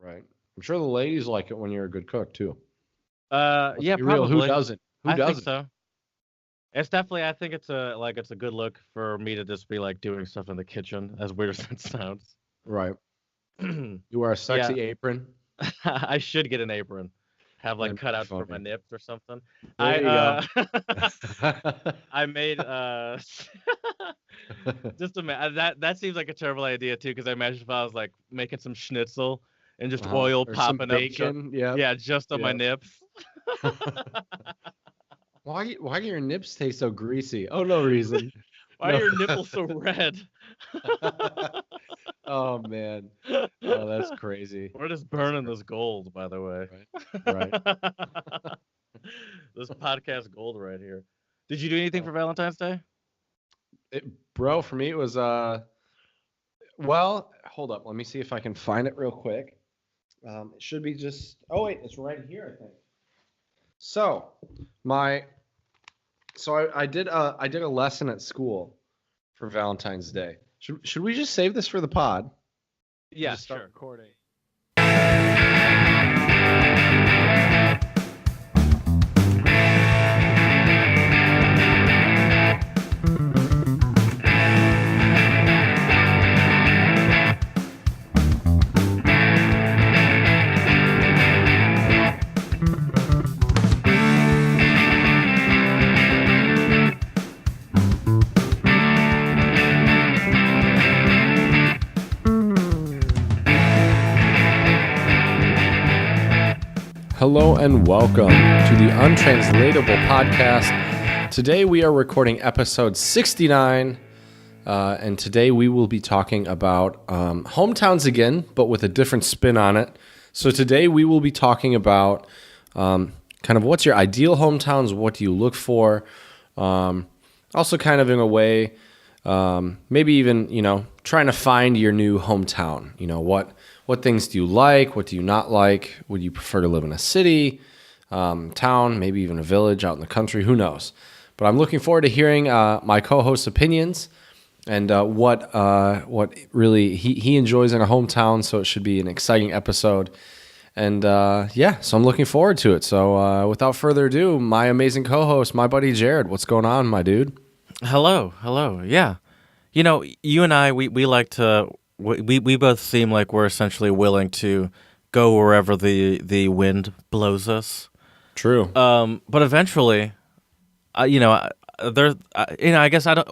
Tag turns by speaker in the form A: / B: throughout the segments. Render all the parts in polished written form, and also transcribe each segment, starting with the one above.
A: Right. I'm sure the ladies like it when you're a good cook too.
B: Yeah,
A: Be real, who
B: probably.
A: doesn't? Who
B: I think
A: doesn't?
B: so. It's definitely. I think it's a good look for me to just be like doing stuff in the kitchen, as weird as that sounds.
A: Right. You wear a
B: Yeah,
A: sexy apron.
B: I should get an apron. Have like
A: That'd be
B: cutouts for my
A: funny.
B: nips or something.
A: There
B: I
A: you go.
B: I made just that seems like a terrible idea too, because I imagine if I was like making some schnitzel and just oil
A: Or some
B: popping up,
A: bacon. Yep.
B: yeah, just on my
A: Yep.
B: nips.
A: Why do your nips taste so greasy? Oh, no reason.
B: Why are
A: No.
B: your nipples so red?
A: Oh man. Oh, that's crazy.
B: We're just
A: That's
B: burning this gold, by the way.
A: right. Right.
B: This podcast gold right here. Did you do anything for Valentine's Day?
A: Bro, for me it was well, hold up. Let me see if I can find it real quick. It should be just oh wait, it's right here, I think. So my I did a lesson at school for Valentine's Day. Should we just save this for the pod?
B: Yeah,
A: Just start
B: sure.
A: recording. Hello and welcome to the Untranslatable Podcast. Today we are recording episode 69, and today we will be talking about hometowns again, but with a different spin on it. So today we will be talking about kind of what's your ideal hometowns, what do you look for, also kind of in a way, maybe even, trying to find your new hometown, what things do you like? What do you not like? Would you prefer to live in a city, town, maybe even a village out in the country? Who knows? But I'm looking forward to hearing my co-host's opinions and what really he enjoys in a hometown. So it should be an exciting episode. And so I'm looking forward to it. So without further ado, my amazing co-host, my buddy Jared. What's going on, my dude?
B: Hello. Yeah. You and I, we like to. We both seem like we're essentially willing to go wherever the wind blows us.
A: True.
B: But eventually, I guess I don't.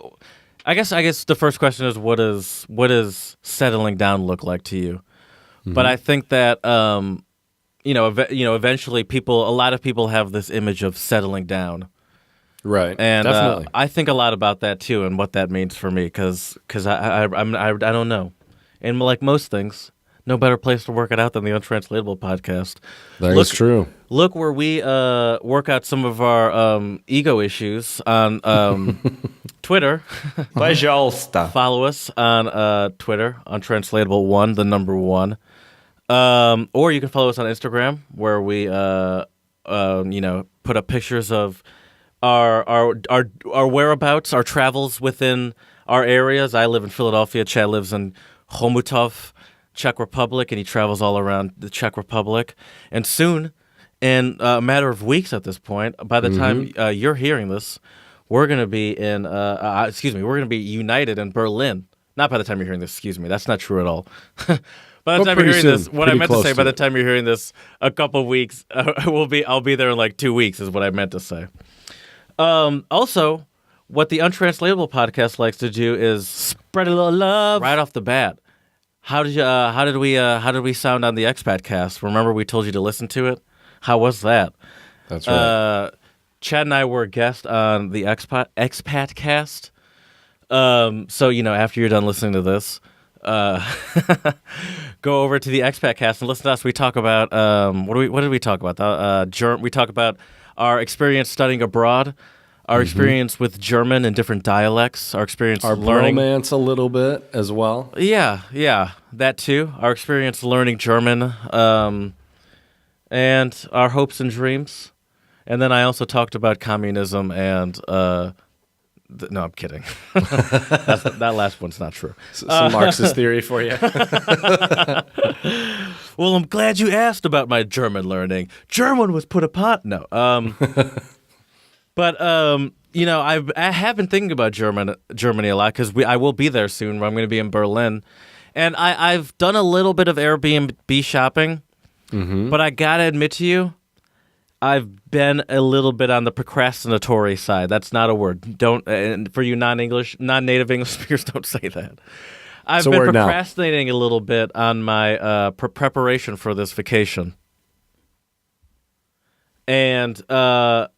B: I guess the first question is what is settling down look like to you? Mm-hmm. But I think that eventually a lot of people have this image of settling down.
A: Right,
B: and
A: definitely.
B: I think a lot about that too, and what that means for me, because I don't know. And like most things, no better place to work it out than the Untranslatable Podcast.
A: That is true.
B: Look where we work out some of our ego issues on Twitter.
A: Пожалуйста.
B: Follow us on Twitter, Untranslatable1, the number 1. Or you can follow us on Instagram, where we put up pictures of our whereabouts, our travels within our areas. I live in Philadelphia. Chad lives in Chomutov, Czech Republic, and he travels all around the Czech Republic. And soon, in a matter of weeks at this point, by the time you're hearing this, we're going to be we're going to be united in Berlin. Not by the time you're hearing this, excuse me. That's not true at all. By the time you're hearing this, what I meant to say, by the time you're hearing this, a couple of weeks, I'll be there in like 2 weeks is what I meant to say. Also, what the Untranslatable Podcast likes to do is spread a little love right off the bat. How did we sound on the Expat Cast? Remember we told you to listen to it? How was that?
A: That's right.
B: Chad and I were a guest on the Expat Cast. So after you're done listening to this, go over to the Expat Cast and listen to us. We talk about what did we talk about? We talk about our experience studying abroad. Our experience with German and different dialects, our experience learning...
A: bromance a little bit as well.
B: Yeah, that too. Our experience learning German, and our hopes and dreams. And then I also talked about communism and... no, I'm kidding. That last one's not true.
A: Some Marxist theory for you.
B: Well, I'm glad you asked about my German learning. German was put upon. No. But I have been thinking about Germany a lot because I will be there soon. I'm going to be in Berlin, and I've done a little bit of Airbnb shopping, but I gotta admit to you, I've been a little bit on the procrastinatory side. That's not a word. Don't for you non-native English speakers, don't say that. I've been procrastinating a little bit on my preparation for this vacation, and I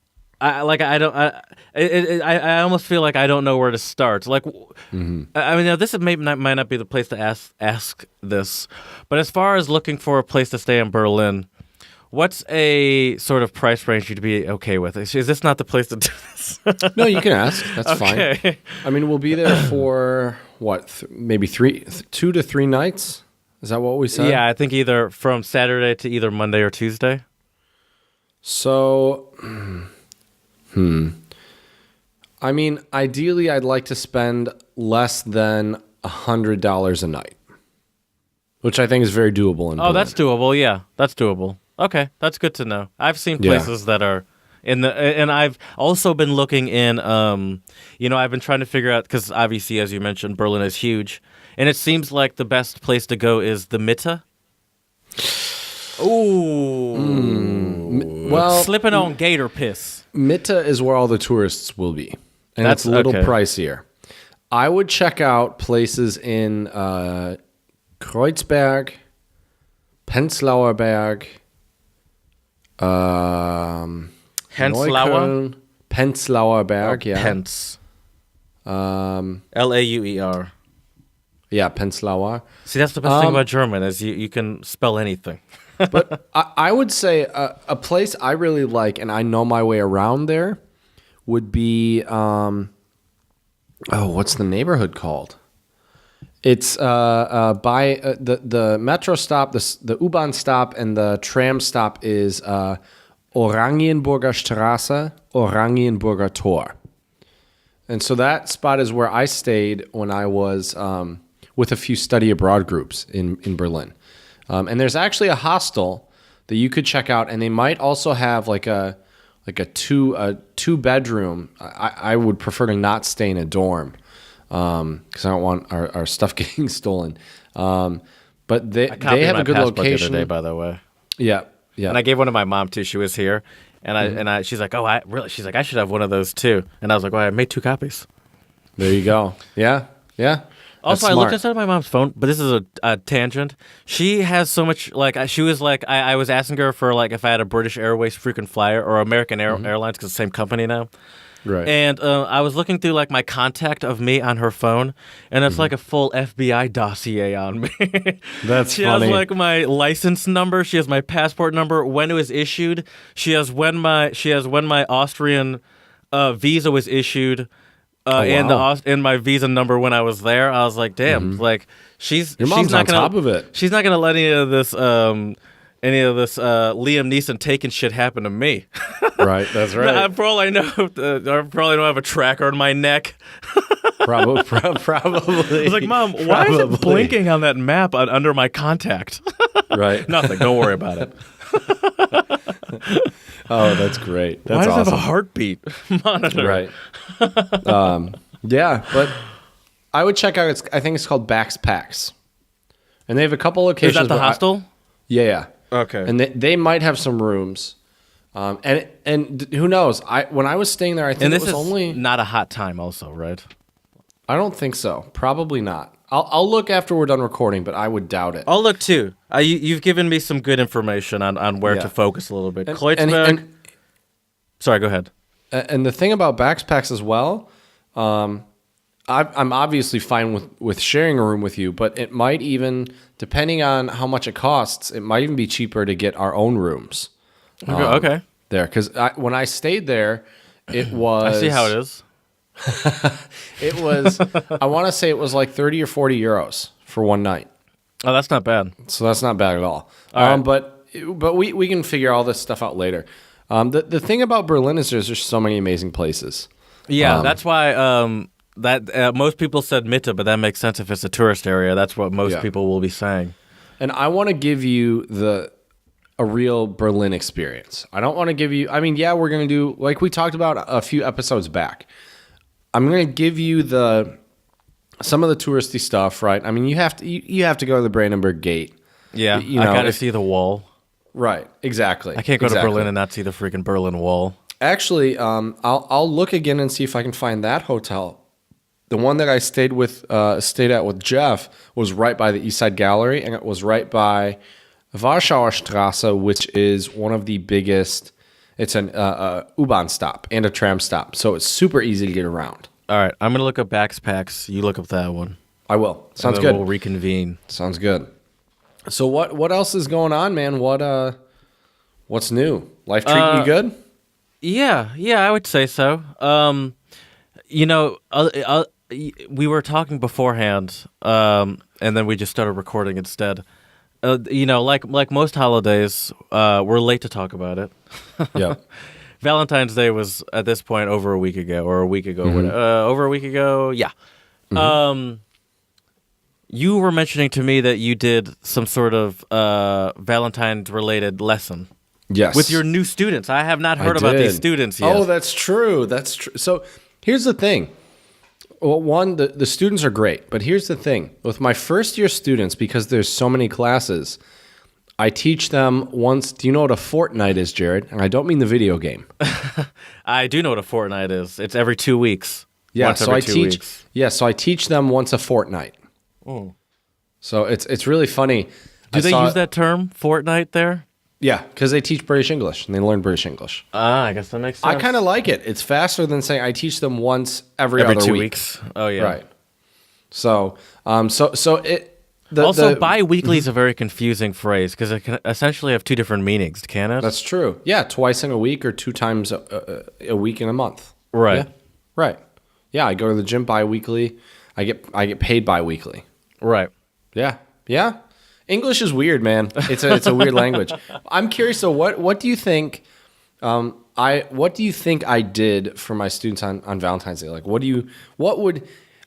B: almost feel like I don't know where to start. Like, I mean, this might not be the place to ask this, but as far as looking for a place to stay in Berlin, what's a sort of price range you'd be okay with? Is this not the place to do this?
A: No, you can ask. That's fine. I mean, we'll be there for maybe 2 to 3 nights. Is that what we said?
B: Yeah, I think either from Saturday to either Monday or Tuesday.
A: So. I mean, ideally, I'd like to spend less than $100 a night, which I think is very doable in Berlin.
B: Oh, that's doable. Yeah, that's doable. Okay, that's good to know. I've seen places that are and I've also been looking in. I've been trying to figure out because obviously, as you mentioned, Berlin is huge, and it seems like the best place to go is the Mitte. Ooh.
A: Well,
B: slipping on gator piss.
A: Mitte is where all the tourists will be, and that's a little pricier. I would check out places in Kreuzberg, Prenzlauer Berg,
B: Prenzlauer?
A: Prenzlauer Berg, yeah.
B: Pence. Lauer.
A: Yeah, Prenzlauer.
B: See, that's the best thing about German is you can spell anything.
A: But I would say a place I really like, and I know my way around there, would be what's the neighborhood called? It's by the metro stop, the U-Bahn stop, and the tram stop is Oranienburger Straße, Oranienburger Tor. And so that spot is where I stayed when I was with a few study abroad groups in Berlin. And there's actually a hostel that you could check out, and they might also have like a two bedroom. I would prefer to not stay in a dorm because I don't want our stuff getting stolen. But they have a good location.
B: The other day, by the way.
A: Yeah.
B: And I gave one to my mom too. She was here, and she's like, "Oh, she's like, I should have one of those too." And I was like, "Well, I made 2 copies."
A: There you go. Yeah.
B: Also, I looked inside my mom's phone, but this is a tangent. She has so much, she was like, I was asking her for, if I had a British Airways frequent flyer or American Airlines, because it's the same company now.
A: Right.
B: And I was looking through, my contact of me on her phone, and it's like a full FBI dossier on me.
A: That's
B: she
A: funny.
B: She has, my license number. She has my passport number, when it was issued. She has when my Austrian visa was issued. And my visa number when I was there, I was like, "Damn!" She's
A: not
B: on
A: top of it.
B: She's not gonna let any of this Liam Neeson taking shit happen to me.
A: Right, that's right.
B: For all I know, I probably don't have a tracker on my neck.
A: Probably.
B: I was like, "Mom, why is it blinking on that map under my contact?"
A: Right.
B: Nothing. Don't worry about it.
A: Oh, that's great. That's
B: Why does
A: awesome.
B: it have a heartbeat monitor?
A: Right. Yeah, but I would check out. I think it's called Backpacks, and they have a couple locations.
B: Is that the hostel?
A: Yeah.
B: Okay.
A: And they might have some rooms, and who knows? When I was staying there, I think it was only
B: not a hot time. Also, right?
A: I don't think so. Probably not. I'll look after we're done recording, but I would doubt it.
B: I'll look too. You've given me some good information on where to focus a little bit. Kreuzberg. Sorry, go ahead.
A: And the thing about Backpacks as well, I'm obviously fine with sharing a room with you, but it might even, depending on how much it costs, it might even be cheaper to get our own rooms.
B: Okay.
A: There, because when I stayed there, it was.
B: I see how it is.
A: It was. I want to say it was like 30 or 40 euros for one night.
B: Oh, that's not bad.
A: So that's not bad at all.
B: Right.
A: But we can figure all this stuff out later. The thing about Berlin is there's just so many amazing places.
B: Yeah, that's why most people said Mitte, but that makes sense if it's a tourist area. That's what most people will be saying.
A: and I want to give you a real Berlin experience. I don't want to give you. I mean, yeah, we're gonna do like we talked about a few episodes back. I'm gonna give you some of the touristy stuff, right? I mean, you have to go to the Brandenburg Gate.
B: Yeah, I gotta see the wall.
A: Right, exactly.
B: I can't go to Berlin and not see the freaking Berlin Wall.
A: Actually, I'll look again and see if I can find that hotel. The one that I stayed at with Jeff was right by the East Side Gallery, and it was right by Warschauer Straße, which is one of the biggest. It's an U-Bahn stop and a tram stop, so it's super easy to get around.
B: All right, I'm gonna look up backpacks. You look up that one.
A: I will. Sounds
B: and then
A: good.
B: We'll reconvene.
A: Sounds good. So what else is going on, man? What's new? Life treating you good?
B: Yeah, I would say so. We were talking beforehand, and then we just started recording instead. Like most holidays, we're late to talk about it.
A: Yeah.
B: Valentine's Day was at this point over a week ago, or a week ago. Over a week ago, yeah. Mm-hmm. You were mentioning to me that you did some sort of Valentine's-related lesson.
A: Yes.
B: With your new students. I have not heard about these students yet.
A: Oh, that's true. That's true. So here's the thing. Well, one, the students are great, but here's the thing. With my first-year students, because there's so many classes, I teach them once. Do you know what a fortnight is, Jared? And I don't mean the video game.
B: I do know what a fortnight is. It's every 2 weeks.
A: Yeah, so I teach. Yeah, so I teach them once a fortnight.
B: Oh.
A: So it's really funny.
B: Do they use that term, fortnight, there?
A: Yeah, because they teach British English and they learn British English.
B: I guess that makes sense.
A: I kind of like it. It's faster than saying I teach them once every other
B: 2
A: week.
B: weeks. Oh yeah,
A: right. So it.
B: Bi-weekly is a very confusing phrase because it can essentially have two different meanings, can it?
A: That's true. Yeah, twice in a week or 2 times a week in a month.
B: Right.
A: Yeah. Right. Yeah, I go to the gym bi-weekly. I get paid bi-weekly.
B: Right.
A: Yeah. Yeah. English is weird, man. It's a weird language. I'm curious though, what do you think what do you think I did for my students on Valentine's Day? Like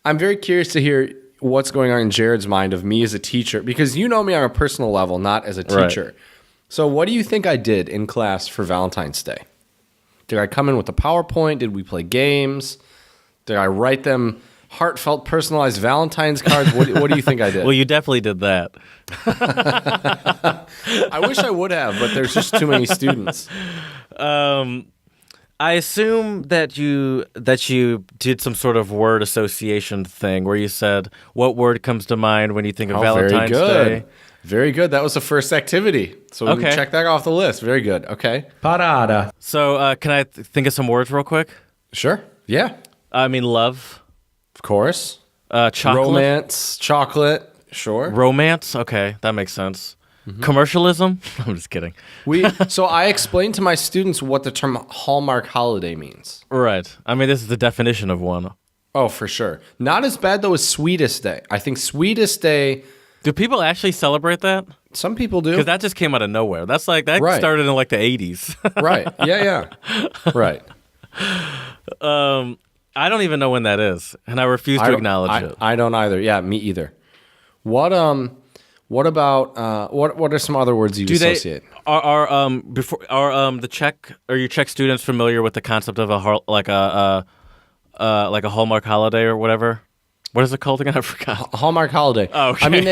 A: I'm very curious to hear what's going on in Jared's mind of me as a teacher, because you know me on a personal level, not as a teacher. Right. So what do you think I did in class for Valentine's Day? Did I come in with a PowerPoint? Did we play games? Did I write them heartfelt, personalized Valentine's cards? What do you think I did?
B: Well, you definitely did that.
A: I wish I would have, but there's just too many students.
B: I assume that you did some sort of word association thing where you said, what word comes to mind when you think of Valentine's Day?
A: Very good. That was the first activity. So we can check that off the list. Very good. Okay.
C: Parada.
B: So can I think of some words real quick?
A: Sure. Yeah.
B: I mean, love.
A: Of course.
B: Chocolate.
A: Romance. Chocolate. Sure.
B: Romance. Okay. That makes sense. Mm-hmm. Commercialism? I'm just kidding.
A: So I explained to my students what the term Hallmark holiday means.
B: Right. I mean, this is the definition of one.
A: Oh, for sure. Not as bad, though, as Sweetest Day. I think Sweetest Day...
B: Do people actually celebrate that?
A: Some people do.
B: Because that just came out of nowhere. That's like, that started in like the 80s.
A: Right. Yeah. Right.
B: I don't even know when that is, and I refuse to acknowledge it.
A: I don't either. Yeah, me either. What about what are some other words you associate?
B: Are your Czech students familiar with the concept of a Hallmark holiday or whatever? What is it called again? I forgot.
A: Hallmark holiday.
B: Oh, okay.
A: I mean,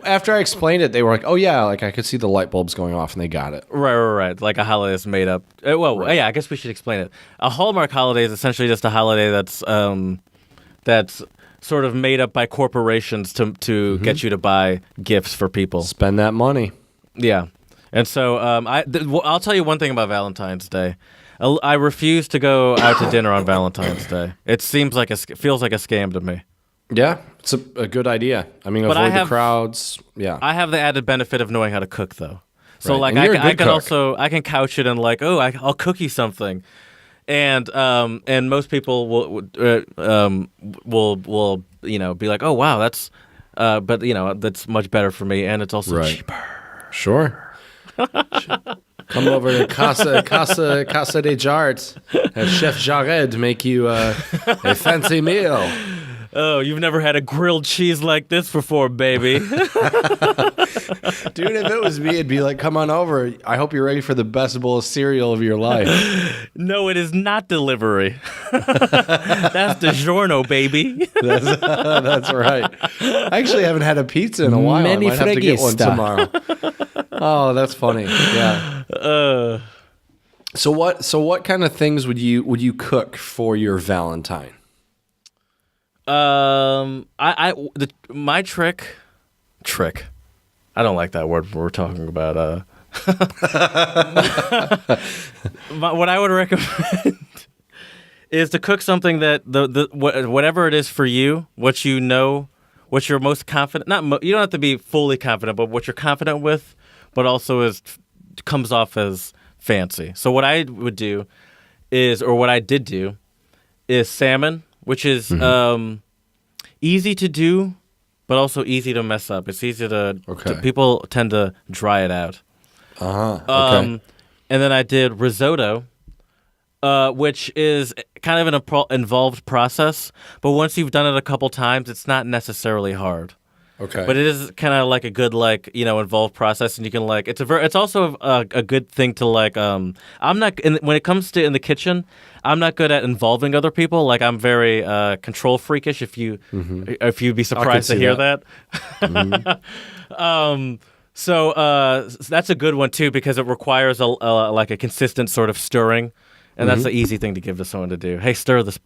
A: after I explained it, they were like, "Oh yeah, like I could see the light bulbs going off," and they got it.
B: Right. Like a holiday that's made up. Yeah, I guess we should explain it. A Hallmark holiday is essentially just a holiday that's sort of made up by corporations to get you to buy gifts for people.
A: Spend that money.
B: Yeah, and so I'll tell you one thing about Valentine's Day. I refuse to go out to dinner on Valentine's Day. It feels like a scam to me.
A: Yeah, it's a good idea. I mean, avoid the crowds. Yeah,
B: I have the added benefit of knowing how to cook, though. So
A: right.
B: I can couch it in like, I'll cook you something, and most people will be like, oh wow, that's but that's much better for me, and it's also cheaper.
A: Sure. Come over to Casa de Jart. Have Chef Jared make you a fancy meal.
B: Oh, you've never had a grilled cheese like this before, baby.
A: Dude, if it was me, it'd be like, come on over. I hope you're ready for the best bowl of cereal of your life.
B: No, it is not delivery. That's DiGiorno, baby.
A: That's right. I actually haven't had a pizza in a while.
C: Many
A: I might have to get one
C: fregista.
A: tomorrow. Oh, that's funny. Yeah. So what kind of things would you cook for your Valentine?
B: My trick. I don't like that word when we're talking about. What I would recommend is to cook something that whatever it is for you, what you know, what you're most confident. You don't have to be fully confident, but what you're confident with, but also comes off as fancy. So what I would do or what I did do, is salmon, which is easy to do, but also easy to mess up. It's easy people tend to dry it out.
A: Okay.
B: And then I did risotto, which is kind of an involved process, but once you've done it a couple times, it's not necessarily hard.
A: Okay.
B: But it is kind of like a good, involved process, and you can it's also a good thing to I'm not when it comes to in the kitchen, I'm not good at involving other people. Like, I'm very control freakish. If you'd be surprised to hear that. So that's a good one too, because it requires a consistent sort of stirring. And that's the easy thing to give to someone to do. Hey, stir this.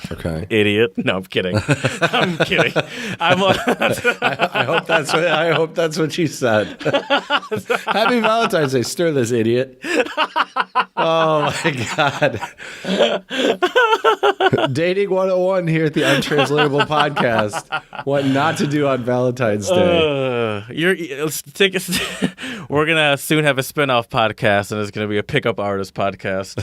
A: Okay.
B: Idiot. No, I'm kidding. I'm kidding.
A: I hope that's what you said. Happy Valentine's Day. Stir this, idiot. Oh my God. Dating 101 here at the Untranslatable Podcast. What not to do on Valentine's Day.
B: We're gonna soon have a spin-off podcast, and it's gonna be a pickup artist podcast.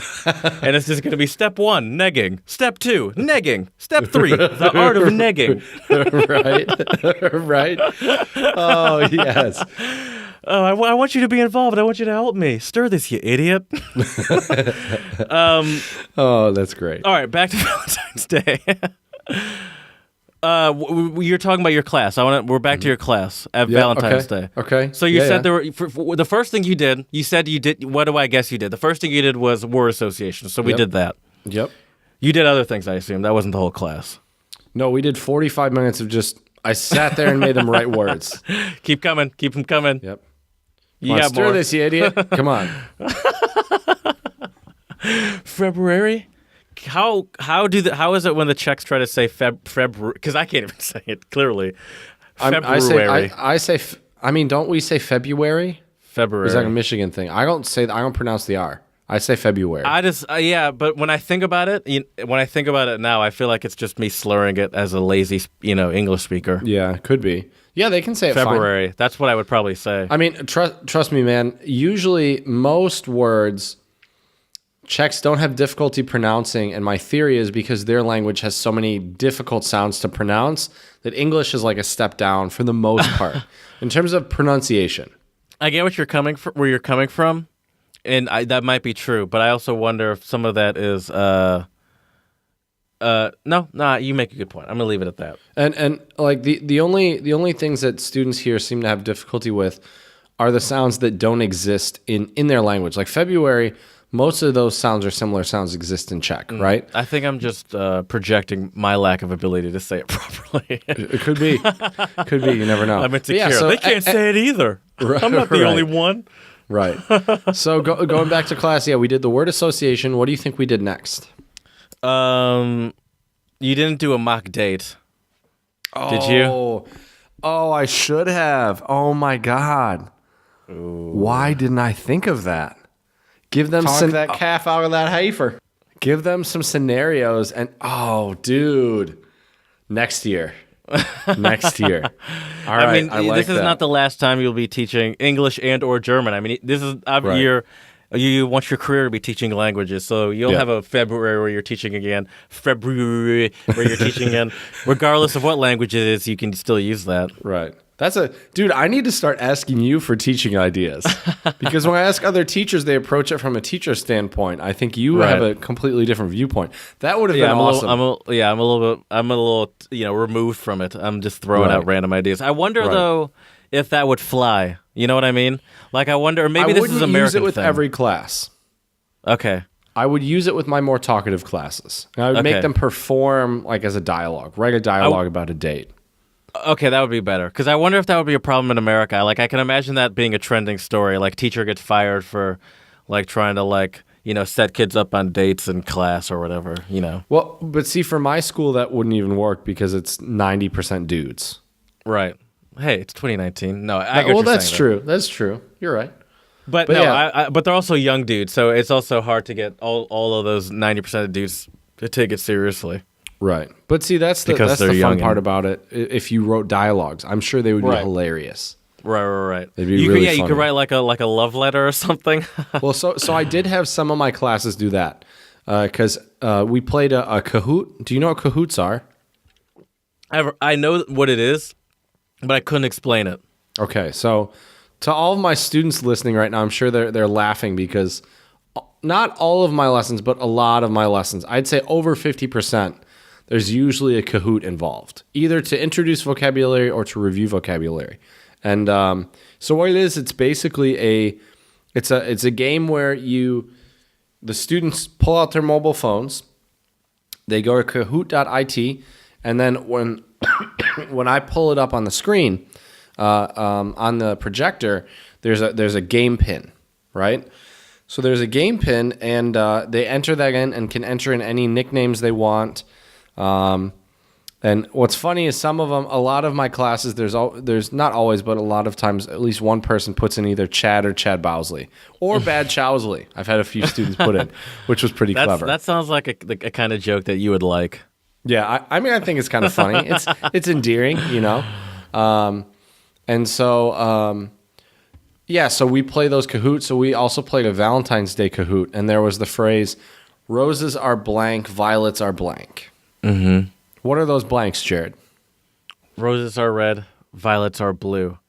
B: And it's just going to be step 1, negging. Step 2, negging. Step 3, the art of negging.
A: Right. Oh, yes.
B: Oh, I want you to be involved. I want you to help me. Stir this, you idiot.
A: Oh, that's great.
B: All right, back to Valentine's Day. You're talking about your class. We're back to your class at Valentine's Day.
A: Okay.
B: So you said there were the first thing you did. You said you did. What do I guess you did? The first thing you did was word association. So we did that.
A: Yep.
B: You did other things, I assume. That wasn't the whole class.
A: No, we did 45 minutes of just. I sat there and made them write words.
B: Keep coming. Keep them coming.
A: Yep.
B: You got
A: stir
B: more.
A: this, you idiot. Come on.
B: February. How is it when the Czechs try to say February? Because I can't even say it clearly. February.
A: Don't we say February?
B: February.
A: It's like a Michigan thing. I don't pronounce the R. I say February.
B: I just but when I think about it, now, I feel like it's just me slurring it as a lazy, English speaker.
A: Yeah, could be. Yeah, they can say it
B: February.
A: fine.
B: That's what I would probably say.
A: I mean, trust me, man. Usually, most words Czechs don't have difficulty pronouncing, and my theory is because their language has so many difficult sounds to pronounce that English is like a step down for the most part in terms of pronunciation.
B: I get where you're coming from, and that might be true, but I also wonder if some of that is you make a good point. I'm gonna leave it at that.
A: And like the only things that students here seem to have difficulty with are the sounds that don't exist in their language. Like February. Most of those sounds or similar sounds exist in Czech, right?
B: I think I'm just projecting my lack of ability to say it properly.
A: It could be. Could be. You never know.
B: I'm insecure. They can't say it either. I'm not the only one.
A: Right. So going back to class, we did the word association. What do you think we did next?
B: You didn't do a mock date. Did you?
A: Oh, I should have. Oh, my God.
B: Ooh.
A: Why didn't I think of that? Give them that calf out of that heifer. Give them some scenarios and dude, next year. All right,
B: this is not the last time you'll be teaching English and or German. I mean, this is you want your career to be teaching languages, so you'll have a February where you're teaching again, February where you're teaching again. Regardless of what language it is, you can still use that.
A: Right. Dude, I need to start asking you for teaching ideas. Because when I ask other teachers, they approach it from a teacher standpoint. I think you have a completely different viewpoint. That would have been awesome.
B: I'm a little removed from it. I'm just throwing out random ideas. I wonder though if that would fly. You know what I mean? Like I wonder, maybe this is American. I wouldn't use it
A: with
B: thing.
A: every class.
B: Okay.
A: I would use it with my more talkative classes. And I would make them perform like as a dialogue, write a dialogue about a date.
B: Okay, that would be better. Because I wonder if that would be a problem in America. Like, I can imagine that being a trending story. Like, teacher gets fired for, like, trying to, set kids up on dates in class or whatever,
A: Well, but see, for my school, that wouldn't even work because it's 90% dudes.
B: Right. Hey, it's 2019. No,
A: that's true. That's true. You're right.
B: But no, but they're also young dudes, so it's also hard to get all of those 90% of dudes to take it seriously.
A: Right. But see, that's the fun part about it. If you wrote dialogues, I'm sure they would be hilarious.
B: Right.
A: They'd be really funny.
B: You could write like a love letter or something.
A: Well, so I did have some of my classes do that because we played a Kahoot. Do you know what Kahoots are?
B: I know what it is, but I couldn't explain it.
A: Okay, so to all of my students listening right now, I'm sure they're laughing because not all of my lessons, but a lot of my lessons, I'd say over 50%, there's usually a Kahoot involved, either to introduce vocabulary or to review vocabulary. And so what it is, it's basically it's a game where the students pull out their mobile phones, they go to kahoot.it, and then when when I pull it up on the screen, on the projector, there's a game pin, right? So there's a game pin, and they enter that in and can enter in any nicknames they want. And what's funny is some of them, a lot of my classes, there's not always, but a lot of times, at least one person puts in either Chad or Chad Bowsley or Bad Chowsley. I've had a few students put in, which was pretty clever.
B: That sounds like a kind of joke that you would like.
A: Yeah, I mean, I think it's kind of funny. It's endearing, and so so we play those Kahoots. So we also played a Valentine's Day Kahoot, and there was the phrase, "Roses are blank, violets are blank."
B: Mm-hmm.
A: What are those blanks, Jared?
B: Roses are red, violets are blue.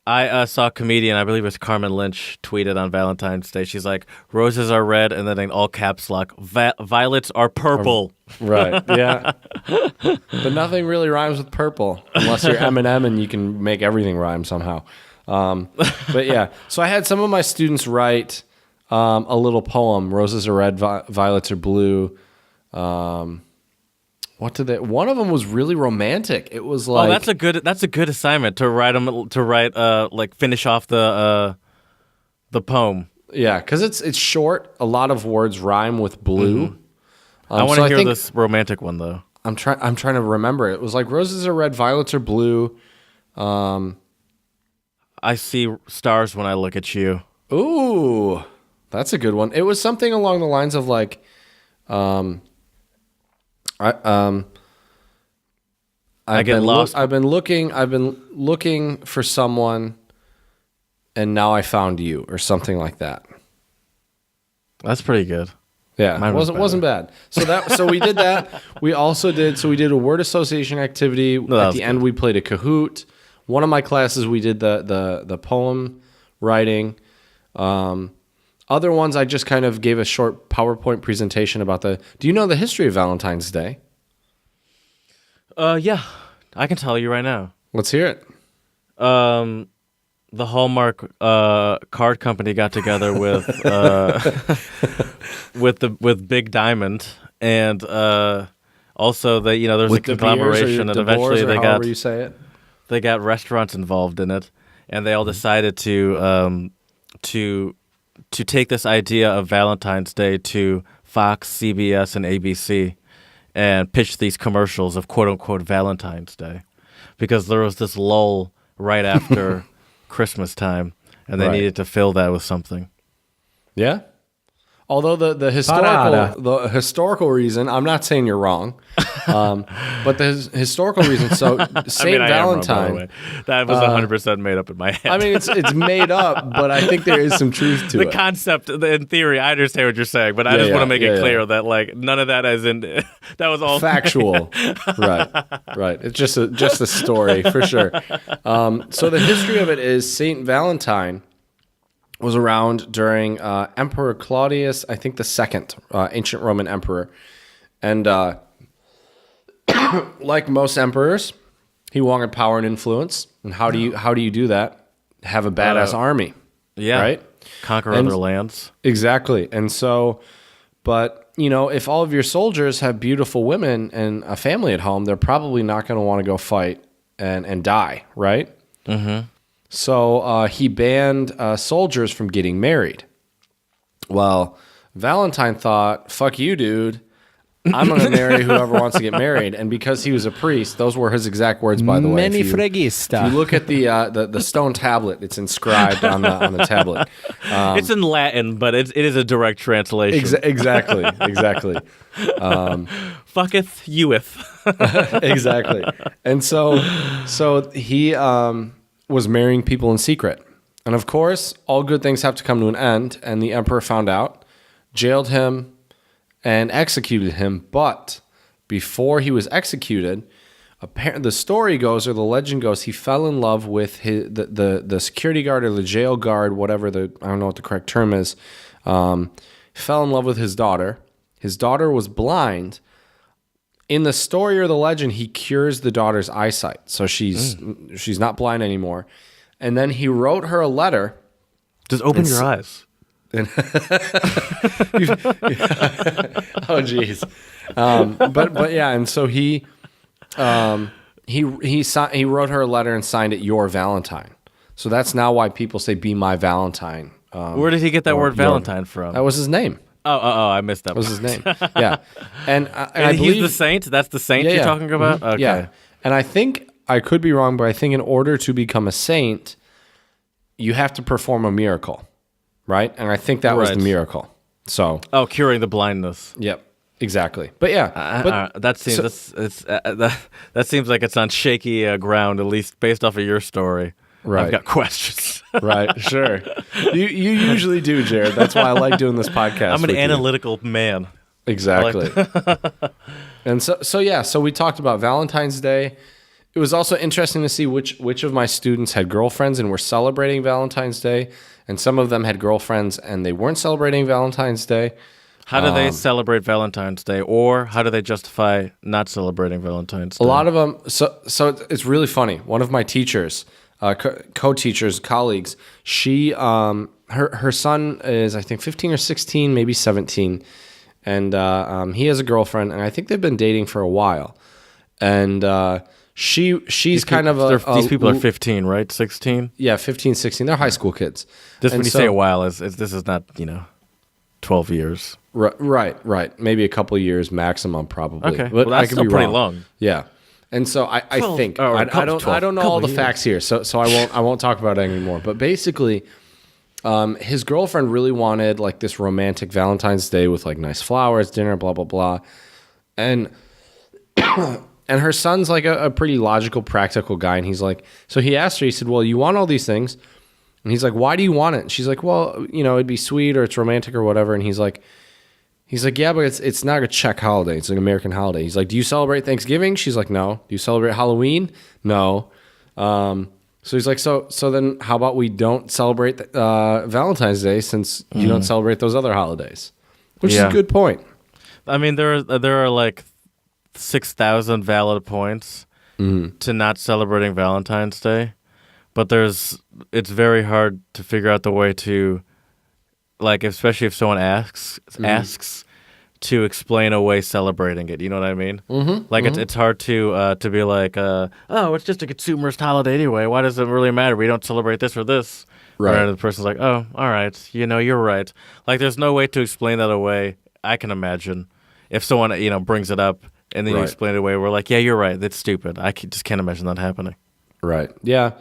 B: I saw a comedian, I believe it was Carmen Lynch, tweeted on Valentine's Day. She's like, "Roses are red," and then in all caps lock, "Violets are purple."
A: Right, yeah. But nothing really rhymes with purple, unless you're Eminem and you can make everything rhyme somehow. But yeah, so I had some of my students write a little poem, "Roses are red, violets are blue." One of them was really romantic. It was like,
B: that's a good assignment to finish off the poem.
A: Yeah, because it's short. A lot of words rhyme with blue.
B: Mm-hmm. I want to hear this romantic one though.
A: I'm trying to remember. It was like, "Roses are red, violets are blue."
B: I see stars when I look at you.
A: Ooh, that's a good one. It was something along the lines of like, I've been looking for someone, and now I found you, or something like that.
B: That's pretty good.
A: Yeah, it wasn't bad. So we did that. We also did a word association activity. At the end, we played a Kahoot. One of my classes, we did the poem writing. Other ones, I just kind of gave a short PowerPoint presentation about do you know the history of Valentine's Day?
B: Yeah, I can tell you right now.
A: Let's hear it.
B: The Hallmark card company got together with with Big Diamond, and also there's a conglomeration, and eventually they got restaurants involved in it, and they all decided to take this idea of Valentine's Day to Fox, CBS, and ABC, and pitch these commercials of quote-unquote Valentine's Day, because there was this lull right after Christmas time, and they needed to fill that with something.
A: Yeah. Although the historical reason, I'm not saying you're wrong, But the historical reason, so Saint Valentine.
B: I am wrong, by the way. That was 100% made up in my head.
A: I mean, it's made up, but I think there is some truth to
B: the
A: it.
B: concept, in theory, I understand what you're saying, but I just want to make it clear that like none of that as in that was all
A: factual. Right. It's just a story for sure. So the history of it is Saint Valentine was around during Emperor Claudius, I think the second, ancient Roman emperor, and like most emperors, he wanted power and influence. And how do you do that? Have a badass army, right?
B: Conquer other lands.
A: Exactly. And so, but if all of your soldiers have beautiful women and a family at home, they're probably not going to want to go fight and die, right?
B: Mm-hmm.
A: So he banned soldiers from getting married. Well, Valentine thought, "Fuck you, dude. I'm going to marry whoever wants to get married." And because he was a priest, those were his exact words, by the way.
C: Many fregista.
A: If you look at the stone tablet, it's inscribed on the tablet.
B: It's in Latin, but it is a direct translation.
A: Exactly.
B: Fucketh youeth.
A: Exactly. And so he was marrying people in secret. And of course, all good things have to come to an end. And the emperor found out, jailed him, and executed him. But before he was executed, the story goes, or the legend goes, he fell in love with the security guard or the jail guard, whatever I don't know what the correct term is. Fell in love with his daughter. His daughter was blind. In the story or the legend, he cures the daughter's eyesight, so she's not blind anymore. And then he wrote her a letter.
B: Just open your eyes.
A: Oh, geez. But yeah, and so he wrote her a letter and signed it "Your Valentine." So that's now why people say "Be my Valentine."
B: Where did he get that word Valentine from?
A: That was his name.
B: Oh, I missed that.
A: That was his name. Yeah, and I
B: he's
A: believe
B: the saint. That's the saint you're talking about.
A: Mm-hmm.
B: Okay.
A: Yeah, and I think I could be wrong, but I think in order to become a saint, you have to perform a miracle, right? And I think that was the miracle. So,
B: curing the blindness.
A: Yep, exactly. But yeah,
B: that seems like it's on shaky ground, at least based off of your story.
A: Right.
B: I've got questions.
A: Right, sure. You usually do, Jared. That's why I like doing this podcast.
B: I'm an analytical man.
A: Exactly. And so we talked about Valentine's Day. It was also interesting to see which of my students had girlfriends and were celebrating Valentine's Day, and some of them had girlfriends and they weren't celebrating Valentine's Day.
B: How do they celebrate Valentine's Day, or how do they justify not celebrating Valentine's Day?
A: A lot of them. So it's really funny. One of my teachers, co-teachers, colleagues, she her son is, I think, 15 or 16, maybe 17, and he has a girlfriend, and I think they've been dating for a while, and she's
B: these people are 15, right? 16?
A: Yeah, 15, 16. They're high school kids.
B: Just when you say a while, this is not 12 years.
A: Right. Maybe a couple of years maximum, probably.
B: Okay,
A: but
B: well, that's
A: I could
B: still
A: be
B: pretty
A: wrong.
B: long.
A: Yeah. And so I think I don't know all the facts here, so I won't talk about it anymore. But basically, his girlfriend really wanted like this romantic Valentine's Day with like nice flowers, dinner, blah blah blah, and her son's like a pretty logical, practical guy, and he's like, so he asked her, he said, "Well, you want all these things," and he's like, "Why do you want it?" And she's like, "Well, it'd be sweet or it's romantic or whatever," and he's like, "Yeah, but it's not a Czech holiday. It's an American holiday." He's like, "Do you celebrate Thanksgiving?" She's like, "No." "Do you celebrate Halloween?" "No." So he's like, so then how about we don't celebrate Valentine's Day since you don't celebrate those other holidays? Which is a good point.
B: I mean, there are like 6,000 valid points to not celebrating Valentine's Day, but it's very hard to figure out the way to, like, especially if someone asks to explain away celebrating it. You know what I mean? Like it's hard to be like, it's just a consumerist holiday anyway. Why does it really matter? We don't celebrate this or this.
A: Right.
B: And the person's like, oh, all right. You're right. Like there's no way to explain that away. I can imagine if someone brings it up and then you explain it away. We're like, yeah, you're right. That's stupid. Just can't imagine that happening.
A: Right. Yeah.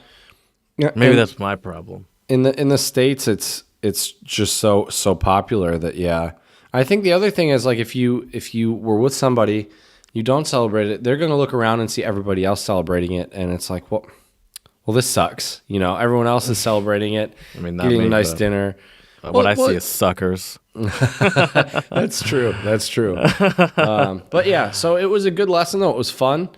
B: Maybe that's my problem.
A: In the States, it's just so popular that I think the other thing is like if you were with somebody, you don't celebrate it, they're going to look around and see everybody else celebrating it, and it's like, well, this sucks. You know, everyone else is celebrating it,
B: I mean, not
A: getting
B: me,
A: a nice
B: but
A: dinner.
B: what I see is suckers.
A: That's true. But yeah, so it was a good lesson, though. It was fun.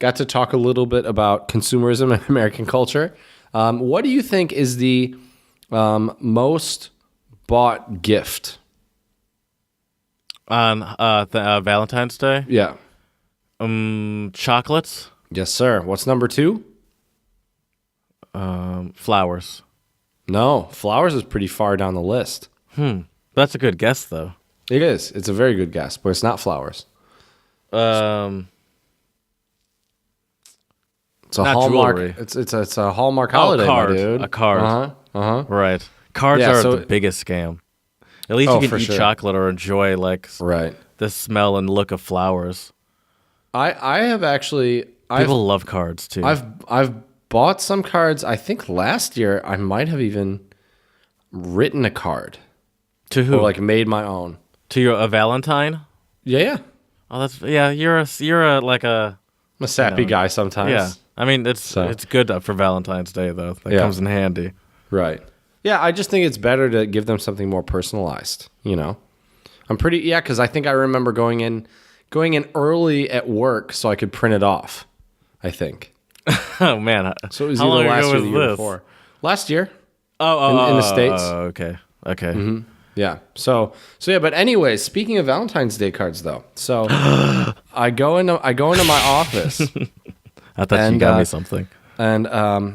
A: Got to talk a little bit about consumerism and American culture. What do you think is the most bought gift
B: On Valentine's Day?
A: Yeah.
B: Chocolates?
A: Yes, sir. What's number 2?
B: Flowers.
A: No, flowers is pretty far down the list.
B: That's a good guess, though.
A: It is. It's a very good guess, but it's not flowers. It's a
B: not
A: Hallmark.
B: jewelry.
A: It's a Hallmark holiday,
B: card.
A: my dude.
B: A card. Right. Cards
A: Yeah,
B: are
A: so
B: the biggest scam. At least you
A: for
B: can eat
A: sure.
B: chocolate or enjoy
A: Right.
B: the smell and look of flowers.
A: I have actually
B: People love cards too.
A: I've bought some cards. I think last year I might have even written a card
B: To who?
A: or like made my own.
B: To a Valentine?
A: Yeah.
B: Oh, that's yeah. You're a like a
A: I'm a sappy guy sometimes.
B: yeah. I mean, it's good for Valentine's Day though. That comes in handy.
A: Right. Yeah, I just think it's better to give them something more personalized, you know? Because I think I remember going in early at work so I could print it off, I think.
B: Oh man.
A: So it was
B: How
A: either
B: long
A: last
B: ago
A: year or
B: was
A: the year
B: this?
A: before. Last year.
B: Oh,
A: in the States.
B: Okay.
A: Yeah. So yeah, but anyways, speaking of Valentine's Day cards though. So I go into my office
B: I thought you got me something.
A: and I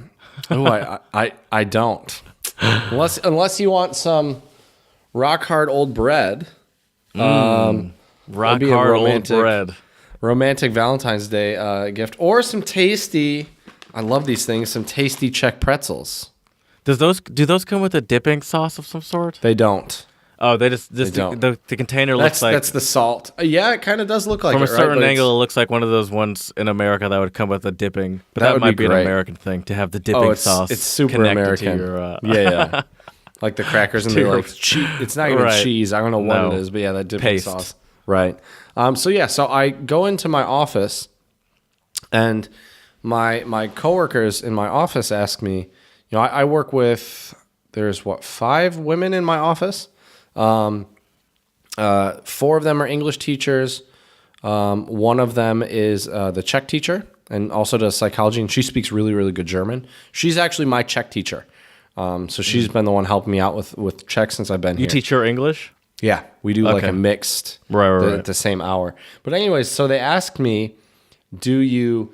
A: don't. Unless you want some rock hard old bread.
B: Rock
A: be a
B: hard
A: romantic-
B: old bread.
A: Romantic Valentine's Day gift, or some tasty. I love these things. Some tasty Czech pretzels.
B: Do those come with a dipping sauce of some sort?
A: They don't.
B: Oh, they just
A: don't.
B: the container looks like
A: That's the salt. Yeah, it kind of does look like
B: from
A: it,
B: a certain
A: right?
B: angle. It looks like one of those ones in America that would come with a dipping. But
A: That
B: that
A: would
B: might
A: be
B: be an
A: great.
B: American thing to have the dipping sauce.
A: It's super
B: connected
A: American.
B: To your,
A: yeah. Like the crackers and they're like cheese. It's not even
B: Right.
A: cheese. I don't know what
B: No.
A: it is, but yeah, that dipping
B: Paste.
A: sauce. Right. So I go into my office, and my coworkers in my office ask me, you know, I work with, there's 5 women in my office. 4 of them are English teachers. One of them is the Czech teacher and also does psychology, and she speaks really, really good German. She's actually my Czech teacher. So she's been the one helping me out with Czech since I've been here.
B: You teach her English?
A: Yeah, we do like
B: Okay.
A: a mixed
B: Right.
A: at the same hour. But anyways, so they asked me, do you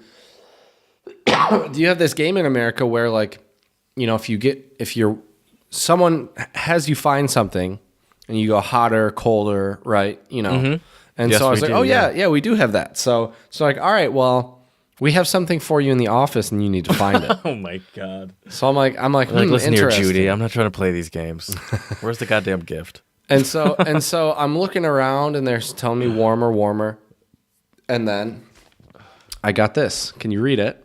A: have this game in America where, like, you know, someone has you find something and you go hotter, colder, right? You know.
B: Mm-hmm.
A: And
B: Yes,
A: so I was
B: we
A: like,
B: do,
A: oh yeah, we do have that. So like, all right, well, we have something for you in the office and you need to find it.
B: Oh my god!
A: So I'm like,
B: Listen here,
A: interesting.
B: Judy. I'm not trying to play these games. Where's the goddamn gift?
A: And so I'm looking around and they're telling me warmer. And then I got this. Can you read it?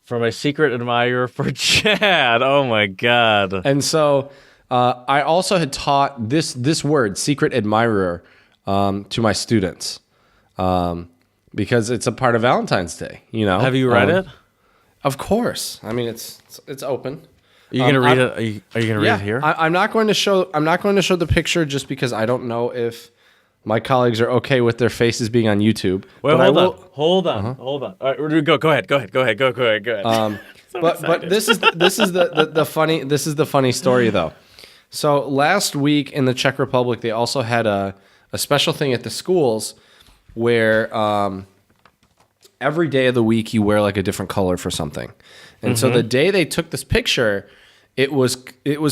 B: From a secret admirer for Chad. Oh my god.
A: And so I also had taught this word, secret admirer, to my students because it's a part of Valentine's Day. You know,
B: Have you read it?
A: Of course. I mean, it's open.
B: Are you gonna read it? Are you gonna read it here?
A: I'm not going to show the picture just because I don't know if my colleagues are okay with their faces being on YouTube.
B: Wait,
A: but
B: hold on. All right, go ahead. Go ahead.
A: But this is the funny story though. So last week in the Czech Republic, they also had a special thing at the schools where every day of the week you wear like a different color for something. And so the day they took this picture, it was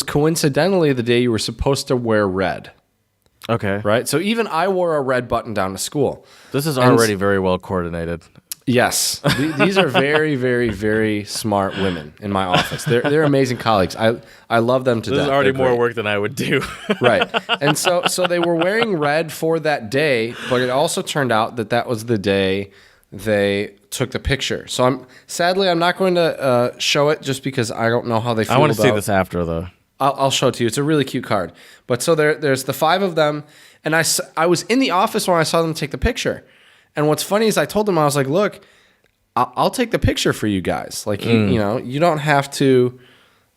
A: coincidentally the day you were supposed to wear red.
B: Okay.
A: Right? So even I wore a red button down to school.
B: This is already very well coordinated.
A: Yes. These are very, very, very smart women in my office. They're amazing colleagues. I love them to death.
B: This is already
A: They're
B: more
A: great.
B: work than I would do.
A: Right. And so they were wearing red for that day, but it also turned out that was the day they took the picture. So I'm not going to show it just because I don't know how they feel
B: I want to see
A: about-
B: this after though.
A: I'll show it to you. It's a really cute card. But so there's the 5 of them, and I was in the office when I saw them take the picture, And what's funny is I told him, I was like, look, I'll take the picture for you guys. Like, you know, you don't have to,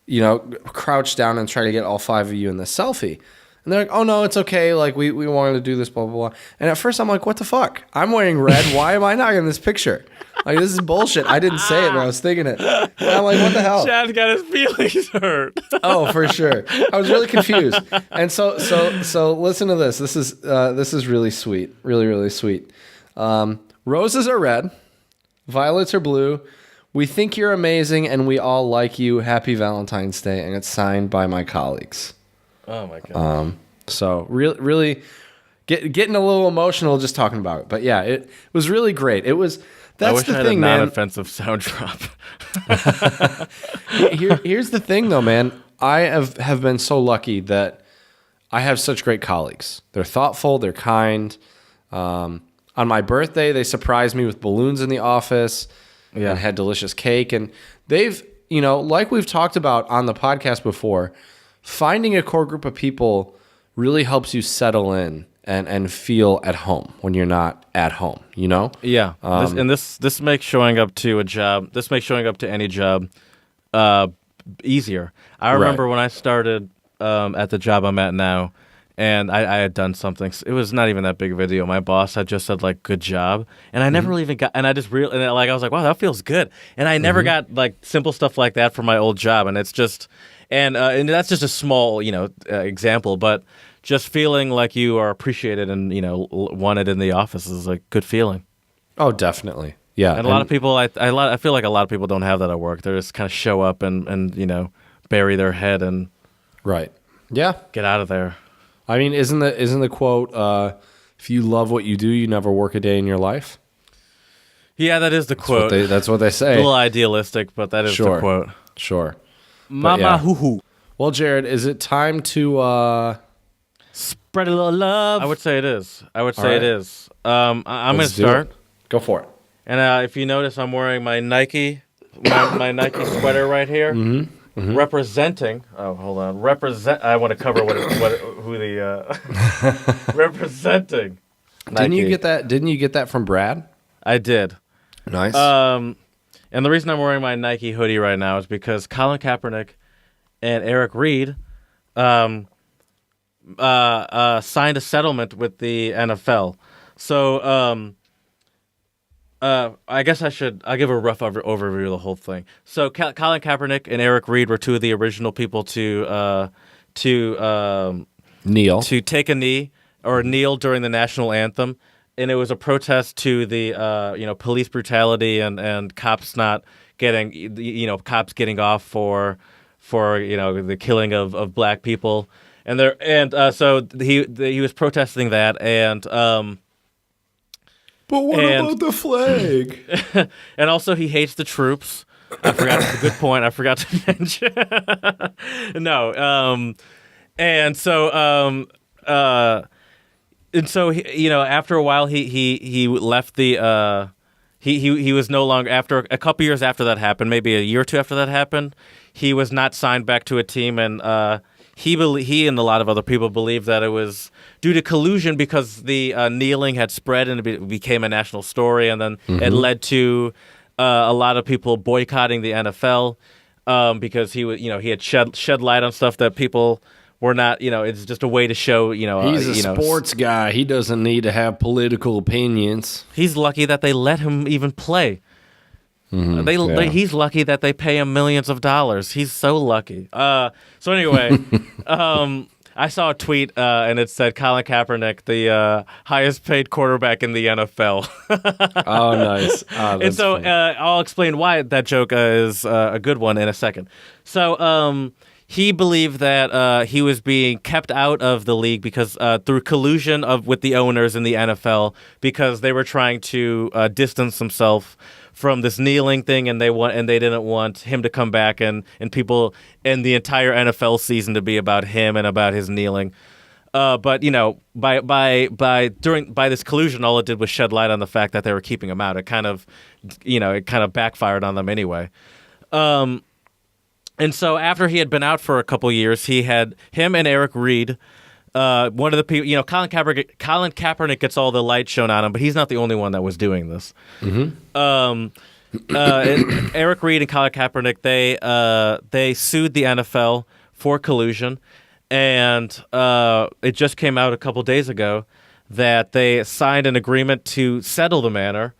A: you know, crouch down and try to get all 5 of you in this selfie. And they're like, oh, no, it's okay. Like, we wanted to do this, blah, blah, blah. And at first I'm like, what the fuck? I'm wearing red. Why am I not in this picture? Like, this is bullshit. I didn't say it, but I was thinking it. And I'm like, what the hell?
B: Chad got his feelings hurt.
A: Oh, for sure. I was really confused. And so listen to this. This is really sweet. Really, really sweet. Roses are red. Violets are blue. We think you're amazing and we all like you. Happy Valentine's Day. And it's signed by my colleagues.
B: Oh my god.
A: So really getting a little emotional just talking about it. But yeah, it was really great. It was
B: I wish
A: the
B: I had
A: thing,
B: a
A: man.
B: non-offensive sound drop.
A: Here's the thing though, man. I have been so lucky that I have such great colleagues. They're thoughtful, they're kind. On my birthday, they surprised me with balloons in the office and had delicious cake. And they've, you know, like we've talked about on the podcast before, finding a core group of people really helps you settle in and feel at home when you're not at home, you know?
B: Yeah. This makes showing up to a job, this makes showing up to any job easier. I remember when I started at the job I'm at now, and I had done something. It was not even that big of a deal. My boss had just said, like, good job. And I never really even got, and I just really, and like, I was like, wow, that feels good. And I never got, like, simple stuff like that from my old job. And it's just, and that's just a small, you know, example, but just feeling like you are appreciated and, you know, wanted in the office is a good feeling.
A: Oh, definitely. Yeah.
B: And a lot of people, I feel like a lot of people don't have that at work. They just kind of show up and you know, bury their head and
A: right. Yeah.
B: Get out of there.
A: I mean, isn't the quote, if you love what you do, you never work a day in your life?
B: Yeah, that is the quote.
A: That's what they say.
B: A little idealistic, but that is the quote.
A: Sure.
B: Mama hoo-hoo.
A: Well, Jared, is it time to
B: spread a little love? I would say it is. It is. I'm going to start.
A: Go for it.
B: And if you notice, I'm wearing my Nike sweater right here. Mm-hmm. Mm-hmm. Representing. Oh, hold on. I want to cover who the representing.
A: Didn't you get that from Brad?
B: I did.
A: Nice.
B: And the reason I'm wearing my Nike hoodie right now is because Colin Kaepernick and Reid signed a settlement with the NFL. So I guess I'll give a rough overview of the whole thing. So Colin Kaepernick and Reid were two of the original people to
A: kneel,
B: to take a knee or kneel during the national anthem. And it was a protest to the police brutality and cops not getting cops getting off for the killing of black people. So he was protesting that and.
A: But what about the flag?
B: And also, he hates the troops. I forgot. It's a good point. I forgot to mention. No. And so after a while, he left the. He was no longer, after a couple years after that happened, maybe a year or two after that happened, he was not signed back to a team, and he and a lot of other people believe that it was due to collusion because the kneeling had spread and it became a national story, and then it led to a lot of people boycotting the NFL because he had shed light on stuff that people were not. It's just a way to show.
A: He's a sports guy. He doesn't need to have political opinions.
B: He's lucky that they let him even play. He's lucky that they pay him millions of dollars. He's so lucky. So anyway, I saw a tweet and it said Colin Kaepernick, the highest paid quarterback in the NFL.
A: Oh, nice.
B: And so I'll explain why that joke is a good one in a second. So he believed that he was being kept out of the league because through collusion with the owners in the NFL, because they were trying to distance themselves from this kneeling thing, and they didn't want him to come back and people and the entire NFL season to be about him and about his kneeling. But by this collusion, all it did was shed light on the fact that they were keeping him out. It kind of backfired on them anyway. And so after he had been out for a couple years, him and Reid one of the people, Colin Kaepernick gets all the light shown on him, but he's not the only one that was doing this. Eric Reid and Colin Kaepernick, they sued the NFL for collusion, and it just came out a couple days ago that they signed an agreement to settle the matter,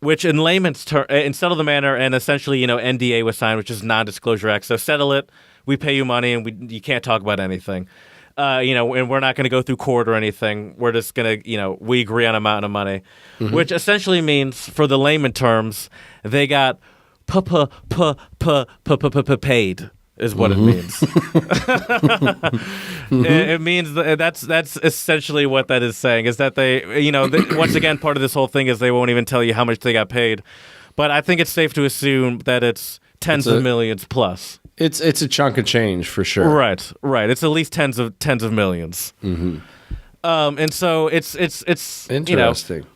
B: which in layman's terms, and settle the matter, and essentially, NDA was signed, which is non-disclosure act. So settle it, we pay you money, and you can't talk about anything. And we're not going to go through court or anything. We're just going to, we agree on an amount of money, which essentially means, for the layman terms, they got paid. Is what it means. It means that's essentially what that is saying. Is that they, once again, part of this whole thing is they won't even tell you how much they got paid. But I think it's safe to assume that it's tens of millions plus.
A: It's a chunk of change for sure.
B: Right. It's at least tens of millions. And so it's
A: interesting.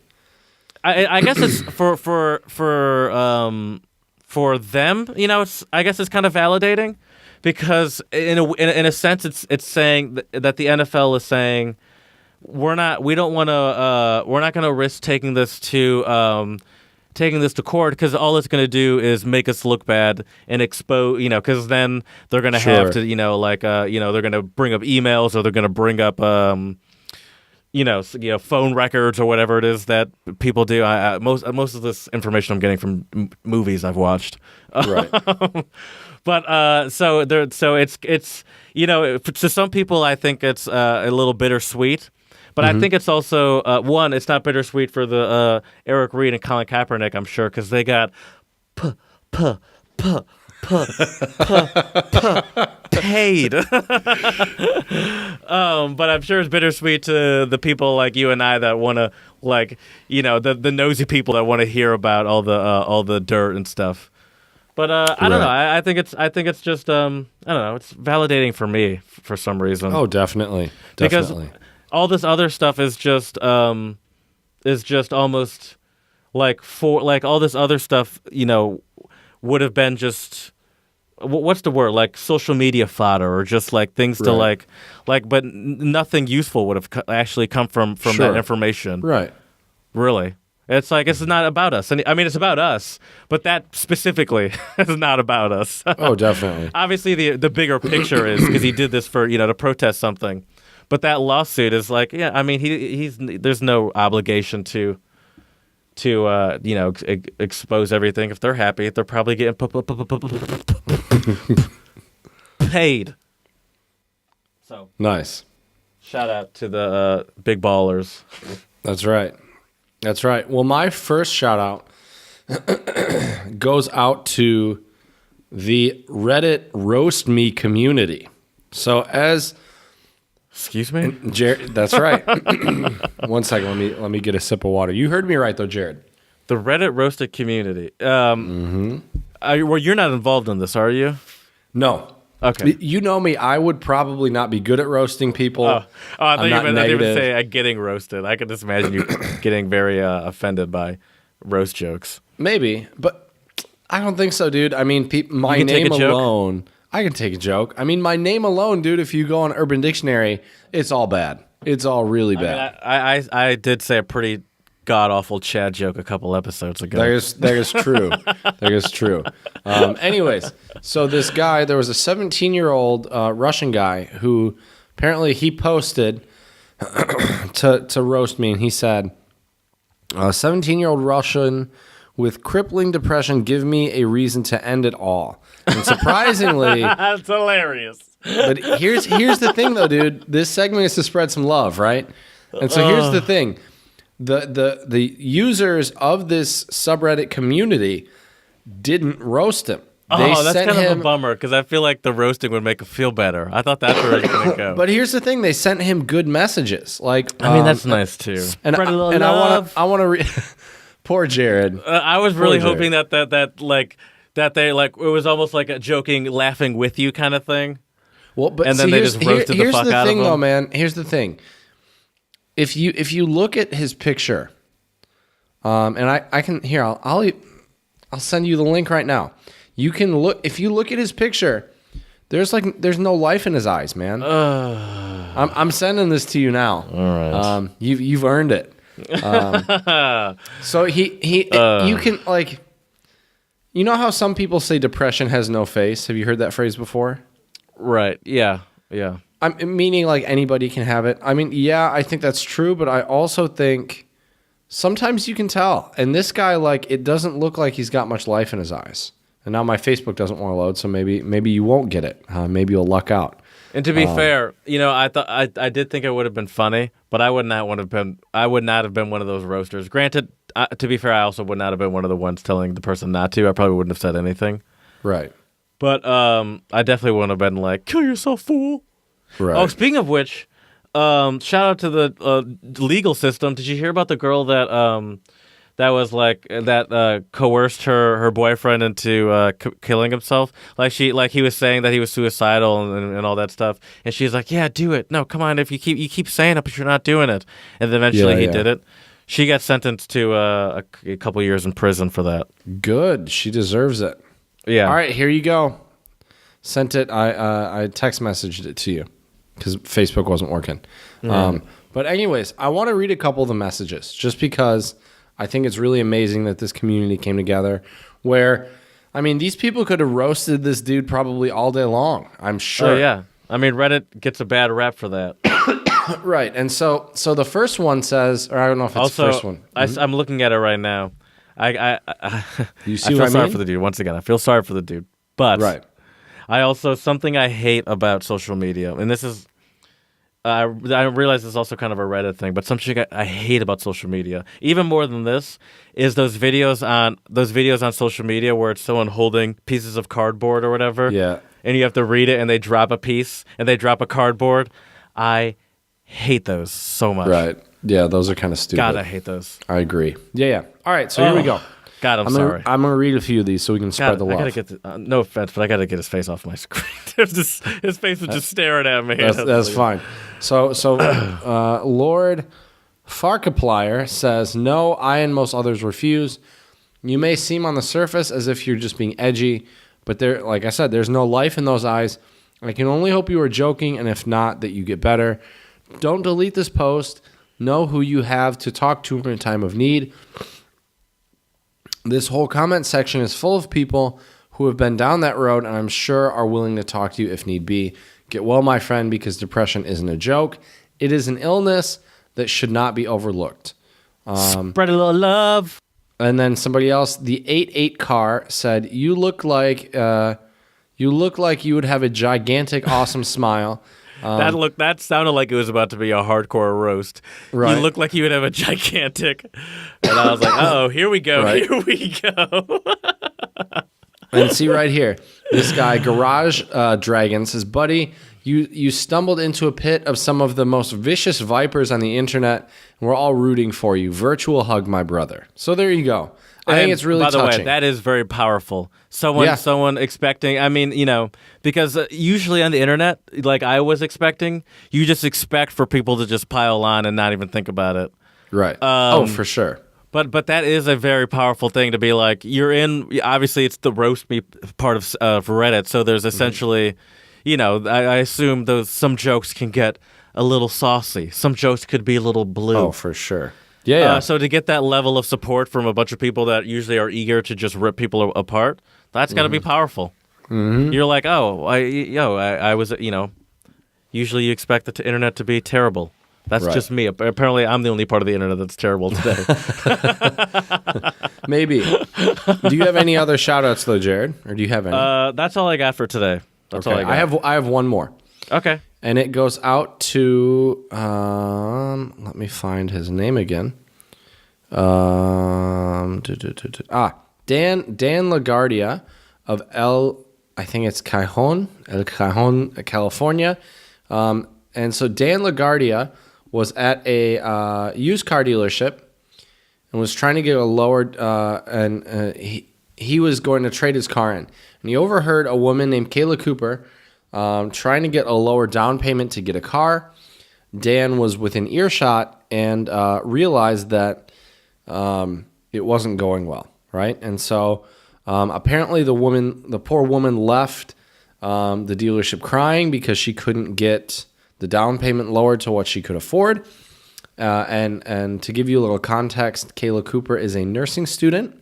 B: I guess it's for them. I guess it's kind of validating, because in a sense it's saying that the NFL is saying we're not going to risk taking this to court, because all it's going to do is make us look bad and expose, because then they're going to have to, they're going to bring up emails, or they're going to bring up, phone records or whatever it is that people do. Most of this information I'm getting from movies I've watched.
A: Right.
B: But so it's to some people I think it's a little bittersweet. But I think it's also, one, it's not bittersweet for the Eric Reid and Colin Kaepernick, I'm sure, because they got paid. But I'm sure it's bittersweet to the people like you and I that want to, the nosy people that want to hear about all the dirt and stuff. But I don't know. I think it's just I don't know. It's validating for me for some reason.
A: Oh, definitely.
B: Because all this other stuff is just almost all this other stuff, would have been just, what's the word, like social media fodder, or just like things to but nothing useful would have actually come from that information.
A: Right.
B: Really. It's like, it's not about us. And I mean, it's about us, but that specifically is not about us.
A: Oh, definitely.
B: Obviously, the bigger picture is because he did this for, to protest something. But that lawsuit is like, yeah, I mean, there's no obligation to expose everything. If they're happy, they're probably getting paid. So
A: nice.
B: Shout out to the big ballers.
A: That's right. Well, my first shout out goes out to the Reddit Roast Me community. So
B: Excuse me?
A: Jared, that's right. 1 second, let me get a sip of water. You heard me right though, Jared.
B: The Reddit roasted community. Well, you're not involved in this, are you?
A: No.
B: Okay.
A: You know me. I would probably not be good at roasting people.
B: I thought you would
A: negative.
B: say getting roasted. I could just imagine you getting very offended by roast jokes.
A: Maybe, but I don't think so, dude. I mean, my name alone. I can take a joke. I mean, my name alone, dude, if you go on Urban Dictionary, it's all bad. It's all really bad.
B: I did say a pretty god-awful Chad joke a couple episodes ago.
A: That is true. That is true. Anyways, so this guy, there was a 17-year-old Russian guy who apparently he posted to roast me, and he said, 17-year-old Russian with crippling depression, give me a reason to end it all. And surprisingly...
B: That's hilarious.
A: But here's the thing, though, dude. This segment is to spread some love, right? And so here's the thing. The users of this subreddit community didn't roast him.
B: That's kind of a bummer, because I feel like the roasting would make him feel better. I thought that's where it was going to go.
A: But here's the thing. They sent him good messages.
B: That's nice, too.
A: And
B: Spread a little love.
A: I want to... Poor Jared.
B: I was really hoping that they it was almost like a joking, laughing with you kind of thing.
A: Well, but
B: and then they just roasted the fuck out of him. Here's
A: the thing, though, man. Here's the thing. If you look at his picture, and I can here I'll send you the link right now. You can look if you look at his picture. there's no life in his eyes, man. I'm sending this to you now.
B: All right.
A: You've earned it. So you can like, you know how some people say depression has no face? Have you heard that phrase before?
B: Right. Yeah. Yeah.
A: I'm meaning like anybody can have it. I mean, yeah, I think that's true, but I also think sometimes you can tell. And this guy, like, it doesn't look like he's got much life in his eyes. And now my Facebook doesn't want to load, so maybe you won't get it. Maybe you'll luck out.
B: And to be fair, I did think it would have been funny, but I would not have been one of those roasters. Granted, to be fair, I also would not have been one of the ones telling the person not to. I probably wouldn't have said anything.
A: Right.
B: But I definitely wouldn't have been like, "Kill yourself, fool."
A: Right.
B: Oh, speaking of which, shout out to the legal system. Did you hear about the girl that was like that coerced her boyfriend into killing himself? Like he was saying that he was suicidal and all that stuff, and she's like, "Yeah, do it. No, come on. If you keep saying it, but you're not doing it." And then eventually he did it. She got sentenced to a couple years in prison for that.
A: Good. She deserves it.
B: Yeah.
A: All right, here you go. Sent it. I text messaged it to you because Facebook wasn't working. But anyways, I want to read a couple of the messages just because I think it's really amazing that this community came together where, I mean, these people could have roasted this dude probably all day long, I'm sure.
B: Oh, yeah. I mean, Reddit gets a bad rap for that.
A: Right. And so the first one says, or I don't know if it's the first one.
B: I'm looking at it right now.
A: You see
B: I feel
A: what I
B: sorry
A: mean?
B: for the dude. Once again, I feel sorry for the dude. But
A: Right.
B: something I hate about social media, and this is, I realize this is also kind of a Reddit thing, but something I hate about social media, even more than this, is those videos on social media where it's someone holding pieces of cardboard or whatever.
A: Yeah.
B: And you have to read it, and they drop a piece, and they drop a cardboard. I hate those so much.
A: Right. Yeah, those are kind of stupid.
B: God, I hate those.
A: I agree. Yeah. All right, so here we go.
B: God, I'm sorry.
A: I'm going to read a few of these so we can spread the love.
B: I gotta get no offense, but I gotta get his face off my screen. His face was just staring at me.
A: That's fine. So Lord Farkaplier says, "No, I and most others refuse. You may seem on the surface as if you're just being edgy, but there, like I said, there's no life in those eyes. I can only hope you are joking, and if not, that you get better. Don't delete this post. Know who you have to talk to in a time of need. This whole comment section is full of people who have been down that road and I'm sure are willing to talk to you if need be. Get well, my friend, because depression isn't a joke. It is an illness that should not be overlooked."
B: Spread a little love.
A: And then somebody else, the 88 car, said, "You look like you would have a gigantic, awesome smile."
B: That sounded like it was about to be a hardcore roast.
A: Right.
B: You look like you would have a gigantic. And I was like, "Oh, here we go.
A: Right.
B: Here we go."
A: And see right here, this guy, Garage Dragon, says, "Buddy, you stumbled into a pit of some of the most vicious vipers on the internet, and we're all rooting for you. Virtual hug, my brother." So there you go. I think it's really touching.
B: By the way, that is very powerful. Someone expecting, I mean, because usually on the internet, like I was expecting, you just expect for people to just pile on and not even think about it.
A: Right. For sure.
B: But that is a very powerful thing to be like, you're in, obviously it's the roast me part of Reddit, so there's essentially, I assume some jokes can get a little saucy. Some jokes could be a little blue.
A: Oh, for sure. Yeah.
B: So to get that level of support from a bunch of people that usually are eager to just rip people apart, that's got to be powerful. Mm-hmm. You're like, oh, I was, usually you expect the internet to be terrible. That's
A: right.
B: Just me. Apparently, I'm the only part of the internet that's terrible today.
A: Maybe. Do you have any other shout-outs, though, Jared? Or do you have any?
B: That's all I got for today. That's all I got.
A: I have one more.
B: Okay.
A: And it goes out to, let me find his name again. Dan LaGuardia of I think it's El Cajon, California. And so Dan LaGuardia was at a used car dealership and was trying to get a lowered, he was going to trade his car in. And he overheard a woman named Kayla Cooper trying to get a lower down payment to get a car. Dan was within earshot and realized that it wasn't going well, right? And so apparently the poor woman left the dealership crying because she couldn't get the down payment lowered to what she could afford. And to give you a little context, Kayla Cooper is a nursing student,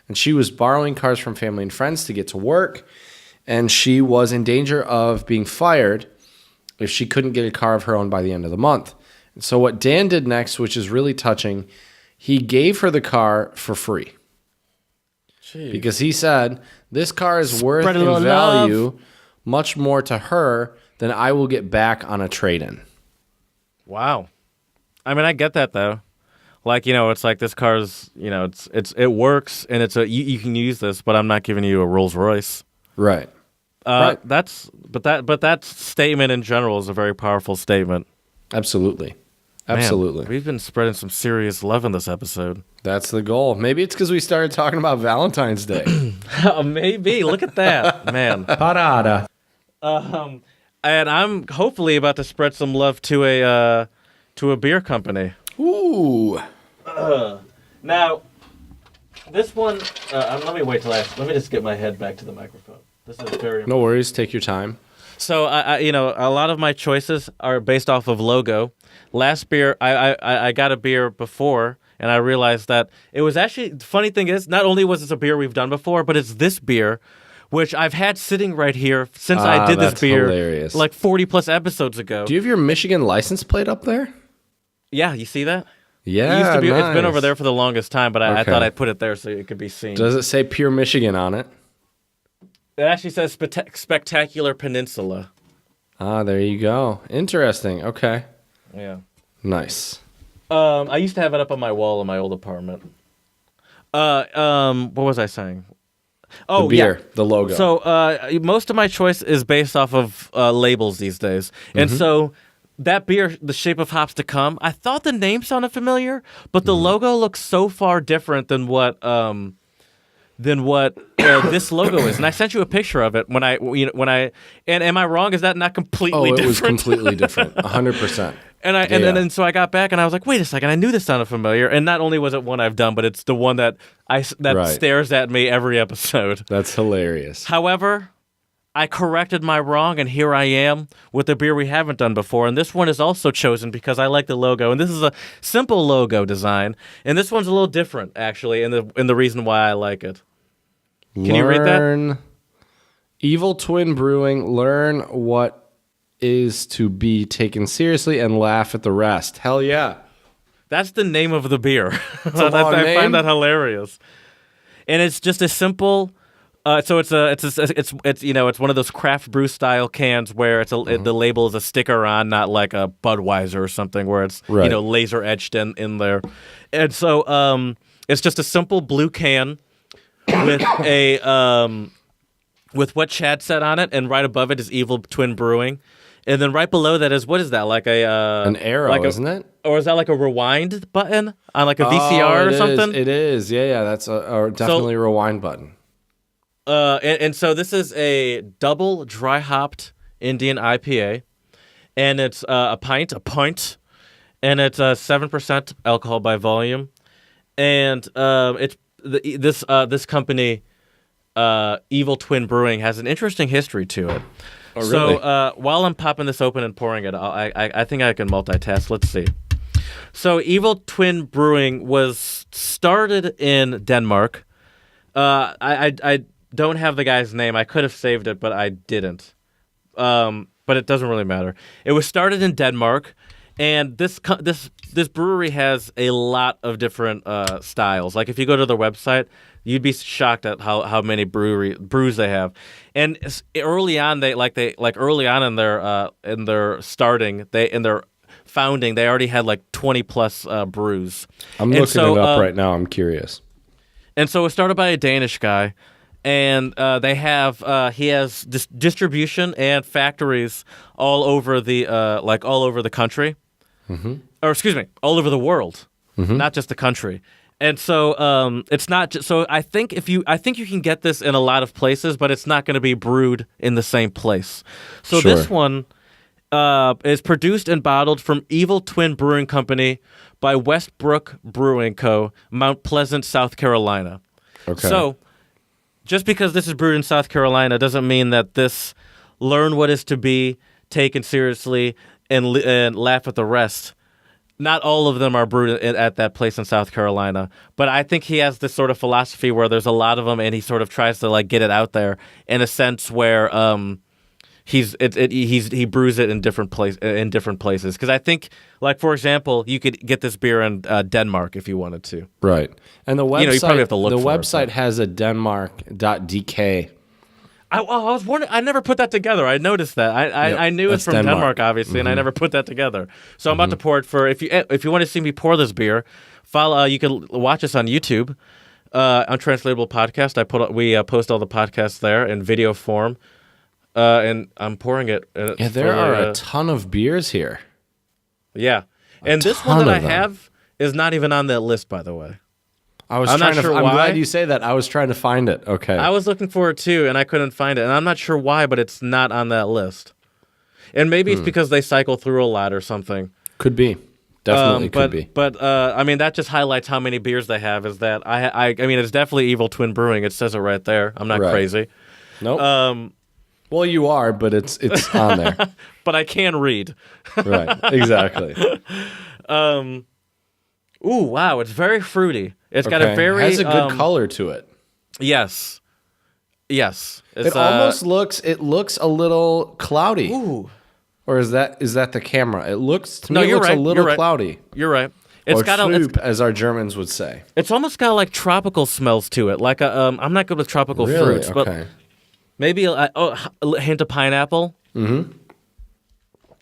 A: and she was borrowing cars from family and friends to get to work, and she was in danger of being fired if she couldn't get a car of her own by the end of the month. And so what Dan did next, which is really touching, he gave her the car for free. Jeez. Because he said, this car is worth in value much more to her than I will get back on a trade-in.
B: Wow. I mean, I get that, though. Like, it's like this car's, it works, and you can use this, but I'm not giving you a Rolls Royce.
A: Right.
B: Right. But that statement in general is a very powerful statement.
A: Absolutely. Absolutely.
B: Man, we've been spreading some serious love in this episode.
A: That's the goal. Maybe it's because we started talking about Valentine's Day.
B: Maybe. Look at that, man.
A: Parada.
B: And I'm hopefully about to spread some love to a beer company.
A: Ooh.
B: Now, this one. Let me just get my head back to the microphone. This is very important.
A: No worries. Take your time.
B: So, a lot of my choices are based off of logo. Last beer, I got a beer before, and I realized that it was actually, the funny thing is, not only was this a beer we've done before, but it's this beer, which I've had sitting right here since I did this beer
A: hilarious.
B: Like 40-plus episodes ago.
A: Do you have your Michigan license plate up there?
B: Yeah, you see that?
A: Yeah,
B: it used to be,
A: nice.
B: It's been over there for the longest time, but I thought I'd put it there so it could be seen.
A: Does it say Pure Michigan on it?
B: It actually says Spectacular Peninsula.
A: Ah, there you go. Interesting. Okay.
B: Yeah.
A: Nice.
B: I used to have it up on my wall in my old apartment. What was I saying? Oh,
A: the beer,
B: yeah.
A: The logo.
B: So most of my choice is based off of labels these days. And so that beer, The Shape of Hops to Come, I thought the name sounded familiar, but the logo looks so far different than what this logo is. And I sent you a picture of it when I and am I wrong? Is that not completely different?
A: Oh, it was completely different. 100%.
B: And so I got back and I was like, wait a second, I knew this sounded familiar. And not only was it one I've done, but it's the one that stares at me every episode.
A: That's hilarious.
B: However, I corrected my wrong, and here I am with a beer we haven't done before. And this one is also chosen because I like the logo. And this is a simple logo design. And this one's a little different, actually, in the reason why I like it. Can you read that?
A: Evil Twin Brewing, learn what is to be taken seriously and laugh at the rest. Hell yeah.
B: That's the name of the beer.
A: It's a long name.
B: I find that hilarious. And it's just a simple... So it's one of those craft brew style cans where the label is a sticker on, not like a Budweiser or something where it's laser etched in there. And so it's just a simple blue can with with what Chad said on it, and right above it is Evil Twin Brewing, and then right below that is, what is that, like an
A: arrow, isn't it?
B: Or is that like a rewind button on like a VCR or something?
A: It is. Yeah. That's definitely a rewind button.
B: And so this is a double dry hopped Indian IPA, and it's a pint, and it's 7% alcohol by volume, and it's this company, Evil Twin Brewing, has an interesting history to it.
A: Oh, really?
B: So while I'm popping this open and pouring it, I think I can multitask. Let's see. So Evil Twin Brewing was started in Denmark. I don't have the guy's name. I could have saved it, but I didn't. But it doesn't really matter. It was started in Denmark, and this brewery has a lot of different styles. Like if you go to their website, you'd be shocked at how many brews they have. And early on, early on in their founding, they already had like 20+ brews.
A: I'm looking it up right now. I'm curious.
B: And so it was started by a Danish guy. And he has distribution and factories all over the country, or excuse me, all over the world, not just the country. And so it's not just, so I think you can get this in a lot of places, but it's not going to be brewed in the same place. So This one is produced and bottled from Evil Twin Brewing Company by Westbrook Brewing Co., Mount Pleasant, South Carolina.
A: Okay.
B: So just because this is brewed in South Carolina doesn't mean that this learn what is to be taken seriously, and laugh at the rest. Not all of them are brewed at that place in South Carolina, but I think he has this sort of philosophy where there's a lot of them, and he sort of tries to like get it out there in a sense where he brews it in different places. Because I think, like for example, you could get this beer in Denmark if you wanted to.
A: Right, and the website
B: you probably have to look.
A: The
B: for
A: website has a Denmark.dk.
B: I was wondering. I never put that together. I noticed that. I knew it's from Denmark, obviously, and I never put that together. So I'm about to pour it for. If you want to see me pour this beer, follow. You can watch us on YouTube, Untranslatable Podcast. We post all the podcasts there in video form, and I'm pouring it.
A: Yeah, there are a ton of beers here.
B: Yeah, and this one that I have is not even on that list, by the way.
A: I'm glad you say that. I was trying to find it. Okay.
B: I was looking for it too, and I couldn't find it. And I'm not sure why, but it's not on that list. And maybe it's because they cycle through a lot or something.
A: Could be. Definitely could be.
B: But I mean, that just highlights how many beers they have. Is that I mean, it's definitely Evil Twin Brewing. It says it right there. I'm not crazy.
A: Nope. Well, you are, but it's on there.
B: But I can read.
A: Right. Exactly.
B: Ooh, wow! It's very fruity. It's got a very
A: it has a good color to it.
B: Yes.
A: It almost looks a little cloudy.
B: Ooh.
A: Or is that the camera? It looks to me
B: you're
A: looks
B: right.
A: a little
B: You're
A: cloudy.
B: You're right. It's got
A: trüb, as our Germans would say.
B: It's almost got like tropical smells to it. Like I'm not good with tropical fruits, but maybe a hint of pineapple. Mm-hmm.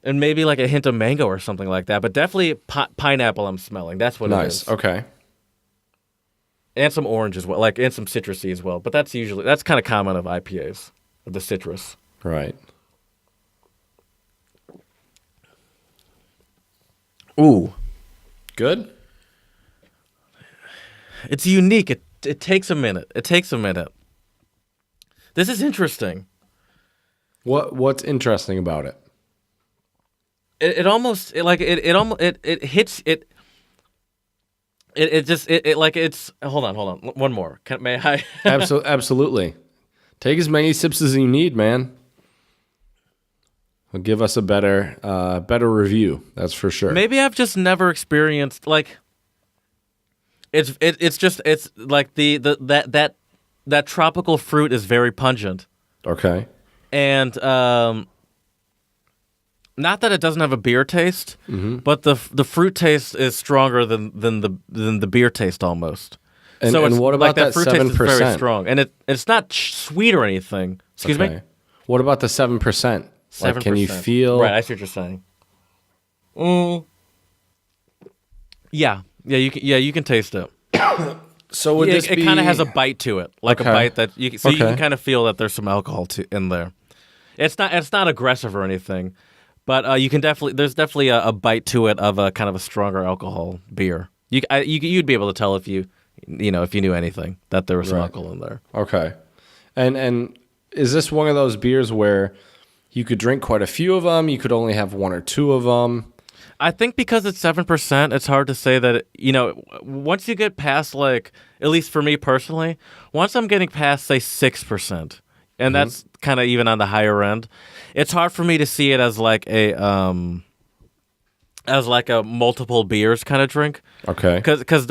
B: And maybe like a hint of mango or something like that. But definitely pineapple I'm smelling. That's what it is.
A: Nice. Okay.
B: And some orange as well, and some citrusy as well. But that's kind of common of IPAs, the citrus.
A: Right.
B: Ooh.
A: Good?
B: It's unique. It takes a minute. This is interesting.
A: What's interesting about it?
B: It almost hits it. Hold on. One more. May I?
A: Absolutely. Take as many sips as you need, man. It'll give us a better review. That's for sure.
B: Maybe I've just never experienced it's like that tropical fruit is very pungent.
A: Okay.
B: And not that it doesn't have a beer taste, but the fruit taste is stronger than the beer taste almost.
A: And what about that
B: fruit
A: 7%?
B: Taste is very strong, and it's not sweet or anything. Excuse me.
A: What about the 7%?
B: 7%.
A: Can you feel?
B: Right, I see what you're saying. Yeah, you can taste it.
A: So would this be?
B: It kind of has a bite to it, a bite that you can kind of feel that there's some alcohol in there. It's not aggressive or anything. But there's definitely a bite to it of a kind of a stronger alcohol beer. You'd be able to tell if you knew anything that there was some alcohol in there.
A: Okay, and is this one of those beers where you could drink quite a few of them? You could only have one or two of them.
B: I think because it's 7%, it's hard to say that once you get past at least for me personally, once I'm getting past say 6%. And that's kind of even on the higher end. It's hard for me to see it as a multiple beers kind of drink.
A: Okay.
B: Because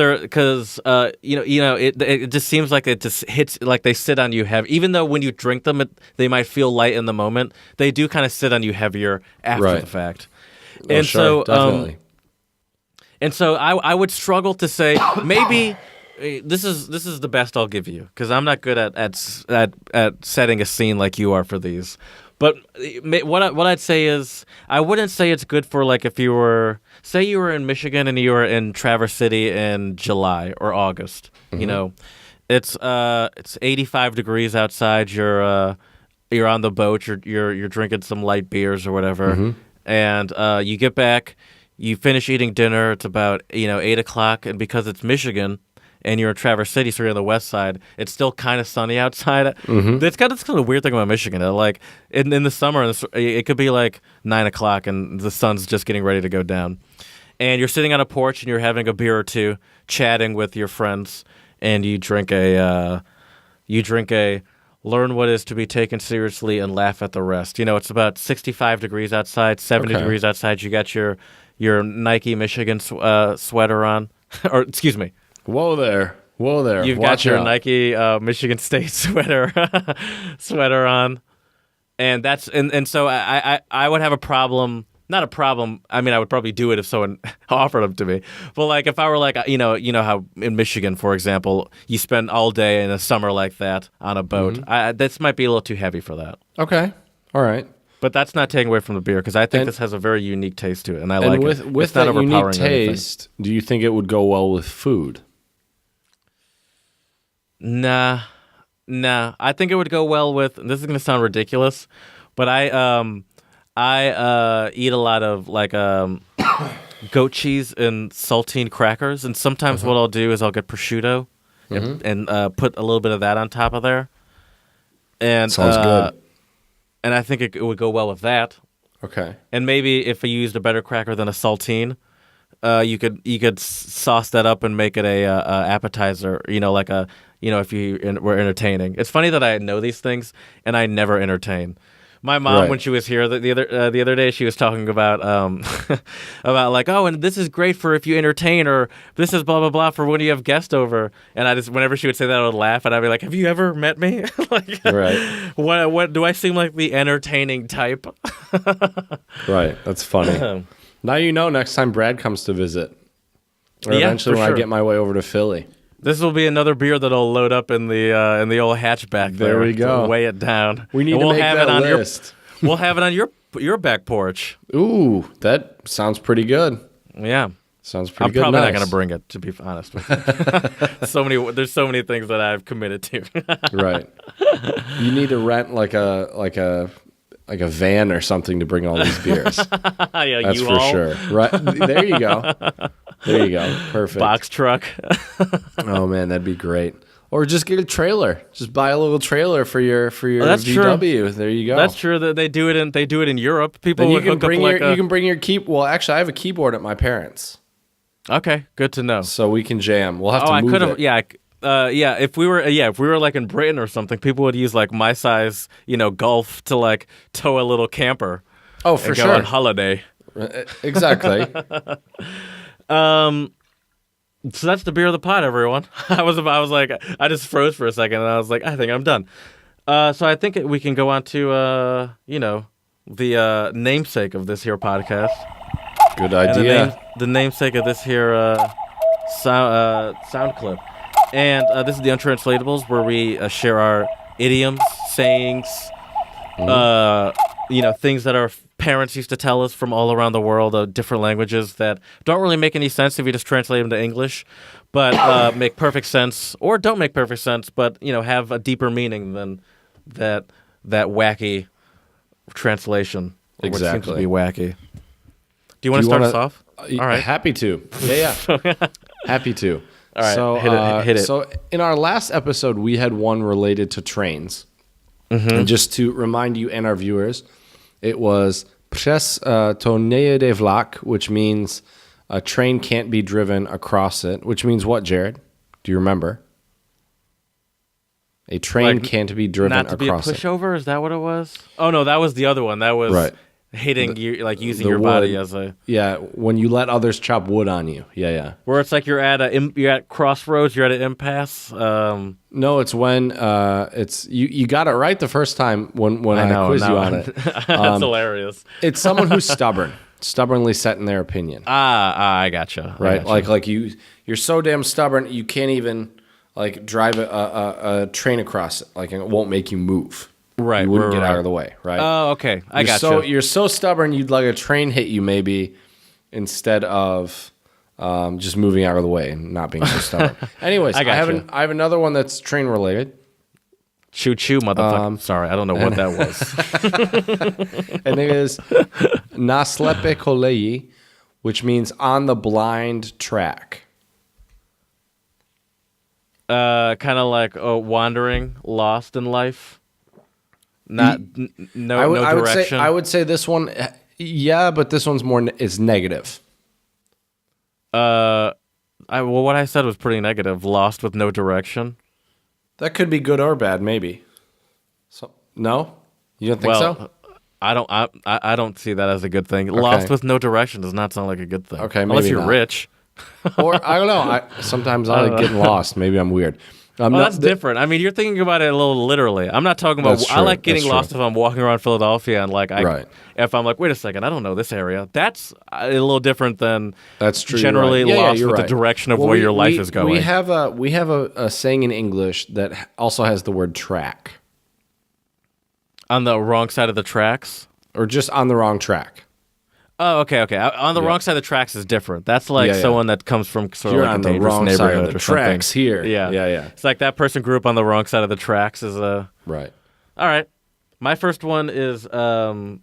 B: it just seems like it just hits like they sit on you heavy. Even though when you drink them, they might feel light in the moment. They do kind of sit on you heavier after the fact. And
A: sure, definitely.
B: So I would struggle to say maybe. This is the best I'll give you because I'm not good at setting a scene like you are for these. But what I'd say is I wouldn't say it's good for if you were in Michigan and you were in Traverse City in July or August. It's 85 degrees outside. You're on the boat. You're drinking some light beers or whatever, and you get back. You finish eating dinner. It's about 8 o'clock, and because it's Michigan. And you're in Traverse City, so you're on the west side. It's still kind of sunny outside. That's kind of a weird thing about Michigan. In the summer, it could be 9 o'clock, and the sun's just getting ready to go down. And you're sitting on a porch, and you're having a beer or two, chatting with your friends, and you drink a learn what is to be taken seriously and laugh at the rest. It's about 65 degrees outside, 70
A: Okay.
B: degrees outside. You got your Nike Michigan sweater on, or excuse me,
A: Whoa there.
B: you've
A: Watch
B: got your
A: out.
B: Nike Michigan State sweater on, and so I would have a problem. Not a problem. I mean, I would probably do it if someone offered them to me. But like, if I were like, you know how in Michigan, for example, you spend all day in a summer like that on a boat. This might be a little too heavy for that.
A: Okay. All right.
B: But that's not taking away from the beer because I think this has a very unique taste to it, and I like
A: with,
B: it.
A: With
B: It's not
A: that unique
B: overpowering or anything.
A: taste, do you think it would go well with food?
B: Nah. I think it would go well with. This is going to sound ridiculous, but I eat a lot of like goat cheese and saltine crackers, and sometimes what I'll do is I'll get prosciutto and put a little bit of that on top of there. And
A: Sounds good.
B: And I think it would go well with that.
A: Okay.
B: And maybe if I used a better cracker than a saltine, you could sauce that up and make it a appetizer. If you were entertaining. It's funny that I know these things and I never entertain. My mom,
A: Right.
B: when she was here the other day, she was talking about about like, oh, and this is great for if you entertain, or this is blah blah blah for when you have guests over. And I just, whenever she would say that, I would laugh, and I'd be like, have you ever met me? Like,
A: Right.
B: What do I seem like the entertaining type?
A: Right. That's funny. Now you know next time Brad comes to visit. Or
B: Yeah,
A: eventually
B: for
A: when
B: sure.
A: I get my way over to Philly.
B: This will be another beer that'll load up in the old hatchback.
A: There we go.
B: To weigh it down.
A: We need
B: And
A: to
B: we'll
A: make
B: have
A: that
B: it on
A: list.
B: We'll have it on your back porch.
A: Ooh, that sounds pretty good.
B: Yeah.
A: Sounds pretty
B: I'm
A: good.
B: probably not
A: Nice.
B: going to bring it, to be honest with you. There's so many things that I've committed to.
A: Right. You need to rent like a van or something to bring all these beers.
B: Yeah,
A: That's
B: you
A: for
B: all
A: sure. Right. There you go. There you go. Perfect.
B: box truck.
A: Oh man, that'd be great. Or just get a trailer. Just buy a little trailer for your
B: that's true.
A: VW. There you go.
B: That's true that they do it in Europe. People
A: Then you
B: would
A: can
B: hook
A: bring
B: up like
A: you can bring your key. Well, actually, I have a keyboard at my parents',
B: Okay, good to know.
A: so we can jam. We'll have
B: Oh,
A: to
B: I
A: move
B: could have.
A: it.
B: Yeah. If we were like in Britain or something, people would use like my size, Golf to like tow a little camper
A: Oh, for
B: and go
A: sure.
B: on holiday.
A: Exactly.
B: So that's the beer of the pot, everyone. I was like, I just froze for a second, and I was like, I think I'm done. So I think we can go on to the namesake of this here podcast.
A: Good
B: And
A: idea.
B: the namesake of this here sound clip. And this is the Untranslatables, where we share our idioms, sayings, things that our parents used to tell us from all around the world, different languages that don't really make any sense if you just translate them to English, but make perfect sense, or don't make perfect sense, but have a deeper meaning than that wacky translation. Or what seems to
A: Exactly.
B: be wacky. Do you want to start us off?
A: All
B: right.
A: Happy to. Yeah. Happy to.
B: All right,
A: So,
B: hit it.
A: So in our last episode, we had one related to trains. And just to remind you and our viewers, it was Přes to nejede vlak, which means a train can't be driven across it, which means what, Jared? Do you remember? A train
B: Like,
A: can't be driven
B: Not to be a
A: across it.
B: pushover? Is that what it was? Oh no, that was the other one. That was
A: Right.
B: hitting you, like using
A: the
B: your body
A: wood.
B: as a.
A: Yeah, when you let others chop wood on you. Yeah.
B: Where it's like you're at crossroads, you're at an impasse.
A: No, it's when it's you got it right the first time when I
B: know,
A: quizzed you
B: no.
A: on it.
B: That's hilarious.
A: It's someone who's stubbornly set in their opinion,
B: I gotcha.
A: right? Like you're so damn stubborn you can't even like drive a train across it. Like it won't make you move.
B: Right,
A: You wouldn't
B: right,
A: get out
B: right.
A: of the way, right?
B: Oh, okay. I
A: You're
B: gotcha.
A: You're so stubborn you'd let a train hit you maybe instead of just moving out of the way and not being so stubborn. Anyways,
B: I gotcha.
A: I have another one that's train related.
B: Choo choo, motherfucker. Sorry, I don't know what that was.
A: And it is na slepe koleji, which means on the blind track.
B: Kind of like wandering, lost in life. Not no
A: I would
B: direction.
A: say I would say this one, yeah, but this one's more is negative.
B: Well, what I said was pretty negative. Lost with no direction.
A: That could be good or bad, maybe. So no, you don't think so?
B: I don't. I don't see that as a good thing. Lost with no direction does not sound like a good thing.
A: Okay, maybe
B: unless you're
A: not.
B: rich.
A: Or I don't know. Sometimes I like getting lost. Maybe I'm weird.
B: That's different. I mean, you're thinking about it a little literally. I'm not talking about. I like getting lost if I'm walking around Philadelphia and if I'm like, wait a second, I don't know this area. That's a little different than
A: that's true.
B: Generally lost with
A: right.
B: the direction of where your life is going.
A: We have a saying in English that also has the word track.
B: On the wrong side of the tracks,
A: or just on the wrong track.
B: Oh, okay. On the wrong side of the tracks is different. That's like someone that comes from sort of like a dangerous neighborhood
A: side of the
B: or
A: tracks
B: something.
A: Here.
B: Yeah. It's like that person grew up on the wrong side of the tracks. Is a
A: right.
B: All right. My first one is sorry.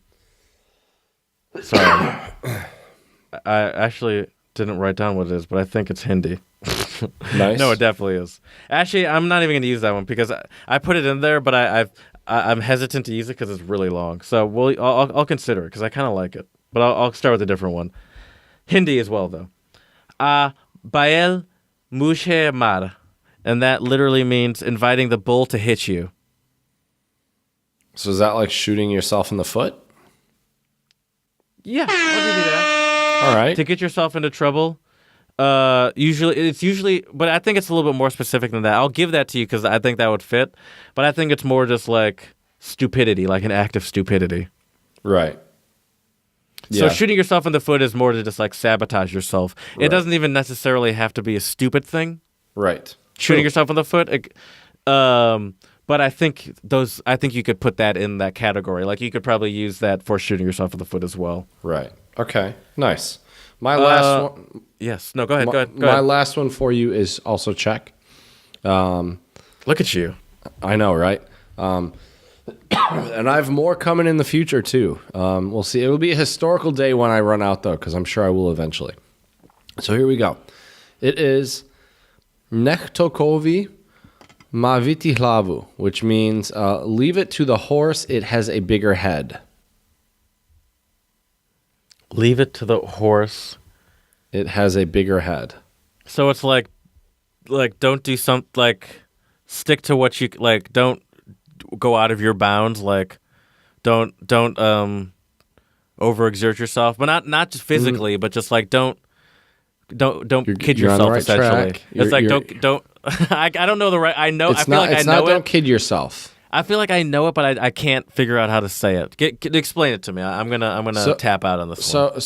B: I actually didn't write down what it is, but I think it's Hindi.
A: Nice.
B: No, it definitely is. Actually, I'm not even going to use that one because I put it in there, but I'm hesitant to use it because it's really long. So I'll consider it because I kind of like it. But I'll start with a different one. Hindi as well, though. Bael mujhe mar. And that literally means inviting the bull to hit you.
A: So is that like shooting yourself in the foot?
B: Yeah, I'll give you that.
A: All right.
B: To get yourself into trouble. Usually, but I think it's a little bit more specific than that. I'll give that to you because I think that would fit. But I think it's more just like stupidity, like an act of stupidity.
A: Right.
B: So shooting yourself in the foot is more to just like sabotage yourself. Right. It doesn't even necessarily have to be a stupid thing.
A: Right.
B: Shooting yourself in the foot. But I think you could put that in that category. Like you could probably use that for shooting yourself in the foot as well.
A: Right. Okay. Nice. My last one.
B: Yes. No, go ahead. Go ahead.
A: My last one for you is also Czech.
B: Look at you.
A: I know, right? And I have more coming in the future, too. We'll see. It will be a historical day when I run out, though, because I'm sure I will eventually. So here we go. It is Nechtokovi Maviti hlavu, which means leave it to the horse. It has a bigger head.
B: Leave it to the horse.
A: It has a bigger head.
B: So it's like don't do something, like stick to what you like. Don't go out of your bounds. Like don't overexert yourself, but not just physically, but just like don't kid yourself.
A: Right
B: essentially,
A: track.
B: It's like don't. I don't know the right. I know. I feel like I know it.
A: Don't kid yourself. I
B: feel like I know it, but I can't figure out how to say it. Explain it to me. I'm gonna tap out on this one.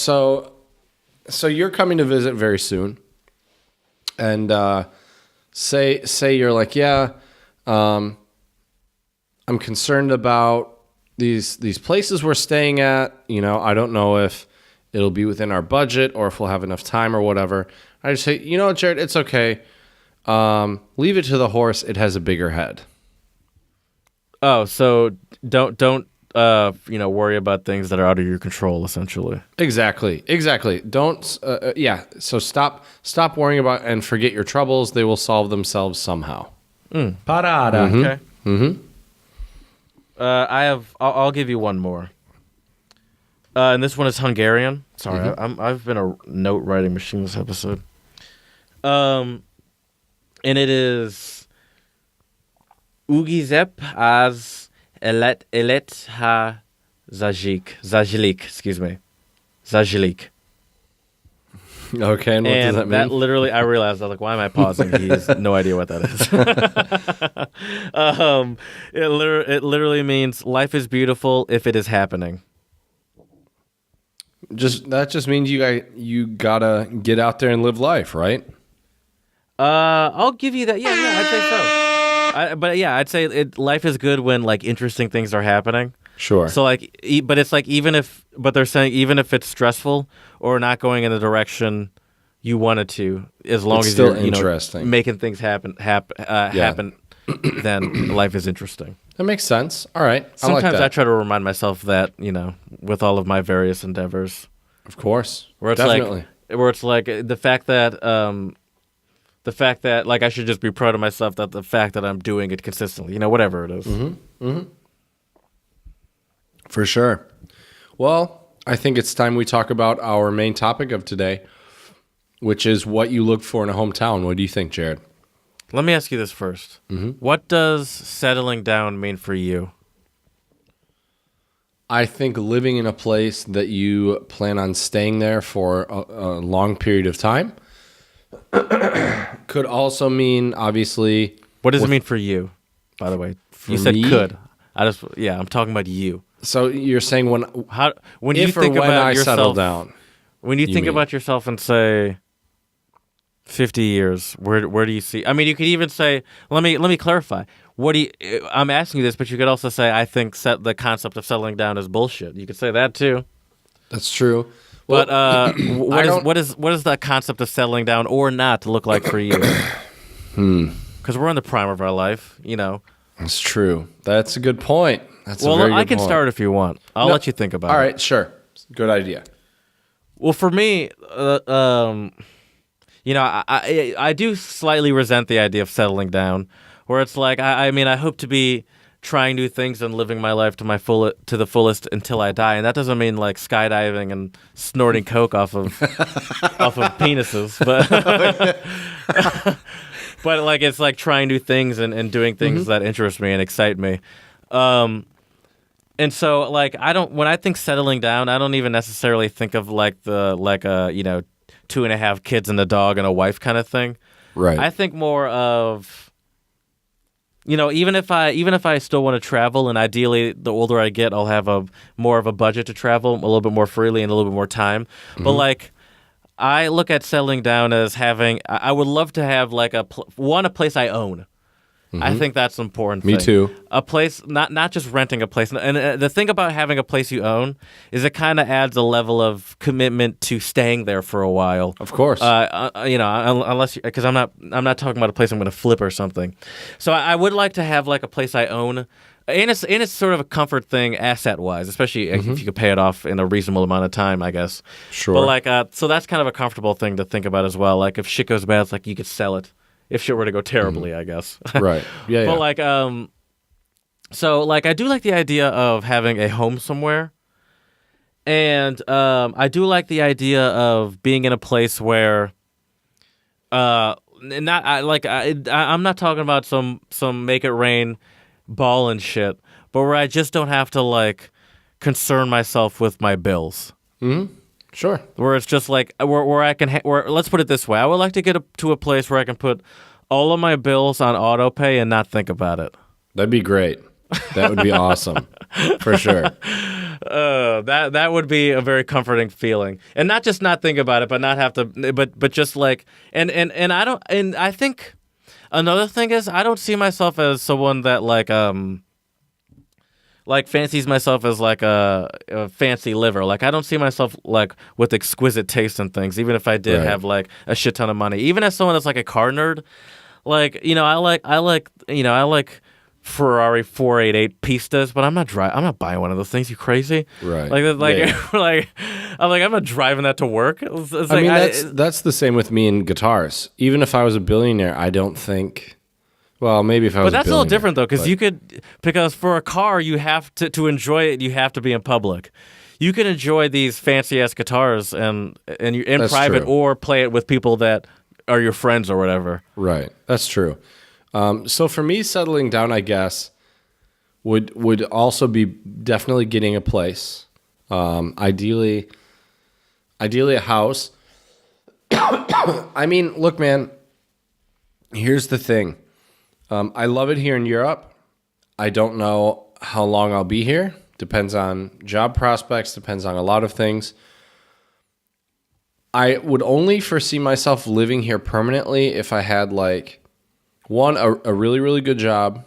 A: So you're coming to visit very soon, and say you're like, I'm concerned about these places we're staying at. You know, I don't know if it'll be within our budget or if we'll have enough time or whatever. I just say, you know what, Jared, it's okay. Leave it to the horse. It has a bigger head.
B: Oh, so don't worry about things that are out of your control, essentially.
A: Exactly. Don't. So stop worrying about and forget your troubles. They will solve themselves somehow.
C: Parada.
A: Mm-hmm.
B: Okay.
A: Mm-hmm.
B: I'll give you one more. And this one is Hungarian. Sorry, I've been a note writing machine this episode. And it is Ugizep az elet ha zajlik, excuse me. Zajlik.
A: Okay, and what does that mean?
B: That literally, I realized, I was like, why am I pausing? He has no idea what that is. It literally means life is beautiful if it is happening.
A: That just means you gotta get out there and live life, right?
B: I'll give you that. Yeah, I'd say so. I'd say life is good when like interesting things are happening.
A: Sure.
B: So like, but it's like they're saying even if it's stressful or not going in the direction you wanted to, as long as you're interesting, making things happen, then life is interesting.
A: That makes sense. All right.
B: Sometimes I try to remind myself that, with all of my various endeavors.
A: Of course.
B: Where it's like the fact that like I should just be proud of myself that the fact that I'm doing it consistently, whatever it is.
A: Mm-hmm. Mm-hmm. For sure. Well, I think it's time we talk about our main topic of today, which is what you look for in a hometown. What do you think, Jared?
B: Let me ask you this first.
A: Mm-hmm.
B: What does settling down mean for you?
A: I think living in a place that you plan on staying there for a long period of time could also mean, obviously...
B: What does it mean for you, by the way? You said
A: me?
B: could. I'm talking about you.
A: So you're saying when
B: you think about
A: I
B: yourself,
A: settle down.
B: When you think about yourself and say 50 years, where do you see? I mean, you could even say, let me clarify. I'm asking you this, but you could also say, I think the concept of settling down is bullshit. You could say that too.
A: That's true.
B: But what is the concept of settling down or not look like for you? Because we're in the prime of our life, you know.
A: That's true. That's a good point. That's a very good point.
B: I can start if you want. I'll let you think about it.
A: All right, sure. Good idea.
B: Well, for me, you know, I do slightly resent the idea of settling down, where it's like, I mean, I hope to be trying new things and living my life to the fullest until I die, and that doesn't mean like skydiving and snorting coke off of penises, but but like it's like trying new things and doing things that interest me and excite me. And so, like, when I think settling down, I don't even necessarily think of like you know, 2.5 kids and a dog and a wife kind of thing.
A: Right.
B: I think more of, you know, even if I still want to travel, and ideally the older I get, I'll have more of a budget to travel a little bit more freely and a little bit more time. But like, I look at settling down as I would love to have like a place I own. I think that's an important thing.
A: Me too.
B: A place, not just renting a place. And the thing about having a place you own is it kind of adds a level of commitment to staying there for a while.
A: Of course.
B: You know, unless because I'm not talking about a place I'm going to flip or something. So I would like to have like a place I own. And it's sort of a comfort thing asset-wise, especially if you could pay it off in a reasonable amount of time, I guess.
A: Sure.
B: But like, so that's kind of a comfortable thing to think about as well. Like if shit goes bad, it's like you could sell it. If shit were to go terribly, I guess.
A: Right. Yeah.
B: But like, so like, I do like the idea of having a home somewhere, and I do like the idea of being in a place where, I'm not talking about some make it rain ball and shit, but where I just don't have to like concern myself with my bills.
A: Mm-hmm. Sure.
B: Where it's just like where I can let's put it this way. I would like to get to a place where I can put all of my bills on auto pay and not think about it.
A: That'd be great. That would be awesome. For sure.
B: That would be a very comforting feeling. And not just not think about it, but not have to but just like and I think another thing is I don't see myself as someone that like fancies myself as like a fancy liver. Like I don't see myself like with exquisite taste in things, even if I did have like a shit ton of money. Even as someone that's like a car nerd, like, you know, I like Ferrari 488 Pistas, but I'm not buying one of those things. You crazy?
A: Right.
B: I'm not driving that to work. It's
A: I mean, that's the same with me in guitars. Even if I was a billionaire, I don't think. Well, maybe if I was.
B: But that's a little different though, because for a car, you have to enjoy it. You have to be in public. You can enjoy these fancy ass guitars and you're in private,
A: true.
B: or play it with people that are your friends or whatever.
A: Right. That's true. So for me, settling down, I guess, would also be definitely getting a place. Ideally a house. I mean, look, man. Here's the thing. I love it here in Europe. I don't know how long I'll be here. Depends on job prospects, depends on a lot of things. I would only foresee myself living here permanently if I had like a really, really good job,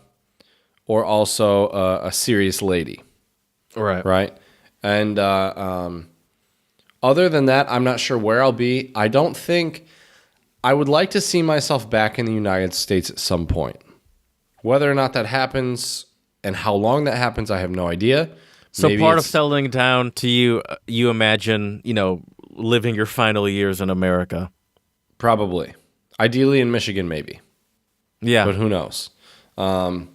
A: or also a serious lady. Right. And other than that, I'm not sure where I'll be. I don't think I would like to see myself back in the United States at some point. Whether or not that happens and how long that happens, I have no idea.
B: So maybe part of settling down to you imagine, you know, living your final years in America.
A: Probably. Ideally in Michigan, maybe.
B: Yeah.
A: But who knows?
B: Well,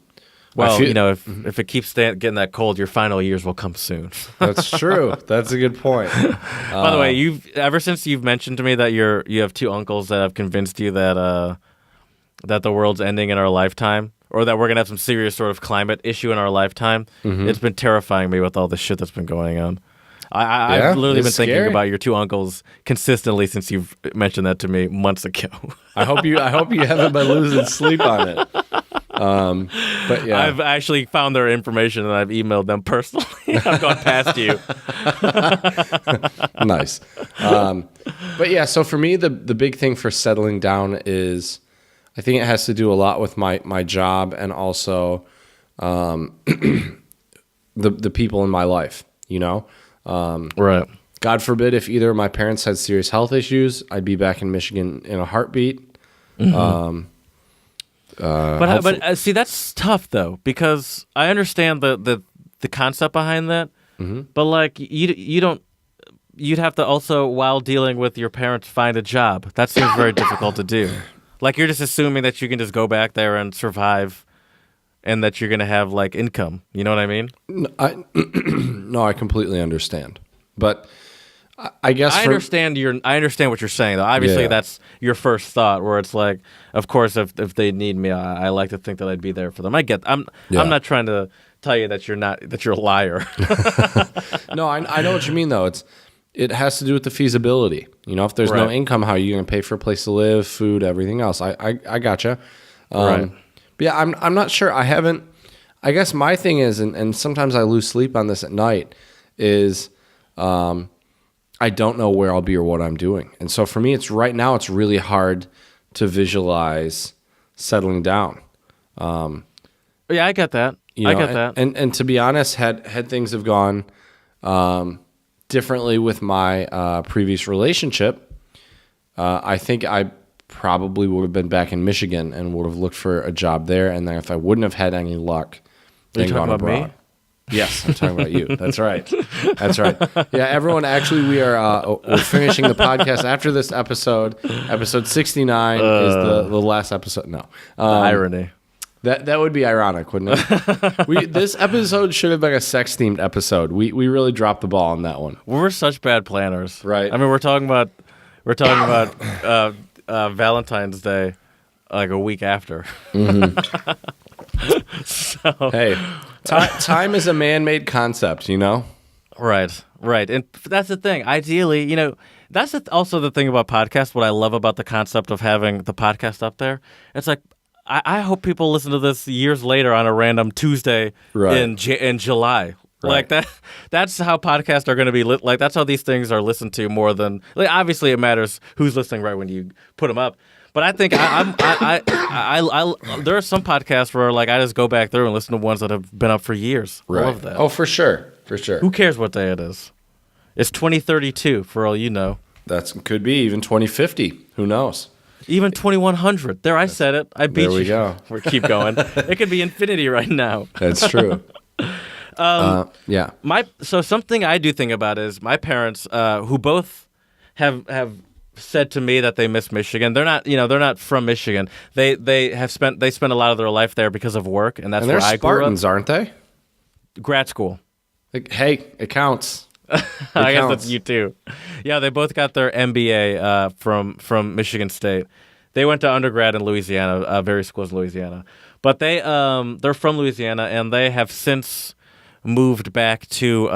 B: you know, if it keeps getting that cold, your final years will come soon.
A: That's true. That's a good point.
B: By the way, ever since you've mentioned to me that you have two uncles that have convinced you that that the world's ending in our lifetime, or that we're gonna have some serious sort of climate issue in our lifetime. It's been terrifying me with all the shit that's been going on. I've literally been thinking about your two uncles consistently since you've mentioned that to me months ago.
A: I hope you haven't been losing sleep on it. But yeah,
B: I've actually found their information and I've emailed them personally. I've gone past you.
A: Nice. But yeah, so for me, the big thing for settling down is, I think it has to do a lot with my job and also the people in my life, you know?
B: Right.
A: God forbid if either of my parents had serious health issues, I'd be back in Michigan in a heartbeat.
B: But see, that's tough though, because I understand the concept behind that. But like you'd have to also, while dealing with your parents, find a job. That seems very difficult to do. Like you're just assuming that you can just go back there and survive, and that you're gonna have like income. You know what I mean?
A: No, I completely understand. But I guess
B: I understand what you're saying though. Obviously, that's your first thought. Where it's like, of course, if they need me, I like to think that I'd be there for them. I'm not trying to tell you that you're a liar.
A: No, I know what you mean though. It has to do with the feasibility. You know, if there's no income, how are you going to pay for a place to live, food, everything else? I gotcha. But yeah, I'm not sure. I haven't. I guess my thing is, and sometimes I lose sleep on this at night, is I don't know where I'll be or what I'm doing. And so for me, it's really hard to visualize settling down.
B: Yeah, I get that. I get that.
A: And to be honest, had things have gone differently with my previous relationship, I think I probably would have been back in Michigan and would have looked for a job there. And then if I wouldn't have had any luck, then gone abroad. Me? Yes, I'm talking about you. That's right. That's right. Yeah, everyone, actually, we're finishing the podcast after this episode. Episode 69 is the last episode. No.
B: The irony.
A: That would be ironic, wouldn't it? This episode should have been a sex-themed episode. We really dropped the ball on that one.
B: We're such bad planners.
A: Right.
B: I mean, we're talking about Valentine's Day like a week after. So
A: hey, time is a man-made concept, you know?
B: Right. And that's the thing. Ideally, you know, that's also the thing about podcasts. What I love about the concept of having the podcast up there, it's like, I hope people listen to this years later on a random Tuesday in July. Right. Like that's how podcasts are going to be like that's how these things are listened to more than like, obviously it matters who's listening right when you put them up. But I think I there are some podcasts where like I just go back through and listen to ones that have been up for years.
A: Right.
B: I love that.
A: Oh, for sure.
B: Who cares what day it is? It's 2032 for all you know.
A: That could be even 2050. Who knows?
B: Even 2100. There, I said it. I beat you.
A: There we go.
B: We keep going. It could be infinity right now.
A: That's true. Yeah.
B: So something I do think about is my parents, who both have said to me that they miss Michigan. They're not from Michigan. They spent a lot of their life there because of work, and that's where I grew up.
A: They're Spartans, aren't they?
B: Grad school.
A: Hey, it counts.
B: I guess that's you too. Yeah, they both got their MBA from Michigan State. They went to undergrad in Louisiana, various schools in Louisiana. But they're from Louisiana, and they have since moved back to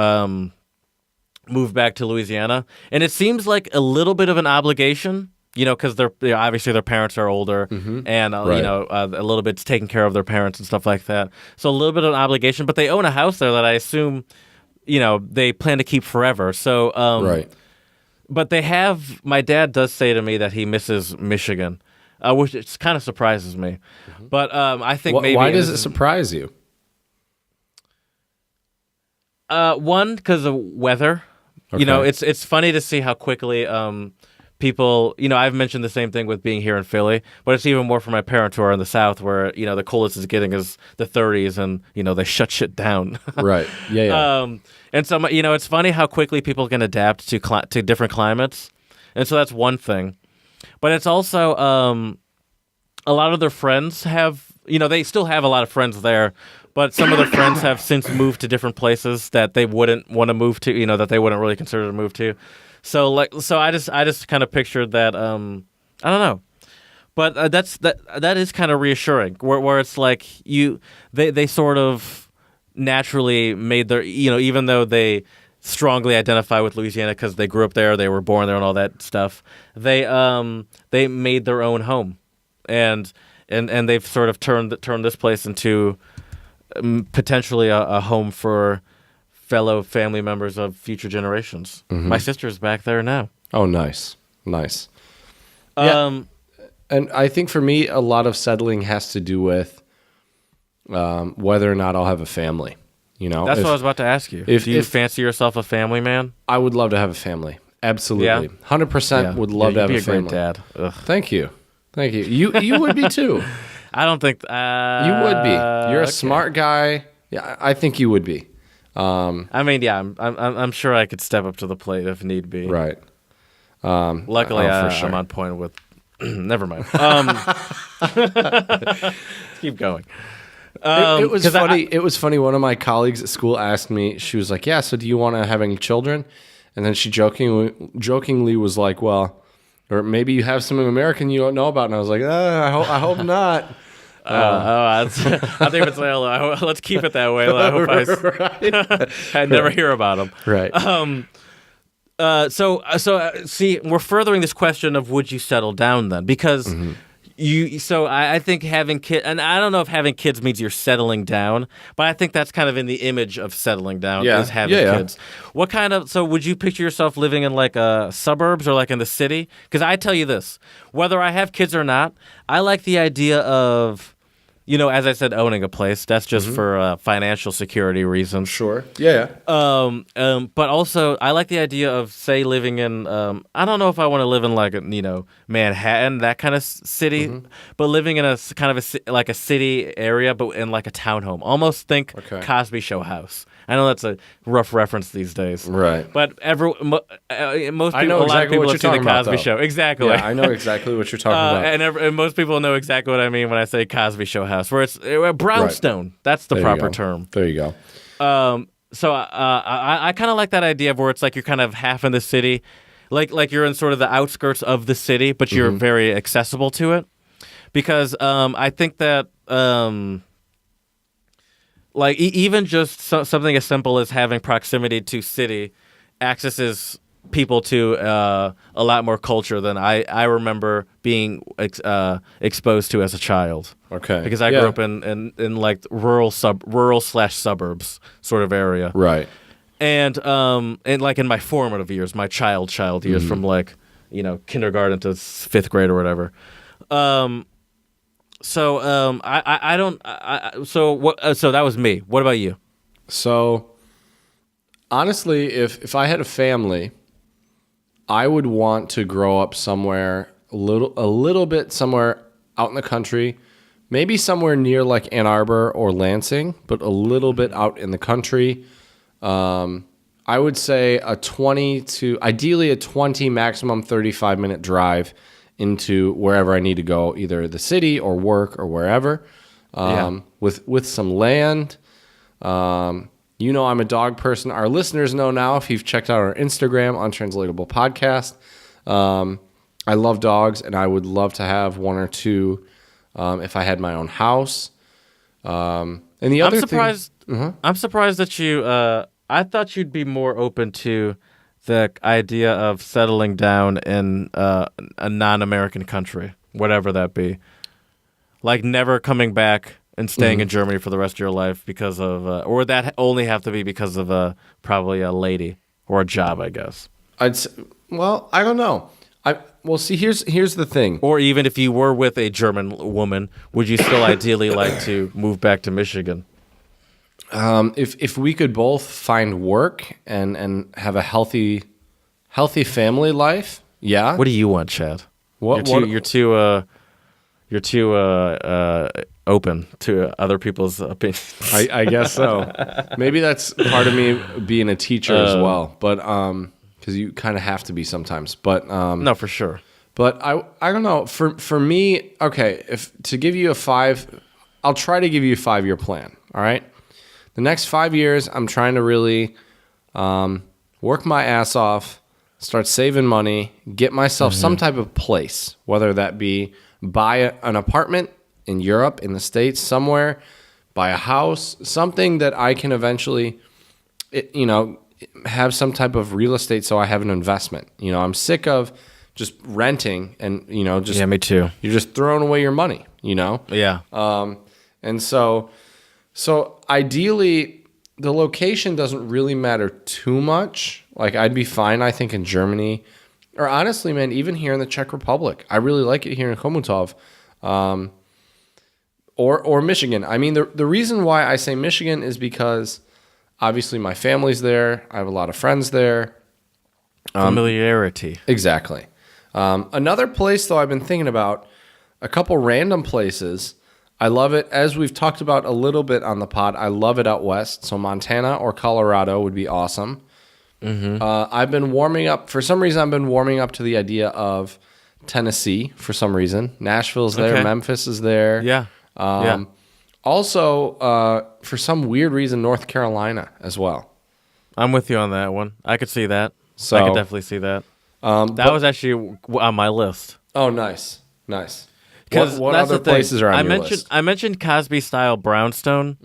B: Louisiana. And it seems like a little bit of an obligation, you know, because obviously their parents are older, and you know, a little bit's taking care of their parents and stuff like that. So a little bit of an obligation, but they own a house there that I assume, you know, they plan to keep forever. So, but my dad does say to me that he misses Michigan, which it kind of surprises me. But I think maybe.
A: Why does it surprise you?
B: One, because of weather. Okay. You know, it's funny to see how quickly people, you know, I've mentioned the same thing with being here in Philly, but it's even more for my parents who are in the South where, you know, the coldest is getting is the 30s and, you know, they shut shit down. Right. Yeah. And so, you know, it's funny how quickly people can adapt to different climates. And so that's one thing. But it's also a lot of their friends have, you know, they still have a lot of friends there, but some of their friends have since moved to different places that they wouldn't want to move to, you know, that they wouldn't really consider to move to. So I just kind of pictured that, I don't know. But that is kind of reassuring, where it's like they sort of naturally made their, even though they strongly identify with Louisiana because they grew up there, they were born there, and all that stuff. They made their own home, and they've sort of turned this place into potentially a home for fellow family members of future generations.
A: Mm-hmm.
B: My sister's back there now.
A: Oh, nice. Yeah. And I think for me, a lot of settling has to do with whether or not I'll have a family.
B: That's what I was about to ask you. Do you fancy yourself a family man?
A: I would love to have a family. Absolutely.
B: Yeah.
A: 100% would love to have a family.
B: You'd be a great dad. Ugh.
A: Thank you. You would be too.
B: I don't think...
A: you would be. You're a smart guy. Yeah, I think you would be.
B: I'm sure I could step up to the plate if need be.
A: Right.
B: Luckily,
A: for sure.
B: I'm on point with... Never mind. Keep going.
A: It was funny. It was funny. One of my colleagues at school asked me, she was like, yeah, so do you want to have any children? And then she jokingly was like, well, or maybe you have some American you don't know about. And I was like, I hope not.
B: I think it's like, let's keep it that way. I hope I never hear about them.
A: Right.
B: See, we're furthering this question of would you settle down then? Because I think having kids, and I don't know if having kids means you're settling down, but I think that's kind of in the image of settling down is having kids. What so would you picture yourself living in like suburbs or like in the city? Because I tell you this, whether I have kids or not, I like the idea of, as I said, owning a place. That's just for financial security reasons.
A: Sure. Yeah.
B: But also, I like the idea of, say, living in. I don't know if I want to live in like Manhattan, that kind of city, but living in a kind of a city area, but in like a townhome. Almost think Cosby Show house. I know that's a rough reference these days,
A: right?
B: But most people,
A: a lot of people have seen the
B: Cosby Show. Exactly.
A: Yeah, I know exactly what you're talking about,
B: and most people know exactly what I mean when I say Cosby Show house, where it's brownstone. Right. That's the proper term.
A: There you go.
B: So I kind of like that idea of where it's like you're kind of half in the city, like you're in sort of the outskirts of the city, but you're very accessible to it, because I think that. Even just something as simple as having proximity to city accesses people to a lot more culture than I remember being exposed to as a child.
A: Okay.
B: Because I grew up in like rural/suburbs sort of area.
A: Right.
B: And like in my formative years, my child years from like, kindergarten to 5th grade or whatever. So that was me. What about you?
A: So honestly, if I had a family, I would want to grow up somewhere a little bit somewhere out in the country, maybe somewhere near like Ann Arbor or Lansing, but a little bit out in the country. I would say ideally a 20 maximum 35-minute drive into wherever I need to go, either the city or work or wherever, with some land. I'm a dog person. Our listeners know now, if you've checked out our Instagram, Untranslatable Podcast. I love dogs, and I would love to have one or two if I had my own house. And the other
B: I'm surprised that you. I thought you'd be more open to the idea of settling down in a non-American country, whatever that be. Like never coming back and staying in Germany for the rest of your life because of, or would that only have to be because of probably a lady or a job, I guess?
A: I don't know. See, here's the thing.
B: Or even if you were with a German woman, would you still ideally like to move back to Michigan?
A: If we could both find work and have a healthy family life, yeah.
B: What do you want, Chad? You're too open to other people's opinions.
A: I guess so. Maybe that's part of me being a teacher as well, but because you kind of have to be sometimes. But
B: no, for sure.
A: But I don't know. For me, okay. I'll try to give you a 5-year plan. All right. The next 5 years, I'm trying to really work my ass off, start saving money, get myself some type of place, whether that be buy an apartment in Europe, in the States, somewhere, buy a house, something that I can eventually, have some type of real estate so I have an investment. I'm sick of just renting and, just...
B: Yeah, me too.
A: You're just throwing away your money,
B: Yeah.
A: And so ideally, the location doesn't really matter too much. Like, I'd be fine, I think, in Germany. Or honestly, man, even here in the Czech Republic. I really like it here in Chomutov. Or Michigan. I mean, the reason why I say Michigan is because, obviously, my family's there. I have a lot of friends there.
B: Familiarity.
A: Exactly. Another place, though, I've been thinking about, a couple random places. I love it, as we've talked about a little bit on the pod, I love it out west. So Montana or Colorado would be awesome. Mm-hmm. I've been warming up, for some reason, to the idea of Tennessee, for some reason. Nashville's there,
B: Okay.
A: Memphis is there.
B: Yeah.
A: Also, for some weird reason, North Carolina as well.
B: I'm with you on that one. I could see that.
A: So,
B: I could definitely see that. That was actually on my list.
A: Oh, nice. Nice.
B: Because
A: What
B: that's
A: other
B: the thing.
A: places are on your list?
B: I mentioned Cosby-style brownstone,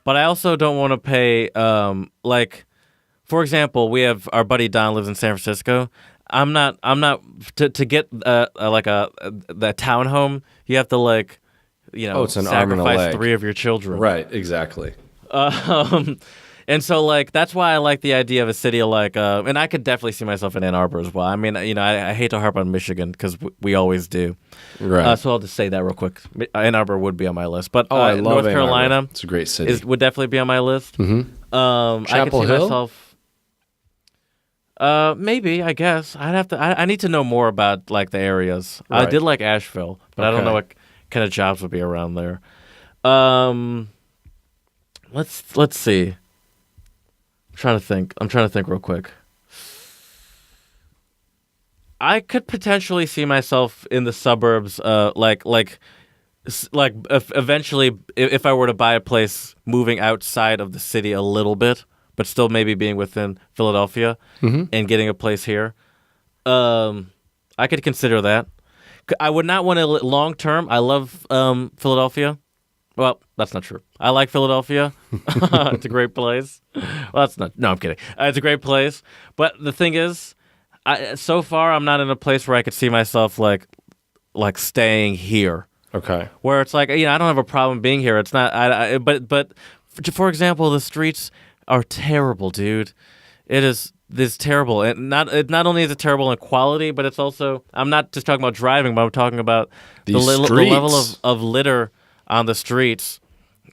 B: but I also don't want to pay, for example, we have our buddy Don lives in San Francisco. I'm not to get the townhome. You have to
A: it's an arm and a
B: sacrifice
A: leg.
B: 3 of your children.
A: Right, exactly.
B: And so that's why I like the idea of a city and I could definitely see myself in Ann Arbor as well. I mean, I hate to harp on Michigan because we always do.
A: Right.
B: So I'll just say that real quick. Ann Arbor would be on my list, but
A: I love
B: North
A: Ann
B: Carolina,
A: Arbor. It's a great city.
B: would definitely be on my list.
A: Mm-hmm.
B: I could
A: Chapel
B: see
A: Hill?
B: myself. Maybe, I guess I'd have to. I need to know more about the areas. I
A: Right.
B: did like Asheville, but I don't
A: Okay.
B: know what kind of jobs would be around there. Let's see. I'm trying to think real quick. I could potentially see myself in the suburbs, eventually, if I were to buy a place, moving outside of the city a little bit, but still maybe being within Philadelphia and getting a place here. I could consider that. I would not want to long term. I love Philadelphia. Well, that's not true. I like Philadelphia. It's a great place. Well, that's not. No, I'm kidding. It's a great place. But the thing is, so far I'm not in a place where I could see myself like staying here.
A: Okay.
B: Where it's I don't have a problem being here. It's not. But for example, the streets are terrible, dude. It is. This terrible, and not only is it terrible in quality, but it's also. I'm not just talking about driving, but I'm talking about the level of litter on the streets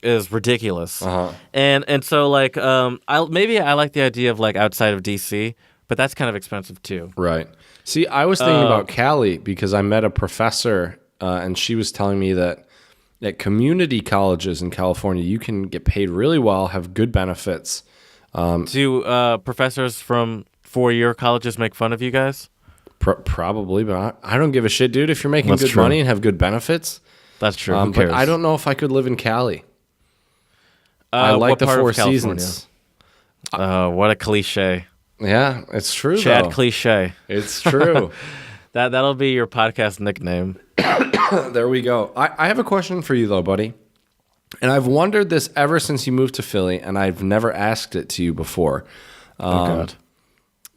B: is ridiculous.
A: Uh-huh.
B: And so I like the idea of outside of DC, but that's kind of expensive too.
A: Right. See, I was thinking about Cali because I met a professor and she was telling me that at community colleges in California, you can get paid really well, have good benefits.
B: Do professors from 4-year colleges make fun of you guys?
A: Probably, but I don't give a shit, dude. If you're making
B: That's
A: good
B: true.
A: money and have good benefits.
B: That's true. Who
A: But
B: cares?
A: I don't know if I could live in Cali. I like
B: what
A: the
B: part of
A: Four
B: California?
A: Seasons.
B: What a cliche.
A: Yeah, it's true,
B: Chad
A: though.
B: Cliche.
A: It's true.
B: That'll be your podcast nickname.
A: There we go. I have a question for you, though, buddy. And I've wondered this ever since you moved to Philly, and I've never asked it to you before.
B: Oh, God.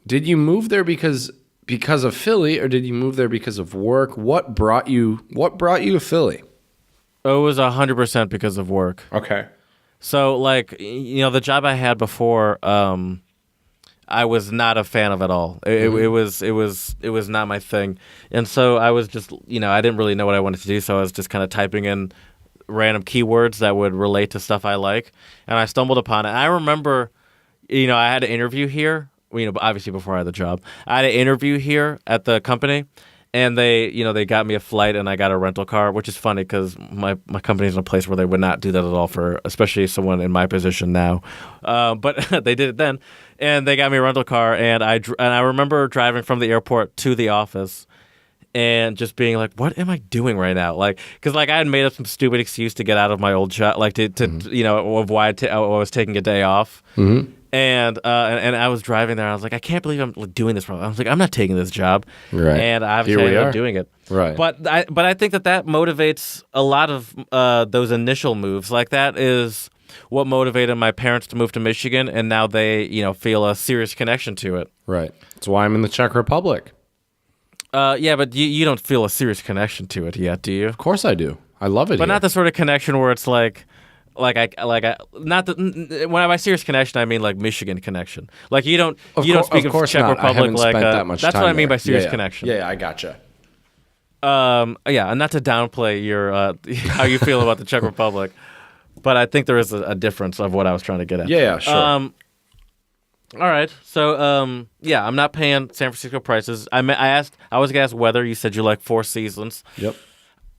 A: Did you move there because of Philly, or did you move there because of work? What brought you to Philly?
B: It was 100% because of work.
A: Okay.
B: So, the job I had before, I was not a fan of at all. It was not my thing, and so I was just, I didn't really know what I wanted to do. So I was just kind of typing in random keywords that would relate to stuff I like, and I stumbled upon it. I remember, I had an interview here. Obviously before I had the job, I had an interview here at the company. And they got me a flight and I got a rental car, which is funny because my company's in a place where they would not do that at all for especially someone in my position now. But they did it then, and they got me a rental car, and I remember driving from the airport to the office, and just being like, "What am I doing right now?" Because I had made up some stupid excuse to get out of my old job, of why I was taking a day off. Mm-hmm. And I was driving there. I was like, I can't believe I'm doing this. I was like, I'm not taking this job.
A: Right.
B: And obviously I ended up doing it.
A: Right.
B: But I think that motivates a lot of those initial moves. Like that is what motivated my parents to move to Michigan, and now they feel a serious connection to it.
A: Right. That's why I'm in the Czech Republic.
B: Yeah, but you don't feel a serious connection to it yet, do you?
A: Of course I do. I love it.
B: But
A: here.
B: not the sort of connection where it's like not the when I by serious connection I mean like Michigan connection. Like you don't speak of Czech Republic like
A: that much
B: that's
A: time
B: what I mean
A: there.
B: by serious connection.
A: Yeah, I gotcha.
B: Yeah, and not to downplay your how you feel about the Czech Republic, but I think there is a difference of what I was trying to get at.
A: Yeah, sure.
B: All right, so yeah, I'm not paying San Francisco prices. I was gonna ask weather. You said you like Four Seasons.
A: Yep.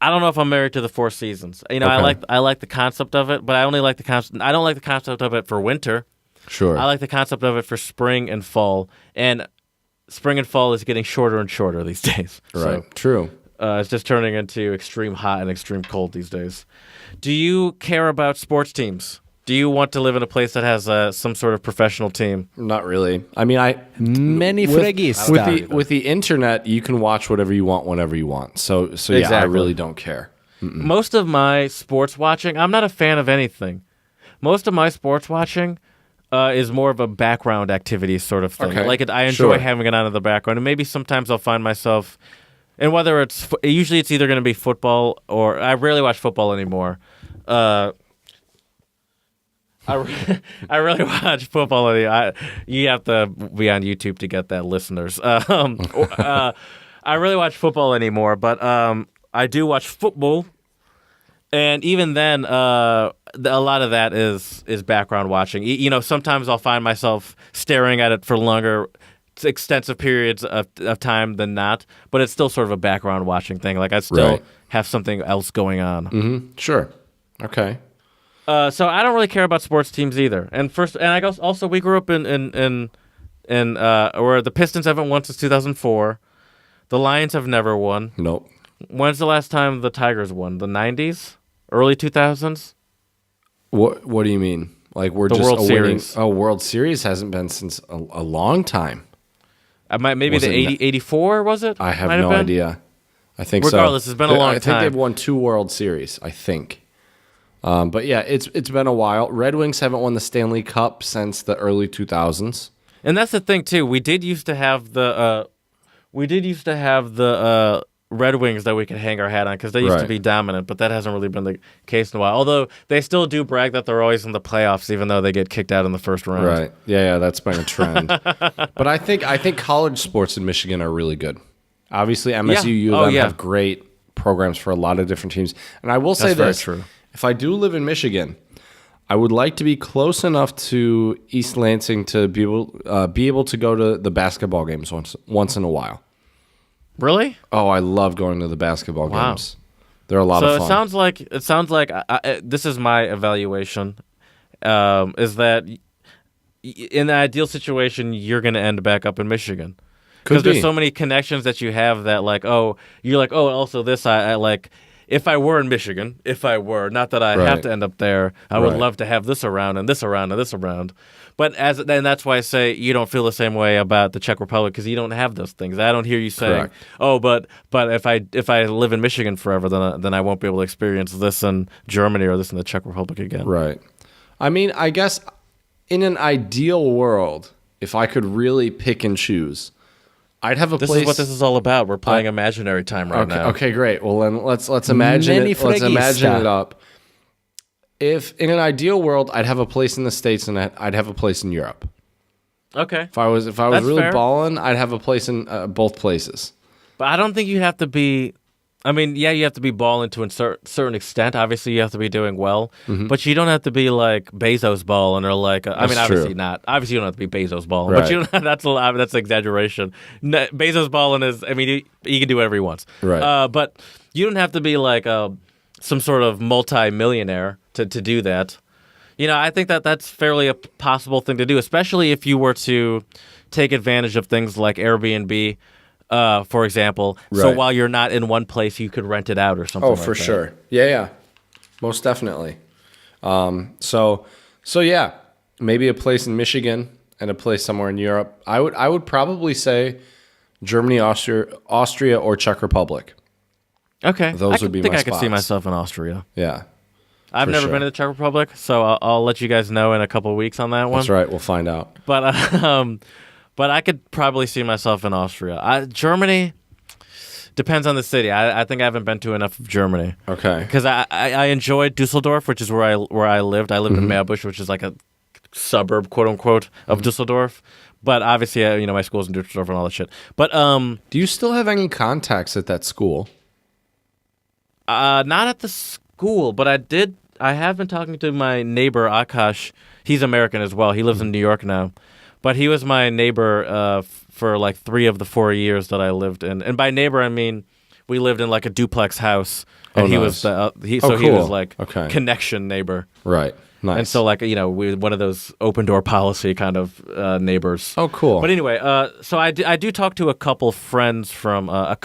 B: I don't know if I'm married to the Four Seasons.
A: Okay.
B: I like the concept of it, but I only like the concept. I don't like the concept of it for winter.
A: Sure.
B: I like the concept of it for spring and fall, and spring and fall is getting shorter and shorter these days.
A: Right.
B: So,
A: True.
B: it's just turning into extreme hot and extreme cold these days. Do you care about sports teams? Do you want to live in a place that has some sort of professional team?
A: Not really. I mean,
C: Many
A: with the internet, you can watch whatever you want whenever you want. So yeah, I
B: Exactly.
A: really don't care.
B: Most of my sports watching, I'm not a fan of anything. Most of my sports watching is more of a background activity sort of thing.
A: Okay.
B: Like I enjoy
A: Sure.
B: having it on in the background, and maybe sometimes I'll find myself, and whether usually it's either going to be football or I rarely watch football anymore. I really watch football. You have to be on YouTube to get that, listeners. I really watch football anymore, but I do watch football, and even then, a lot of that is background watching. Sometimes I'll find myself staring at it for longer, extensive periods of time than not, but it's still sort of a background watching thing. Like I still
A: Right.
B: have something else going on.
A: Mm-hmm. Sure. Okay.
B: So I don't really care about sports teams either. And I guess also we grew up in where the Pistons haven't won since 2004. The Lions have never won.
A: Nope.
B: When's the last time the Tigers won? The 90s? Early 2000s?
A: What do you mean? Like we're
B: The
A: just
B: World
A: awaiting?
B: Series.
A: Oh, World Series hasn't been since a long time.
B: Maybe
A: Was
B: the
A: it
B: 84 was it?
A: I have
B: Might
A: no
B: been?
A: idea. I think
B: Regardless,
A: so.
B: it's been a long
A: I think
B: time.
A: they've won 2 World Series. I think. But yeah, it's been a while. Red Wings haven't won the Stanley Cup since the early 2000s.
B: And that's the thing too. We did used to have the Red Wings that we could hang our hat on because they used to
A: Right.
B: be dominant, but that hasn't really been the case in a while. Although they still do brag that they're always in the playoffs, even though they get kicked out in the first round.
A: Right. Yeah, that's been a trend. But I think college sports in Michigan are really good. Obviously, MSU,
B: Yeah.
A: U of
B: Oh,
A: M
B: yeah.
A: have great programs for a lot of different teams. And I will say
B: That's very
A: this.
B: true.
A: If I do live in Michigan, I would like to be close enough to East Lansing to be able to go to the basketball games once in a while.
B: Really?
A: Oh, I love going to the basketball
B: Wow.
A: games. They're a lot
B: So
A: of fun.
B: it sounds like this is my evaluation. Is that in the ideal situation you're going to end back up in Michigan?
A: Could
B: Because there's
A: be.
B: so many connections that you have that you're like, also this I like. If I were in Michigan, not that I
A: Right.
B: have to end up there, I would
A: Right.
B: love to have this around and this around and this around. But and that's why I say you don't feel the same way about the Czech Republic because you don't have those things. I don't hear you saying,
A: Correct.
B: "Oh, but if I live in Michigan forever, then I won't be able to experience this in Germany or this in the Czech Republic again."
A: Right. I mean, I guess in an ideal world, if I could really pick and choose, I'd have a
B: This
A: place.
B: is what this is all about. We're playing imaginary time right
A: Okay,
B: now.
A: okay, great. Well, then let's imagine
C: Many
A: it. Let's imagine
C: fregista.
A: it up. If in an ideal world, I'd have a place in the States and I'd have a place in Europe.
B: Okay.
A: If I was
B: That's
A: really
B: fair.
A: balling, I'd have a place in both places.
B: But I don't think you have to be. I mean, yeah, you have to be balling to a certain extent. Obviously, you have to be doing well, but you don't have to be like Bezos balling or like. I mean,
A: That's
B: obviously
A: true.
B: not. Obviously, you don't have to be Bezos balling, but
A: Right.
B: you don't, that's an exaggeration. Bezos balling is. I mean, he can do whatever he wants.
A: Right.
B: But you don't have to be like some sort of multi-millionaire to do that. I think that's fairly a possible thing to do, especially if you were to take advantage of things like Airbnb. For example, so
A: Right.
B: while you're not in one place, you could rent it out or something.
A: Oh,
B: like
A: for
B: that.
A: sure. Yeah, most definitely. So yeah, maybe a place in Michigan and a place somewhere in Europe. I would probably say Germany, Austria, or Czech Republic.
B: Okay.
A: Those would be my
B: I could see
A: spots.
B: myself in Austria.
A: Yeah.
B: I've
A: For
B: never
A: sure.
B: been to the Czech Republic, so I'll let you guys know in a couple of weeks on that one.
A: That's right. We'll find out.
B: But I could probably see myself in Austria. Germany depends on the city. I think I haven't been to enough of Germany.
A: Okay.
B: Because I enjoyed Dusseldorf, which is where I lived. I lived in Meerbusch, which is like a suburb, quote unquote, of Dusseldorf. But obviously, my school's in Dusseldorf and all that shit. But
A: Do you still have any contacts at that school?
B: not at the school, but I have been talking to my neighbor Akash. He's American as well. He lives in New York now, but he was my neighbor for like 3 of the 4 years that I lived in. And by neighbor, I mean we lived in like a duplex house, and he was he was like connection neighbor.
A: Right. Nice.
B: And so like we one of those open door policy kind of neighbors.
A: Oh, cool.
B: But anyway, so I do talk to a couple friends from from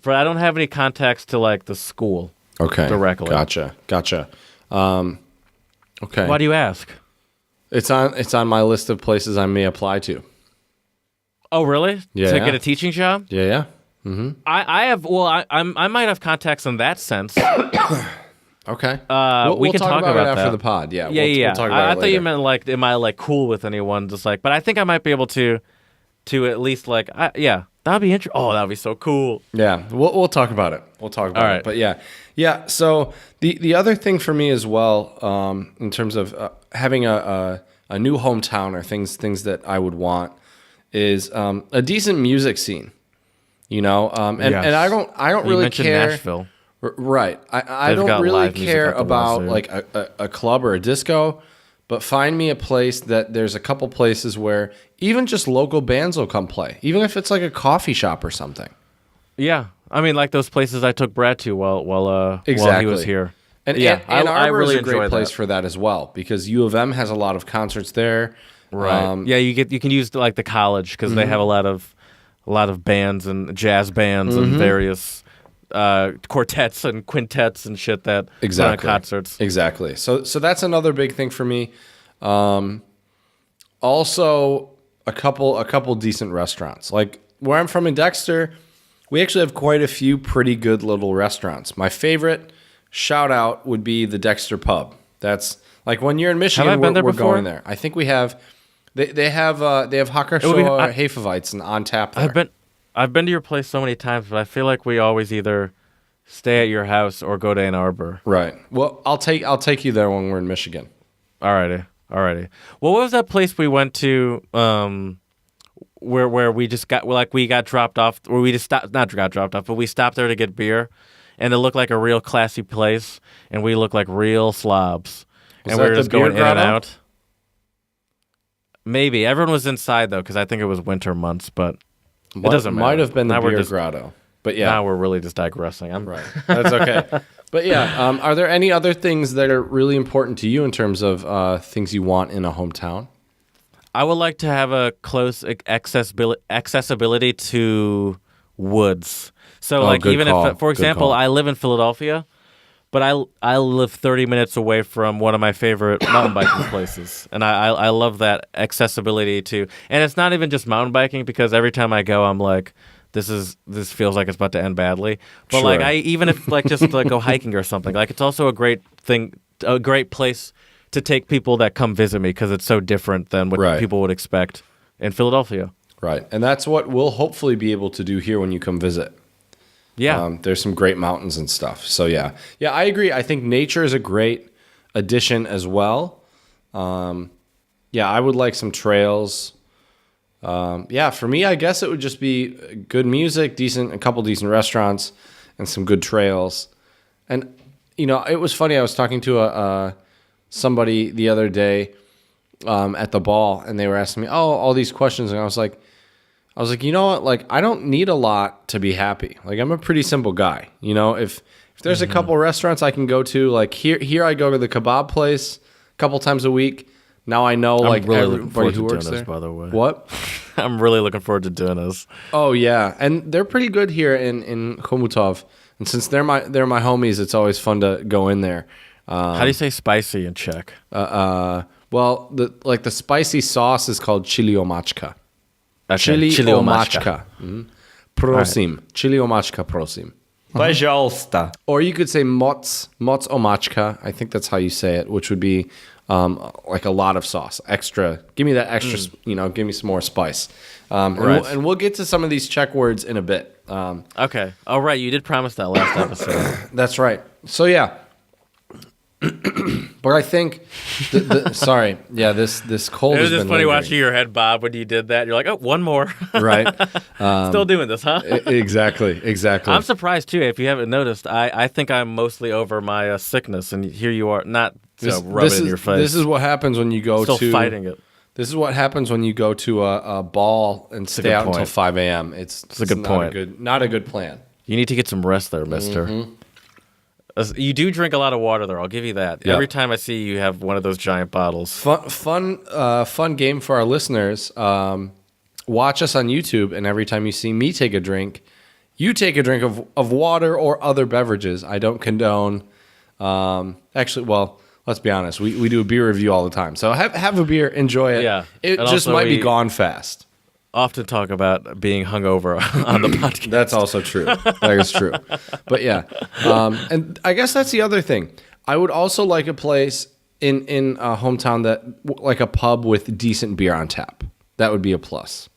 B: I don't have any contacts to like the school.
A: Okay.
B: Directly.
A: Gotcha. Okay.
B: Why do you ask?
A: It's on my list of places I may apply to.
B: Oh, really?
A: Yeah.
B: To get a teaching job?
A: Yeah.
B: I might have contacts in that sense.
A: Okay.
B: We can talk about
A: it after
B: that.
A: the pod. Yeah.
B: Yeah.
A: We'll talk about it
B: I thought
A: later.
B: you meant like, am I like cool with anyone? Just like, but I think I might be able to at least like, that'd be interesting. Oh, that'd be so cool.
A: Yeah, we'll talk about it. We'll talk about
B: All
A: it.
B: right.
A: But yeah. So the other thing for me as well, in terms of having a new hometown or things that I would want, is a decent music scene. And I don't
B: You
A: really
B: mentioned
A: care.
B: Nashville.
A: Right. I
B: They've
A: don't
B: got
A: really
B: live music
A: care
B: at the
A: about
B: Wall
A: like a club or a disco, but find me a place that there's a couple places where even just local bands will come play, even if it's like a coffee shop or something.
B: Yeah, I mean like those places I took Brad to while he was here.
A: And
B: yeah,
A: Ann
B: I
A: Arbor
B: really
A: is a great
B: enjoy
A: place
B: that.
A: for that as well because U of M has a lot of concerts there.
B: Right. Yeah, you can use like the college because they have a lot of bands and jazz bands and various quartets and quintets and shit that put on concerts.
A: Exactly. So that's another big thing for me. Also, a couple decent restaurants. Like where I'm from in Dexter, we actually have quite a few pretty good little restaurants. My favorite shout out would be the Dexter Pub. That's like when you're in Michigan,
B: Have I been there
A: we're
B: before?
A: going there. I think we have. They have Hakershoa Hefeweizen on tap there.
B: I've been to your place so many times, but I feel like we always either stay at your house or go to Ann Arbor.
A: Right. Well, I'll take you there when we're in Michigan.
B: Alrighty. Well, what was that place we went to? Where we just got dropped off, or we just not got dropped off, but we stopped there to get beer, and it looked like a real classy place, and we looked like real slobs, and we
A: that
B: were
A: the
B: just going in
A: beer
B: and
A: grotto?
B: out. Maybe everyone was inside though, because I think it was winter months, but it doesn't matter.
A: Might have been the
B: Now we're
A: beer
B: just-
A: grotto, but yeah,
B: Now we're really just digressing.
A: right. That's okay. But yeah, are there any other things that are really important to you in terms of things you want in a hometown?
B: I would like to have a close accessibility to woods. So, like,
A: good
B: even
A: call.
B: if, for
A: Good
B: example,
A: call.
B: I live in Philadelphia, but I live 30 minutes away from one of my favorite mountain biking places, and I love that accessibility to. And it's not even just mountain biking because every time I go, I'm like, this feels like it's about to end badly. But
A: Sure.
B: like, even if like just like go hiking or something, like it's also a great place to take people that come visit me because it's so different than what
A: Right.
B: people would expect in Philadelphia.
A: Right, and that's what we'll hopefully be able to do here when you come visit.
B: Yeah.
A: There's some great mountains and stuff. So yeah, I agree. I think nature is a great addition as well. I would like some trails. For me, I guess it would just be good music, a couple decent restaurants, and some good trails. And it was funny. I was talking to somebody the other day at the ball, and they were asking me, all these questions, and I was like, you know what? Like, I don't need a lot to be happy. Like, I'm a pretty simple guy. If there's a couple restaurants I can go to, like here I go to the kebab place a couple times a week. Now I know like
B: really looking
A: everybody
B: forward
A: who
B: to
A: works
B: doing
A: there.
B: this, by the way.
A: What?
B: I'm really looking forward to doing this.
A: Oh yeah, and they're pretty good here in Chomutov. And since they're my homies, it's always fun to go in there.
B: How do you say spicy in Czech?
A: Well, the spicy sauce is called chili omáčka.
B: Okay.
A: Chili omáčka. Prosím.
B: Right.
A: Chili omáčka, prosím.
C: Пожалуйста.
A: Or you could say moc omáčka. I think that's how you say it, which would be like a lot of sauce, extra. Give me that extra, give me some more spice.
B: Right.
A: And we'll get to some of these Czech words in a bit.
B: Okay. Oh, right. You did promise that last episode.
A: That's right. So, yeah. But I think, sorry, yeah, this cold
B: It
A: has
B: was just
A: been
B: funny
A: lingering.
B: watching your head bob when you did that. You're like, oh, one more.
A: Right.
B: Still doing this, huh?
A: Exactly.
B: I'm surprised, too. If you haven't noticed, I think I'm mostly over my sickness, and here you are, not rub it in your face.
A: This is what happens when you go
B: Still fighting it.
A: This is what happens when you go to a ball and stay out until 5 a.m. It's
B: a good point.
A: Not a good plan.
B: You need to get some rest there, mister. You do drink a lot of water there, I'll give you that.
A: Yeah.
B: Every time I see you have one of those giant bottles.
A: Fun game for our listeners. Watch us on YouTube, and every time you see me take a drink, you take a drink of water or other beverages. I don't condone. Actually, well, let's be honest. We do a beer review all the time. So have a beer, enjoy it.
B: Yeah.
A: It
B: And
A: just
B: also
A: might be
B: we-
A: gone fast.
B: Often talk about being hungover on the podcast.
A: That's also true. That is true. But yeah. And I guess that's the other thing. I would also like a place in a hometown like a pub with decent beer on tap. That would be a plus.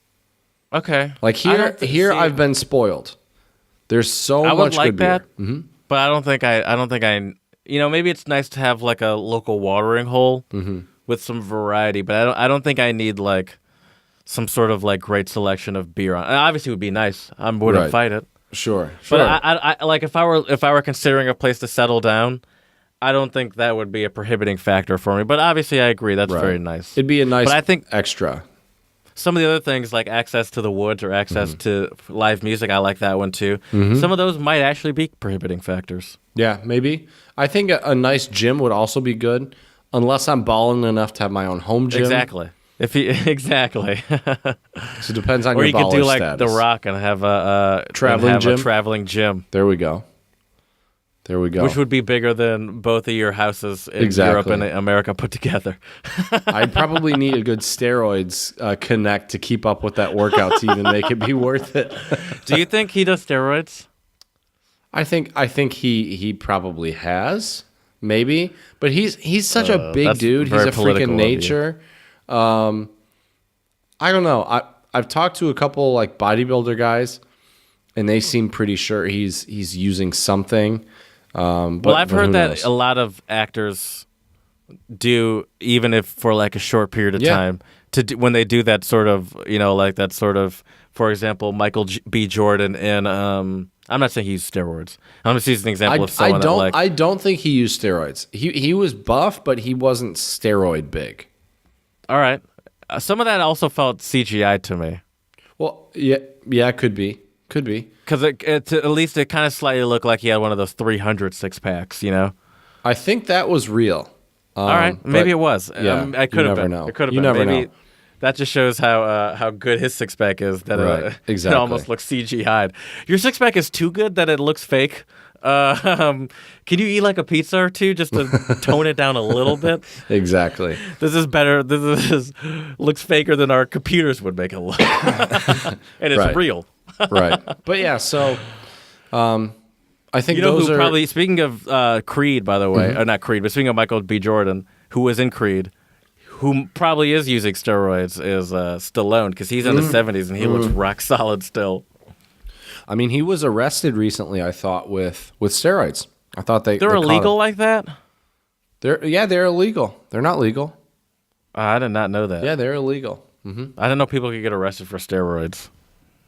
B: Okay.
A: Like here I've been spoiled. There's so
B: I
A: much
B: would like
A: good beer.
B: that, but I don't think I. Maybe it's nice to have like a local watering hole with some variety, but I don't think I need like some sort of like great selection of beer. Obviously, it would be nice. I wouldn't
A: Right.
B: fight it.
A: Sure.
B: But I like if I were considering a place to settle down, I don't think that would be a prohibiting factor for me. But obviously, I agree. That's
A: Right.
B: very nice.
A: It'd be a nice
B: But I think
A: extra.
B: some of the other things like access to the woods or access to live music, I like that one too. Some of those might actually be prohibiting factors.
A: Yeah, maybe. I think a nice gym would also be good, unless I'm balling enough to have my own home gym.
B: Exactly. Exactly.
A: So it depends on
B: Or
A: your
B: you could
A: baller
B: do like
A: status.
B: The Rock and have a
A: Traveling gym?
B: a traveling gym,
A: There we go.
B: which would be bigger than both of your houses in Europe and America put together.
A: I'd probably need a good steroids connect to keep up with that workout to even make it be worth it.
B: Do you think he does steroids?
A: I think he probably has, maybe, but he's such a big
B: that's
A: dude. He's
B: very
A: a
B: political
A: freaking
B: of you.
A: nature. I don't know. I've talked to a couple like bodybuilder guys, and they seem pretty sure he's using something. But
B: I've heard
A: who
B: that
A: knows?
B: a lot of actors do, even if for like a short period of
A: Yeah.
B: time, when they do that sort of, like that sort of, for example, Michael B. Jordan in, I'm not saying he used steroids. I'm just using an example of someone that like,
A: I don't think he used steroids. He was buff, but he wasn't steroid big.
B: all right. Some of that also felt CGI to me.
A: Well, yeah, could be.
B: Because at least it kind of slightly looked like he had one of those 300 six-packs,
A: I think that was real.
B: All right, maybe it was.
A: yeah,
B: I could
A: you
B: have
A: never
B: been.
A: know.
B: It could have
A: You
B: been.
A: never
B: Maybe
A: know.
B: that just shows how good his six-pack is. That
A: Right,
B: it
A: exactly.
B: almost looks CGI'd. Your six-pack is too good that it looks fake. Can you eat like a pizza or two just to tone it down a little bit?
A: Exactly.
B: This is better. This looks faker than our computers would make it look, and it's
A: Right.
B: real.
A: Right. But yeah, so I think
B: You know
A: those
B: who
A: are
B: probably, speaking of Creed, by the way, or not Creed, but speaking of Michael B. Jordan, who was in Creed, who probably is using steroids, is Stallone, because he's in his 70s and he looks rock solid still.
A: I mean, he was arrested recently, I thought, with steroids. I thought
B: They're
A: they caught
B: illegal
A: him.
B: like that?
A: They're illegal. They're not legal.
B: I did not know that.
A: Yeah, they're illegal.
B: I didn't know people could get arrested for steroids.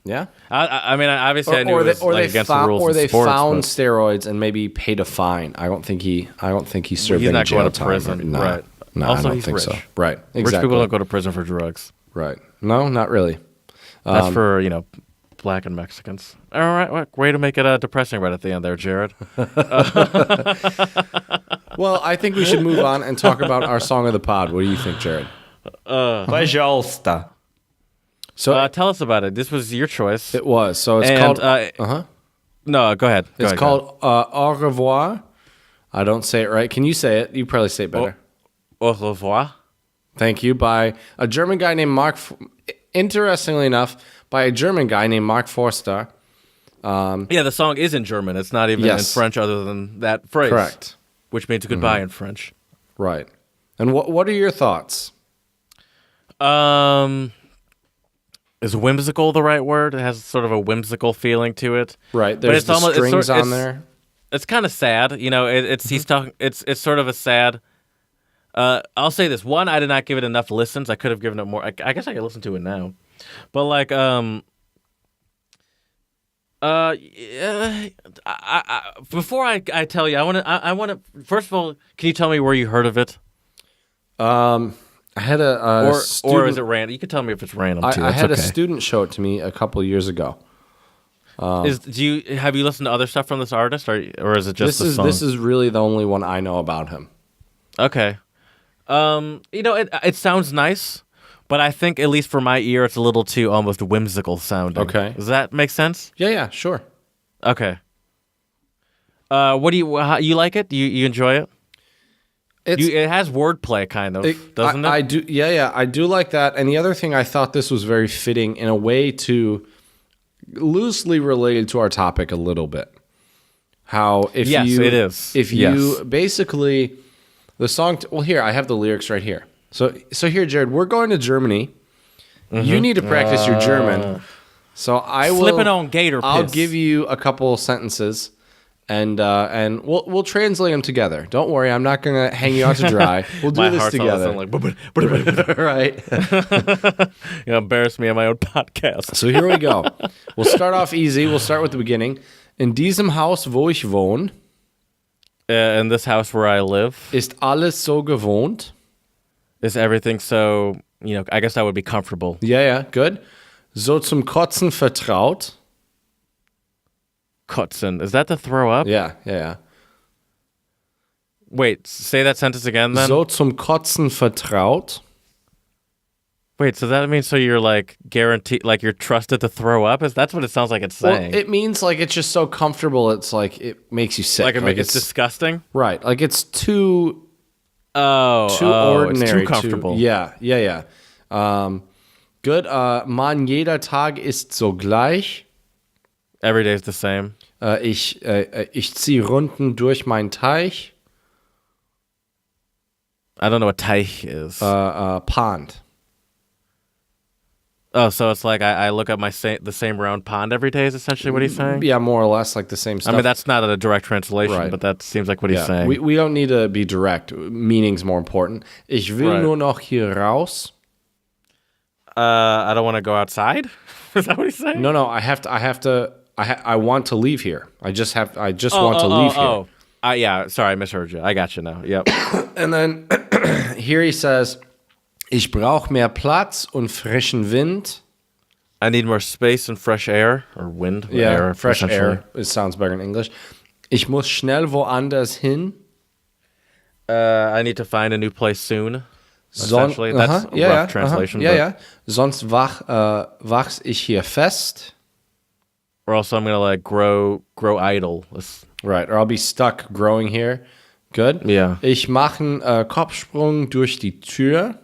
A: Yeah.
B: I mean, obviously I knew it was
A: they
B: against
A: found,
B: the rules
A: or
B: of
A: they
B: sports,
A: found
B: but
A: steroids and maybe paid a fine. I don't think he served
B: he's
A: any
B: not
A: jail
B: going to
A: time.
B: prison, right.
A: No,
B: Also,
A: I don't
B: he's
A: think
B: rich.
A: so. Right. Exactly.
B: Rich people don't go to prison for drugs.
A: Right. No, not really.
B: That's for, black and Mexicans. All right, well, way to make it depressing right at the end there, Jared.
A: Well, I think we should move on and talk about our song of the pod. What do you think, Jared?
C: Пожалуйста.
A: So
B: Tell us about it. This was your choice.
A: it was. So it's
B: And,
A: called.
B: No, go ahead.
A: It's called Au revoir. I don't say it right. Can you say it? You probably say it better.
B: Au revoir.
A: Thank you. By a German guy named Mark. Interestingly enough, by a German guy named Mark Forster.
B: Yeah, the song is in German. It's not even in French other than that phrase.
A: Correct.
B: Which means goodbye in French.
A: Right. And what are your thoughts?
B: Is whimsical the right word? It has sort of a whimsical feeling to it.
A: Right. There's the strings on there.
B: It's kind of sad. You know, he's talking. It's sort of a sad. I'll say this. One, I did not give it enough listens. I could have given it more. I guess I could listen to it now. But like, before I tell you, I want to. First of all, can you tell me where you heard of it?
A: I had a student,
B: or is it random? You can tell me if it's random too.
A: I had
B: okay.
A: a student show it to me a couple years ago.
B: Have you listened to other stuff from this artist, or is it just the song?
A: This is really the only one I know about him.
B: Okay. You know, it sounds nice, but I think, at least for my ear, it's a little too almost whimsical sounding.
A: Okay.
B: Does that make sense?
A: Yeah, sure.
B: Okay. What do you like it? You enjoy it? It has wordplay, kind of, doesn't it?
A: I do. Yeah, I do like that. And the other thing, I thought this was very fitting in a way to loosely related to our topic a little bit. How
B: it is.
A: If you basically the song. Well, here I have the lyrics right here. So here, Jared, we're going to Germany. Mm-hmm. You need to practice your German. So I will.
B: Slipping on gator piss.
A: I'll give you a couple sentences. And we'll translate them together. Don't worry, I'm not gonna hang you out to dry. We'll do this together. Right?
B: You embarrass me on my own podcast.
A: So here we go. We'll start off easy. We'll start with the beginning. In diesem Haus, wo ich wohne,
B: in this house where I live,
A: ist alles so gewohnt.
B: Is everything so? You know, I guess that would be comfortable.
A: Yeah, good. So zum Kotzen vertraut.
B: Kotzen. Is that to throw up?
A: Yeah.
B: Wait, say that sentence again then.
A: So zum Kotzen vertraut.
B: Wait, so that means so you're like guaranteed, like you're trusted to throw up? That's what it sounds like it's saying.
A: Well, it means like it's just so comfortable. It's like it makes you sick.
B: Like it's disgusting.
A: Right. Like it's too. Too
B: It's
A: ordinary.
B: too comfortable.
A: Yeah. Good. Man, jeder Tag ist so gleich.
B: Every day is the same.
A: Ich ziehe Runden durch meinen Teich.
B: I don't know what Teich is.
A: Pond.
B: Oh, so it's like I look at the same round pond every day is essentially what he's saying?
A: Yeah, more or less like the same stuff.
B: I mean, that's not a direct translation,
A: right.
B: But that seems like what he's saying.
A: We don't need to be direct. Meaning's more important. Ich will nur noch hier raus.
B: I don't want to go outside? Is that what he's saying?
A: No, I want to leave here. I just want to leave here.
B: Yeah, sorry, I misheard you. I got you now. Yep.
A: And then here he says, ich brauche mehr Platz und frischen Wind.
B: I need more space and fresh air. Or wind.
A: Yeah,
B: air,
A: fresh air. It sounds better in English. Ich muss schnell woanders hin.
B: I need to find a new place soon. Essentially, that's a rough translation.
A: Yeah. Sonst wachs ich hier fest.
B: Or else I'm gonna like grow idle.
A: Right, or I'll be stuck growing here. Good.
B: Yeah.
A: Ich mache einen Kopfsprung durch die Tür.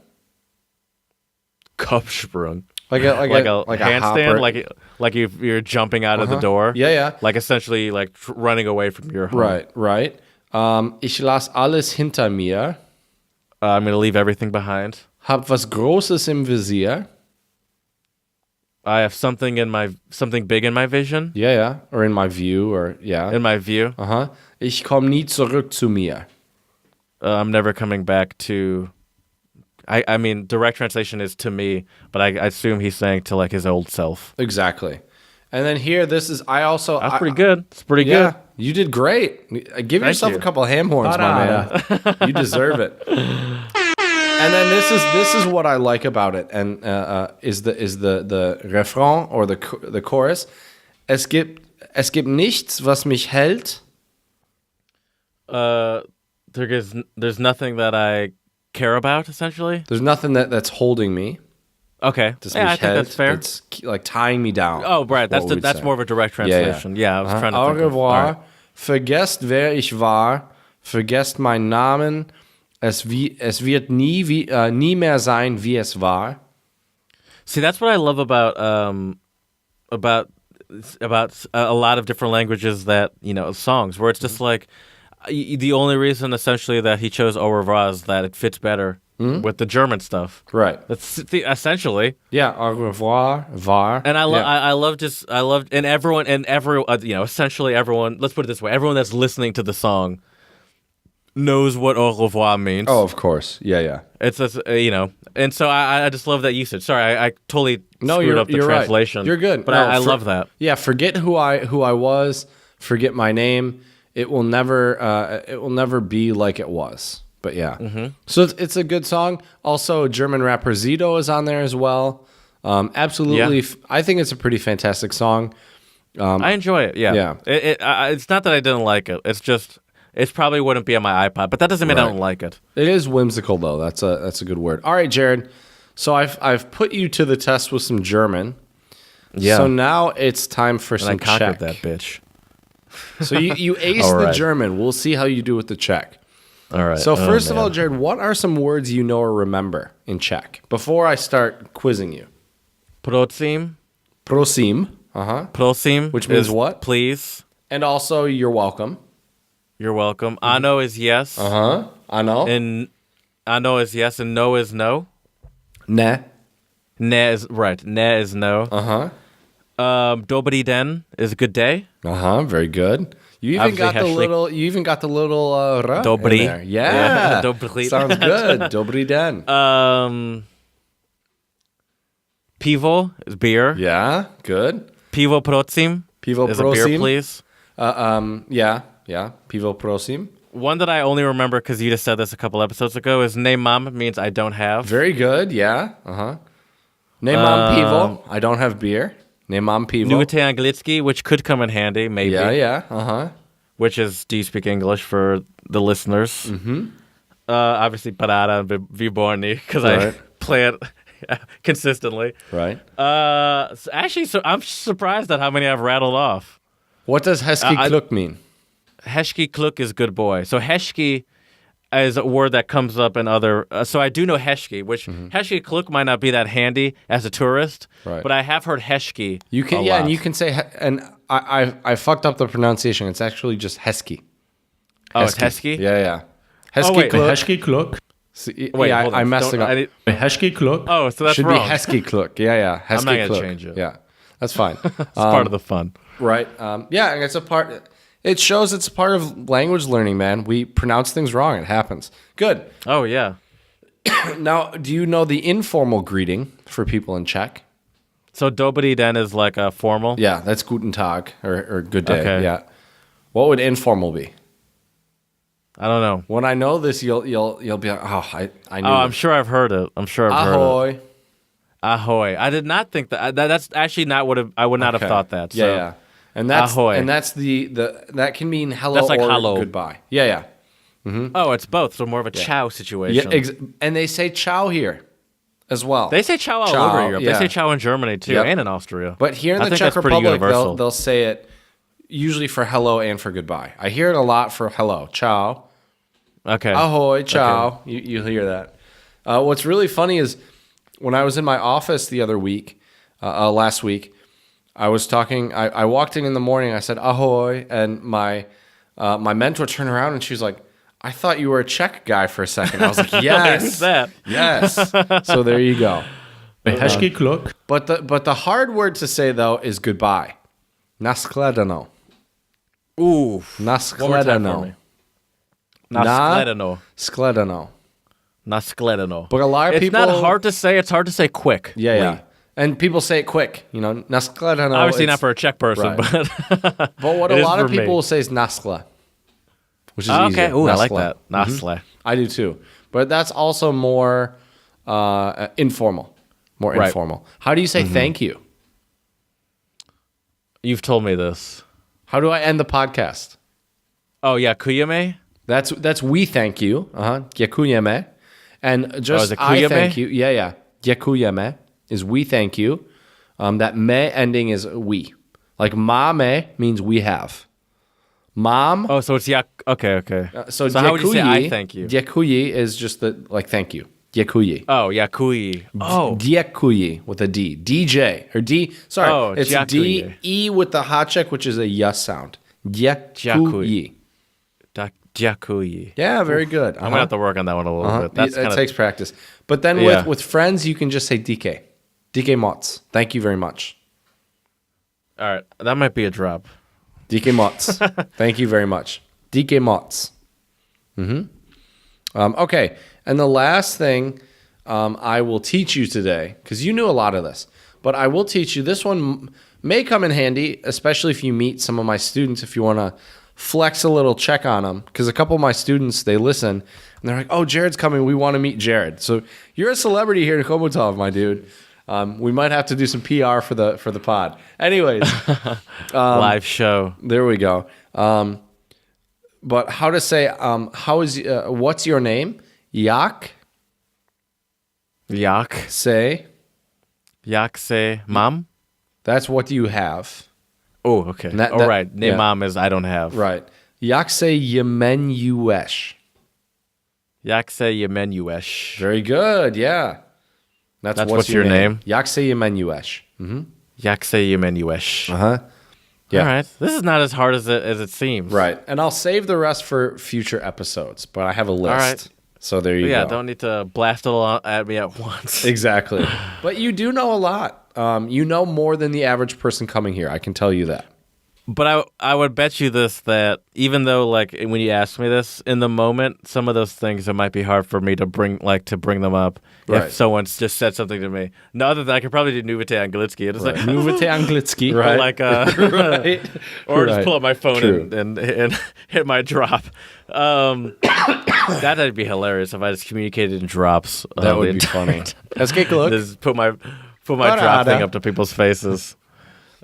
B: Kopfsprung.
A: Like a
B: handstand,
A: hopper.
B: like you're jumping out of the door.
A: Yeah.
B: Like essentially like running away from your home.
A: Right. Ich lass alles hinter mir.
B: I'm gonna leave everything behind.
A: Hab was Großes im Visier.
B: I have something big in my vision.
A: Yeah. Or in my view, or yeah.
B: In my view.
A: Ich komm nie zurück zu mir.
B: I'm never coming back to. I mean, direct translation is to me, but I assume he's saying to like his old self.
A: Exactly. And then here, this is That's
B: pretty good. It's pretty good.
A: You did great. Give yourself a couple of ham horns, my man. You deserve it. And then this is what I like about it, and is the refrain or the chorus. Es gibt nichts, was mich hält.
B: There's nothing that I care about, essentially.
A: There's nothing that's holding me.
B: Okay.
A: Yeah,
B: I think that's fair.
A: It's like tying me down.
B: Oh, right. That's more of a direct translation. Yeah, I was trying to think
A: Au revoir.
B: All right.
A: Vergesst, wer ich war. Vergesst mein Namen. Es wird nie mehr sein, wie es war.
B: See, that's what I love about a lot of different languages that songs, where it's just like the only reason essentially that he chose Au revoir is that it fits better with the German stuff.
A: Right.
B: That's essentially.
A: Yeah. Au revoir, var.
B: And I love essentially everyone. Let's put it this way: everyone that's listening to the song knows what au revoir means.
A: Oh, of course. Yeah.
B: It's and so I just love that usage. Sorry, I totally screwed up the translation.
A: Right. You're good.
B: But I love that.
A: Yeah, forget who I was. Forget my name. It will never be like it was. But yeah, so it's a good song. Also, German rapper Zito is on there as well. Absolutely, I think it's a pretty fantastic song.
B: I enjoy it. Yeah. It's not that I didn't like it. It's just. It probably wouldn't be on my iPod, but that doesn't mean I don't like it.
A: It is whimsical, though. That's a good word. All right, Jared. So I've put you to the test with some German.
B: Yeah.
A: So now it's time for some
B: I conquered
A: Czech.
B: that bitch.
A: So you aced the German. We'll see how you do with the Czech.
B: All right.
A: So first of all, Jared, what are some words you know or remember in Czech before I start quizzing you?
B: Prosím.
A: Prosím.
B: Prosím.
A: Which means what?
B: Please.
A: And also, you're welcome.
B: You're welcome. Ano is yes.
A: Ano.
B: And ano is yes, and no is no.
A: Ne.
B: Ne is right. Ne is no. Dobrý den is good day.
A: Very good. You even got the little. You even got the little r
B: Dobrý.
A: in there. Yeah.
B: Dobrý.
A: Sounds good. Dobrý den.
B: Pivo is beer.
A: Yeah. Good.
B: Pivo prosím.
A: Pivo
B: is
A: prosím.
B: a beer, please.
A: Yeah. Pivo prosím.
B: One that I only remember because you just said this a couple episodes ago is nemám means I don't have.
A: Very good. Yeah. Nemám pivo. I don't have beer. Nemám pivo.
B: Nugete anglicky, which could come in handy, maybe.
A: Yeah.
B: Which is, do you speak English for the listeners? Obviously, parada and výborný, because I play it consistently.
A: Right.
B: So I'm surprised at how many I've rattled off.
A: What does hezky kluk mean?
B: Hezky kluk is good boy. So hezky is a word that comes up in other... so I do know hezky, which hezky kluk might not be that handy as a tourist, but I have heard hezky
A: You can,
B: a
A: yeah,
B: lot.
A: and you can say, and I fucked up the pronunciation. It's actually just hezky.
B: Oh, it's hezky?
A: Yeah. Hezky
B: wait.
A: kluk.
C: Hezky kluk.
B: Wait,
A: yeah,
B: hold on.
A: I'm messing up.
C: Hezky kluk.
B: Oh, so that's
A: Should
B: wrong.
A: be hezky kluk. Yeah. Hezky
B: I'm not going to
A: kluk.
B: change it.
A: Yeah, that's fine.
B: It's part of the fun.
A: Right. Yeah, and it's a part... It shows it's a part of language learning, man. We pronounce things wrong. It happens. Good.
B: Oh, yeah.
A: Now, do you know the informal greeting for people in Czech?
B: So dobrý den is like a formal?
A: Yeah, that's guten Tag or good day.
B: Okay.
A: Yeah. What would informal be?
B: I don't know.
A: When I know this, you'll be like, I knew.
B: I'm sure I've heard it.
A: Ahoy.
B: Ahoy. I did not think that. That's actually not what I would not have thought that. So.
A: Yeah. And that's
B: Ahoy.
A: And that's the that can mean hello
B: That's like
A: or
B: hello.
A: goodbye. Yeah.
B: Oh, it's both. So more of a ciao situation.
A: Yeah, and they say ciao here as well.
B: They say ciao all over Europe. They say ciao in Germany too, and in Austria.
A: But here in the Czech Republic, they'll say it usually for hello and for goodbye. I hear it a lot for hello, ciao.
B: Okay.
A: Ahoy, ciao. Okay. You hear that. What's really funny is when I was in my office the other week, last week, I was talking. I walked in the morning. I said ahoy, and my mentor turned around and she was like, "I thought you were a Czech guy for a second." I was like, "Yes,
B: Who's that?
A: Yes." So there you go.
C: Hezky kluk.
A: But the hard word to say though is goodbye. Naschledanou.
B: Ooh.
A: Naschledanou.
B: Naschledanou.
A: Naschledanou. But a lot of people.
B: It's not hard to say. It's hard to say quick.
A: Yeah. And people say it quick, naschledanou.
B: Obviously not for a Czech person,
A: right.
B: but
A: what a lot of people will say is naschle, which is easier.
B: Okay, ooh, I like that.
A: Mm-hmm.
B: Naschle.
A: I do too. But that's also more informal. More informal. How do you say thank you?
B: You've told me this.
A: How do I end the podcast?
B: Oh, yeah, kujeme?
A: That's we thank you. Děkujeme. And just I thank you. Yeah. Děkujeme is we thank you. That me ending is we. Like máme means we have. Mom.
B: Oh, so it's yak. Okay.
A: So
B: how would you say I thank you?
A: Děkuji is just like thank you. Děkuji.
B: Oh, yakuyi. Oh.
A: Děkuji with a D. DJ or D. Sorry,
B: Oh,
A: it's
B: děkuji.
A: D-E with the hot check, which is a yes sound. Děkuji.
B: Yakuyi.
A: Yeah, very good.
B: I'm gonna have to work on that one a little bit. That's
A: it takes practice. But then with friends, you can just say DK. DK Mots. Thank you very much.
B: All right. That might be a drop.
A: DK Mots. Thank you very much. DK Mots. Okay. And the last thing I will teach you today, because you knew a lot of this, but I will teach you. This one may come in handy, especially if you meet some of my students, if you want to flex a little check on them, because a couple of my students, they listen and they're like, oh, Jared's coming, we want to meet Jared. So you're a celebrity here in Komotov, my dude. We might have to do some PR for the pod. Anyways,
B: live show.
A: There we go. But how to say what's your name? Yak say
B: mom.
A: That's what do you have.
B: Oh, okay. Right. Name mom is I don't have.
A: Right. Yakse yemenuesh.
B: Yakse yemenuesh.
A: Very good. Yeah. That's what's your name. Yakse yemenuesh.
B: Yakse yemenuesh.
A: Yeah.
B: All right. This is not as hard as it seems.
A: Right. And I'll save the rest for future episodes, but I have a list. All right. So there you go.
B: Yeah, don't need to blast it all at me at once.
A: Exactly. But you do know a lot. You know more than the average person coming here. I can tell you that.
B: But I would bet you this, that even though, like, when you ask me this, in the moment, some of those things, it might be hard for me to bring them up if someone's just said something to me. No, other than I could probably do Nuvite Anglitsky. It's like
A: Nuvite Anglitsky.
B: Right. Or like,
A: right.
B: Or just pull up my phone and hit my drop. That'd be hilarious if I just communicated in drops.
A: That would be funny. Let's take a look.
B: Just put my drop thing up to people's faces.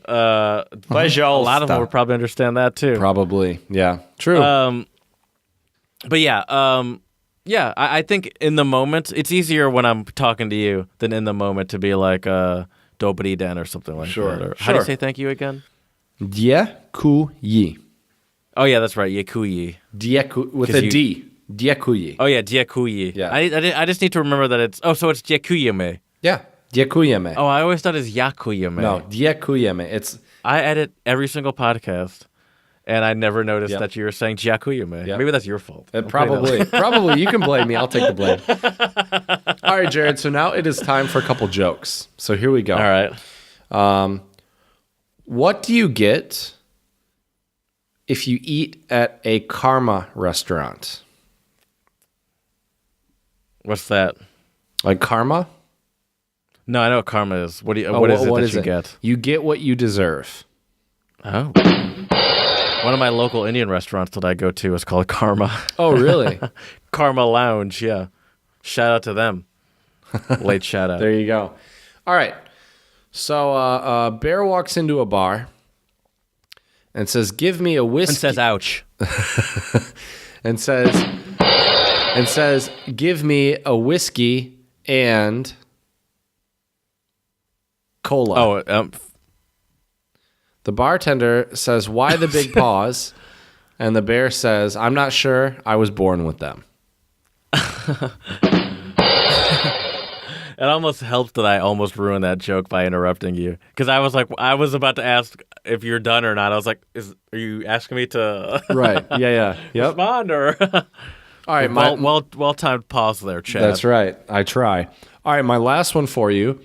B: A lot of them would probably understand that too.
A: Probably, yeah, true.
B: But yeah, I think in the moment it's easier when I'm talking to you than in the moment to be like Dobry den or something like that. Or, how do you say thank you again?
A: Děkuji.
B: Oh yeah, that's right. Děkuji.
A: With a D. Děkuji.
B: Oh yeah, děkuji.
A: Yeah.
B: I just need to remember that it's so it's děkujeme.
A: Yeah. Děkujeme.
B: Oh, I always thought it's yakujeme.
A: No, děkujeme.
B: I edit every single podcast, and I never noticed that you were saying jakuyame. Maybe that's your fault.
A: Probably. You can blame me. I'll take the blame. All right, Jared. So now it is time for a couple jokes. So here we go.
B: All right.
A: What do you get if you eat at a karma restaurant?
B: What's that?
A: Like karma?
B: No, I know what karma is. What is it that you get?
A: You get what you deserve.
B: Oh. One of my local Indian restaurants that I go to is called Karma.
A: Oh, really?
B: Karma Lounge, yeah. Shout out to them. Late shout out.
A: There you go. All right. So Bear walks into a bar and says, give me a whiskey.
B: And says, ouch.
A: and says, give me a whiskey and cola.
B: Oh,
A: the bartender says, why the big pause? And the bear says, I'm not sure. I was born with them.
B: It almost helped that I almost ruined that joke by interrupting you. Because I was about to ask if you're done or not. I was like, are you asking me to
A: right? Yeah. Yep.
B: respond? Or
A: all right,
B: well-timed pause there, Chad.
A: That's right. I try. All right, my last one for you.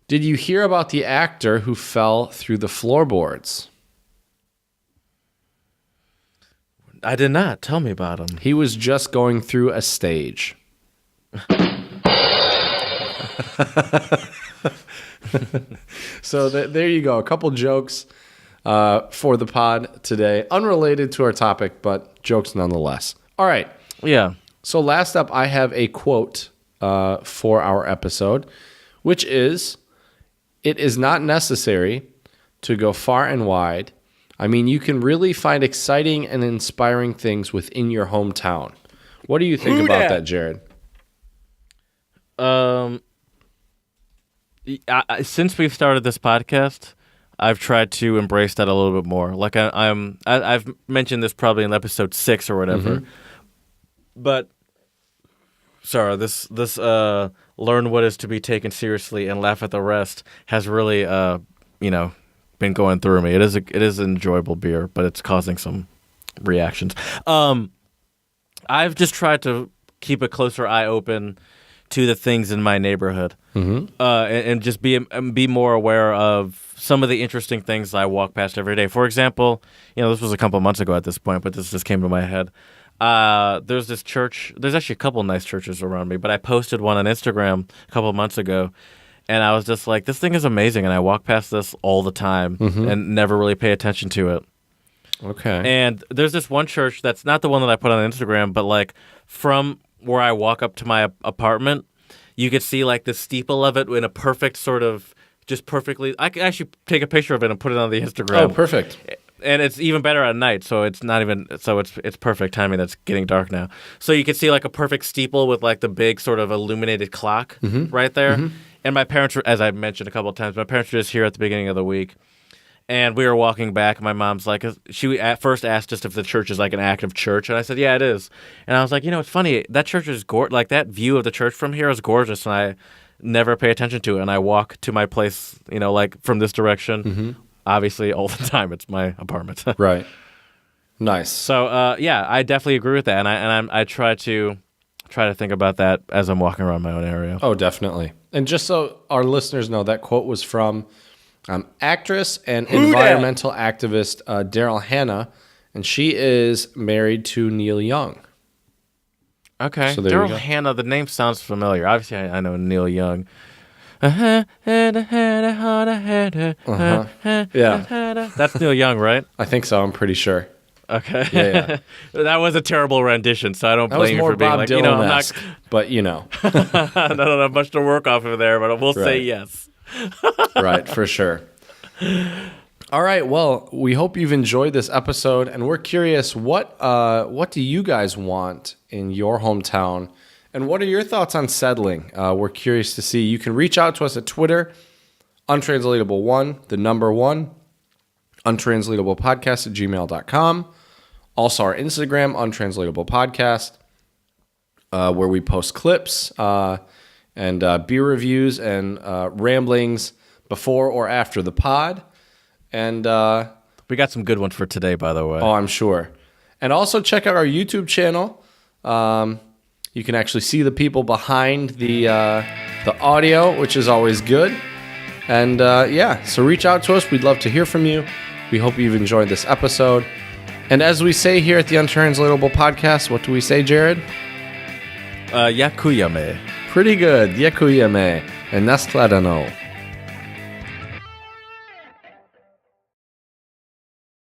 A: Did you hear about the actor who fell through the floorboards?
B: I did not. Tell me about him.
A: He was just going through a stage. So there you go. A couple jokes for the pod today. Unrelated to our topic, but jokes nonetheless. All right.
B: Yeah.
A: So last up, I have a quote for our episode, which is, it is not necessary to go far and wide. I mean, you can really find exciting and inspiring things within your hometown. What do you think about that, Jared?
B: Since we've started this podcast, I've tried to embrace that a little bit more. Like I've mentioned this probably in episode 6 or whatever. But sorry, this learn what is to be taken seriously and laugh at the rest has really been going through me. It is an enjoyable beer, but it's causing some reactions. I've just tried to keep a closer eye open to the things in my neighborhood, and just be more aware of some of the interesting things I walk past every day. For example, this was a couple months ago at this point, but this just came to my head. There's this church. There's actually a couple nice churches around me, but I posted one on Instagram a couple of months ago, and I was just like, this thing is amazing, and I walk past this all the time and never really pay attention to it.
A: Okay.
B: And there's this one church that's not the one that I put on Instagram, but like from where I walk up to my apartment, you could see like the steeple of it in a perfect sort of, just perfectly. I could actually take a picture of it and put it on the Instagram.
A: Oh, perfect.
B: And it's even better at night, so it's not even, so it's perfect timing. That's getting dark now. So you could see like a perfect steeple with like the big sort of illuminated clock right there. And my parents were, as I mentioned a couple of times, my parents were just here at the beginning of the week. And we were walking back, and my mom's like, she at first asked us if the church is like an active church, and I said, yeah, it is. And I was like, it's funny, that church is like that view of the church from here is gorgeous, and I never pay attention to it. And I walk to my place, like from this direction, obviously all the time. It's my apartment.
A: Right. Nice.
B: So I definitely agree with that, and I try to think about that as I'm walking around my own area.
A: Oh, definitely. And just so our listeners know, that quote was from actress and environmental activist Daryl Hannah, and she is married to Neil Young.
B: Okay.
A: So there you go.
B: Daryl Hannah, the name sounds familiar. Obviously, I know Neil Young.
A: Yeah.
B: That's Neil Young, right?
A: I think so. I'm pretty sure.
B: Okay.
A: Yeah.
B: That was a terrible rendition, so I don't
A: That was
B: blame you
A: more
B: for being
A: Bob
B: like,
A: Dylan-esque, but
B: I don't have much to work off of there, but we'll say yes.
A: Right, for sure. All right, well, we hope you've enjoyed this episode, and we're curious, what do you guys want in your hometown, and what are your thoughts on settling? We're curious to see. You can reach out to us at Twitter, untranslatable1, the number 1, untranslatablepodcast@gmail.com. Also our Instagram, untranslatablepodcast, where we post clips and beer reviews and ramblings before or after the pod. And
B: we got some good ones for today, by the way.
A: Oh, I'm sure. And also check out our YouTube channel. You can actually see the people behind the audio, which is always good. And so reach out to us. We'd love to hear from you. We hope you've enjoyed this episode. And as we say here at the Untranslatable Podcast, what do we say, Jared?
B: Yakuyame.
A: Pretty good. Yakuyame. And nastladano.